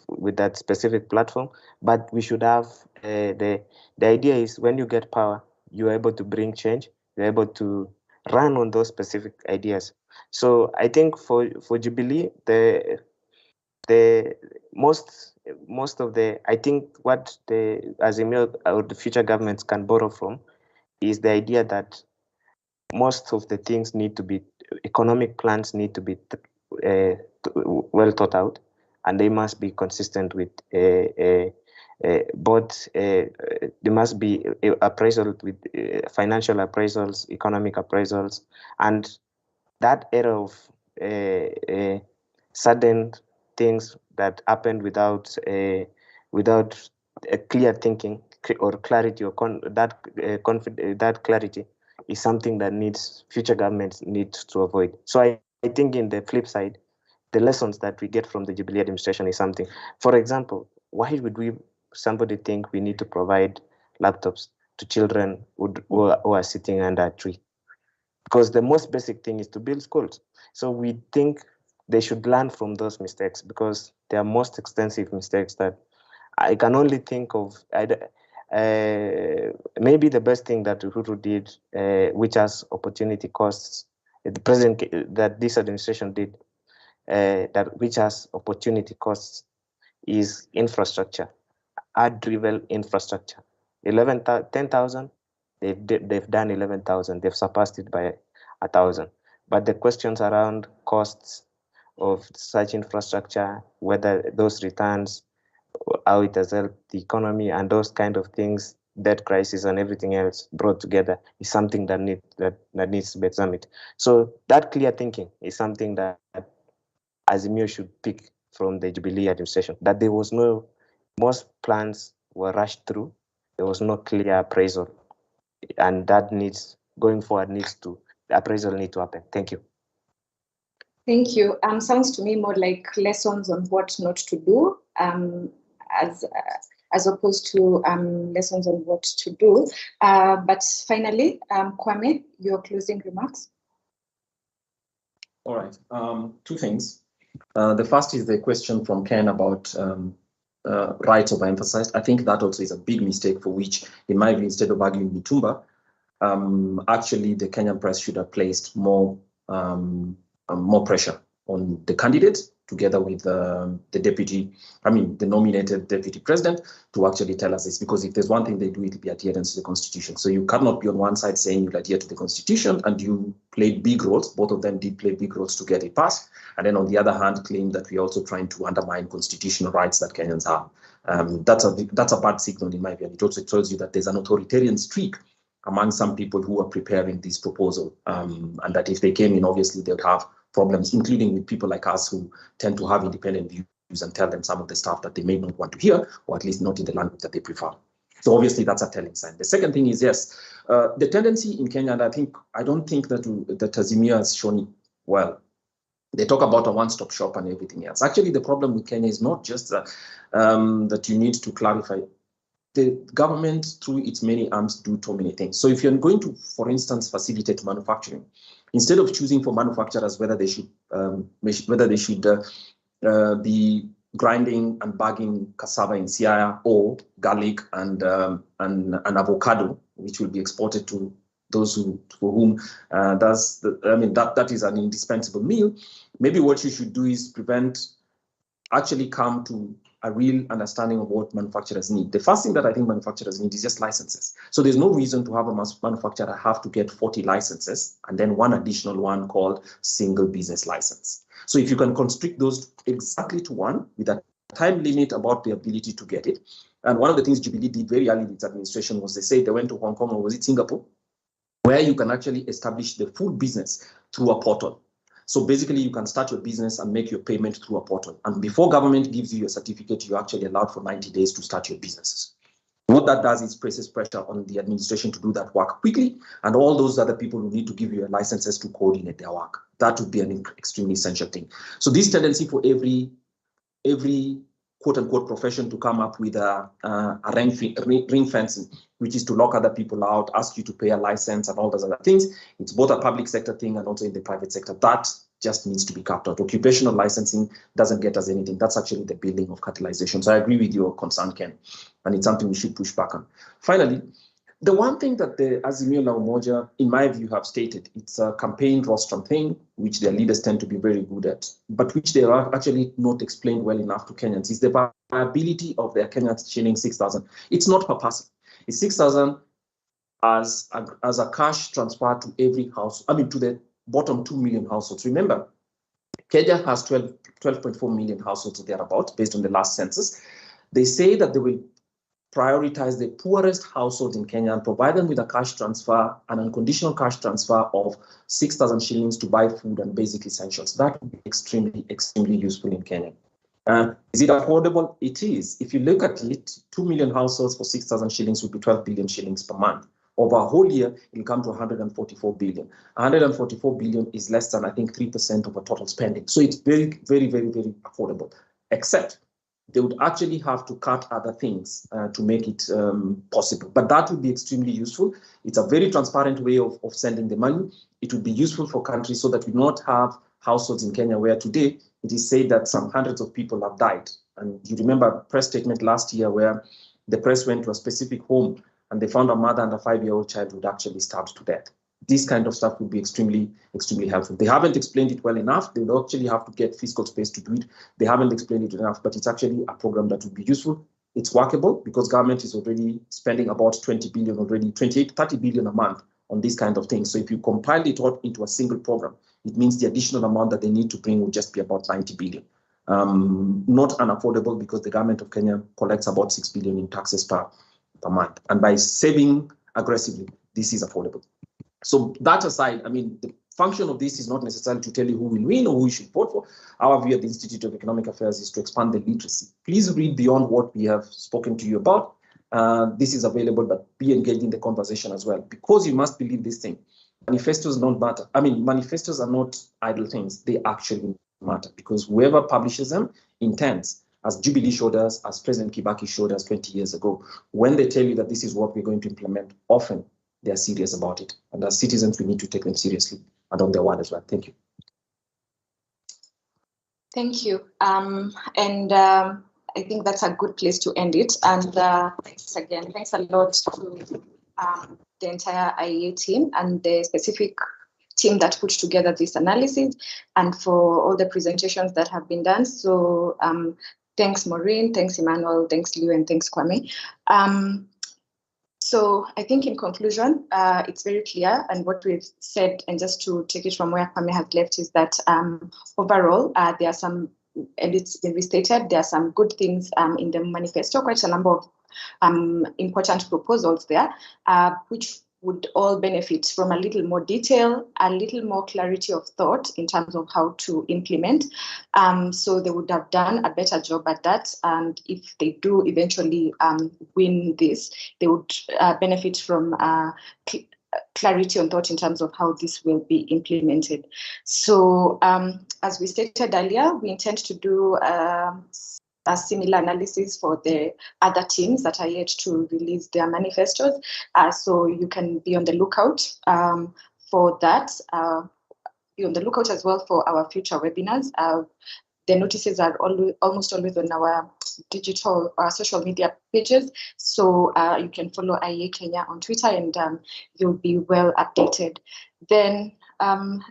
with that specific platform, but we should have the idea is, when you get power, you're able to bring change, you're able to run on those specific ideas. So I think for Jubilee, the most of the, I think what the Azimio or the future governments can borrow from is the idea that most of the things need to be economic plans need to be well thought out, and they must be consistent with both. There must be appraisal with financial appraisals, economic appraisals, and that era of sudden things that happened without a clear thinking or clarity, or that clarity is something that future governments need to avoid. So I think in the flip side, the lessons that we get from the Jubilee administration is something. For example, why would somebody think we need to provide laptops to children who are sitting under a tree? Because the most basic thing is to build schools. So we think they should learn from those mistakes, because they are most extensive mistakes that I can only think of. Maybe the best thing that Uhuru did, which has opportunity costs, the president that this administration did, which has opportunity costs, is infrastructure, ad-driven infrastructure. 10,000, they've done 11,000. They've surpassed it by 1,000. But the questions around costs of such infrastructure, whether those returns, how it has helped the economy, and those kind of things, debt crisis and everything else brought together, is something that needs to be examined. So that clear thinking is something that Azimio should pick from the Jubilee administration, that there was most plans were rushed through. There was no clear appraisal, and that going forward, the appraisal needs to happen. Thank you. Thank you. Sounds to me more like lessons on what not to do, as opposed to lessons on what to do. But finally, Kwame, your closing remarks. All right. Two things. The first is the question from Ken about rights overemphasized. I think that also is a big mistake, for which, in my view, instead of arguing Mitumba, actually the Kenyan press should have placed more pressure on the candidate, together with the nominated deputy president, to actually tell us this. Because if there's one thing they do, it'll be adherence to the constitution. So you cannot be on one side saying you'll adhere to the constitution, and you played big roles. Both of them did play big roles to get it passed. And then on the other hand, claim that we're also trying to undermine constitutional rights that Kenyans have. That's a bad signal, in my view. And it also tells you that there's an authoritarian streak among some people who are preparing this proposal, and that if they came in, obviously they would have problems, including with people like us who tend to have independent views and tell them some of the stuff that they may not want to hear, or at least not in the language that they prefer. So obviously that's a telling sign. The second thing is, yes, the tendency in Kenya, and I don't think that Azimio has shown it well. They talk about a one-stop shop and everything else. Actually, the problem with Kenya is not just that you need to clarify. The government, through its many arms, do so many things. So if you're going to, for instance, facilitate manufacturing, instead of choosing for manufacturers whether they should be grinding and bagging cassava in Siaya, or garlic and avocado, which will be exported to those for whom that is an indispensable meal, maybe what you should do is actually come to a real understanding of what manufacturers need. The first thing that I think manufacturers need is just licenses. So there's no reason to have a manufacturer have to get 40 licenses and then one additional one called single business license. So if you can constrict those exactly to one with a time limit about the ability to get it. And one of the things Jubilee did very early in its administration was they went to Hong Kong, or was it Singapore, where you can actually establish the food business through a portal. So basically, you can start your business and make your payment through a portal. And before government gives you your certificate, you're actually allowed for 90 days to start your businesses. What that does is places pressure on the administration to do that work quickly, and all those other people who need to give you licenses to coordinate their work. That would be an extremely essential thing. So this tendency for every quote-unquote profession to come up with a ring fencing, which is to lock other people out, ask you to pay a license and all those other things. It's both a public sector thing and also in the private sector. That just needs to be cut out. Occupational licensing doesn't get us anything. That's actually the building of cartelization. So I agree with your concern, Ken, and it's something we should push back on. Finally, the one thing that the Azimio and Umoja, in my view, have stated, it's a campaign rostrum thing, which their leaders tend to be very good at, but which they are actually not explained well enough to Kenyans, is the viability of their Kenyans shilling 6,000. It's not per person. It's 6,000 as a cash transfer to every house, to the bottom 2 million households. Remember, Kenya has 12.4 million households thereabout, based on the last census. They say that they will prioritize the poorest households in Kenya and provide them with a cash transfer, an unconditional cash transfer of 6,000 shillings to buy food and basic essentials. That would be extremely, extremely useful in Kenya. Is it affordable? It is. If you look at it, 2 million households for 6,000 shillings would be 12 billion shillings per month. Over a whole year, it will come to 144 billion. 144 billion is less than, I think, 3% of our total spending. So it's very, very, very, very affordable, except they would actually have to cut other things to make it possible. But that would be extremely useful. It's a very transparent way of sending the money. It would be useful for countries so that we not have households in Kenya where today it is said that some hundreds of people have died. And you remember a press statement last year where the press went to a specific home and they found a mother and a 5-year-old child who'd actually stabbed to death. This kind of stuff would be extremely, extremely helpful. They haven't explained it well enough. They would actually have to get fiscal space to do it. They haven't explained it enough, but it's actually a program that would be useful. It's workable because government is already spending about 20 billion already, 28, 30 billion a month on these kind of things. So if you compile it all into a single program, it means the additional amount that they need to bring will just be about 90 billion. Not unaffordable because the government of Kenya collects about 6 billion in taxes per month. And by saving aggressively, this is affordable. So that aside, I mean, the function of this is not necessarily to tell you who will win or who you should vote for. Our view at the Institute of Economic Affairs is to expand the literacy. Please read beyond what we have spoken to you about. This is available, but be engaged in the conversation as well, because you must believe this thing. Manifestos don't matter. I mean, manifestos are not idle things. They actually matter because whoever publishes them intends, as Jubilee showed us, as President Kibaki showed us 20 years ago, when they tell you that this is what we're going to implement, often they are serious about it. And as citizens, we need to take them seriously and on their word as well. Thank you. Thank you. I think that's a good place to end it. And thanks again. Thanks a lot to the entire IEA team and the specific team that put together this analysis and for all the presentations that have been done. So thanks, Maureen, thanks, Emmanuel, thanks, Liu, and thanks, Kwame. So I think in conclusion, it's very clear, and what we've said, and just to take it from where Kwame has left, is that overall, there are some, and it's been restated, there are some good things in the manifesto, quite a number of important proposals there, which would all benefit from a little more detail, a little more clarity of thought in terms of how to implement. So they would have done a better job at that. And if they do eventually win this, they would benefit from clarity on thought in terms of how this will be implemented. So as we stated earlier, we intend to do a similar analysis for the other teams that are yet to release their manifestos. So you can be on the lookout for that. Be on the lookout as well for our future webinars. The notices are almost always on our digital social media pages. So you can follow IEA Kenya on Twitter and you'll be well updated. Then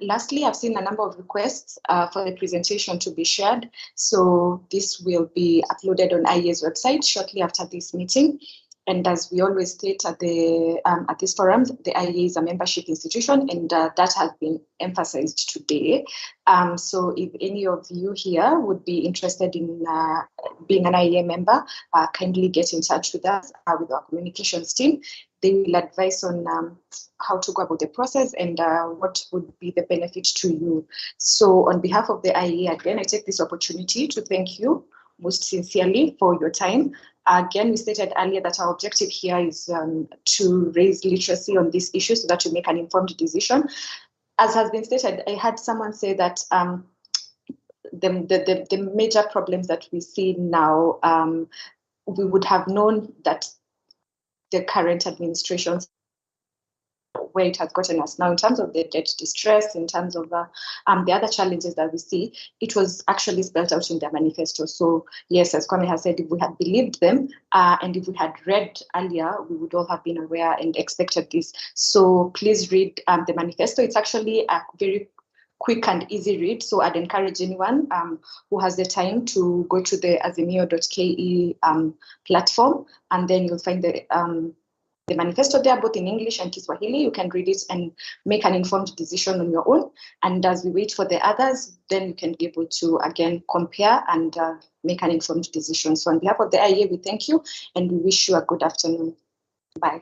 lastly, I've seen a number of requests for the presentation to be shared. So this will be uploaded on IEA's website shortly after this meeting. And as we always state at this forum, the IEA is a membership institution, and that has been emphasized today. So if any of you here would be interested in being an IEA member, kindly get in touch with us, with our communications team. They will advise on how to go about the process and what would be the benefit to you. So on behalf of the IEA, again, I take this opportunity to thank you most sincerely for your time. Again, we stated earlier that our objective here is to raise literacy on this issue so that you make an informed decision. As has been stated, I had someone say that the major problems that we see now, we would have known that the current administration, where it has gotten us now in terms of the debt distress, in terms of the other challenges that we see, it was actually spelled out in their manifesto. So yes, as Kwame has said, if we had believed them and if we had read earlier, we would all have been aware and expected this. So please read the manifesto. It's actually a very quick and easy read. So I'd encourage anyone who has the time to go to the azimio.ke platform, and then you'll find the the manifesto there, both in English and Kiswahili. You can read it and make an informed decision on your own. And as we wait for the others, then you can be able to, again, compare and make an informed decision. So on behalf of the IEA, we thank you and we wish you a good afternoon. Bye.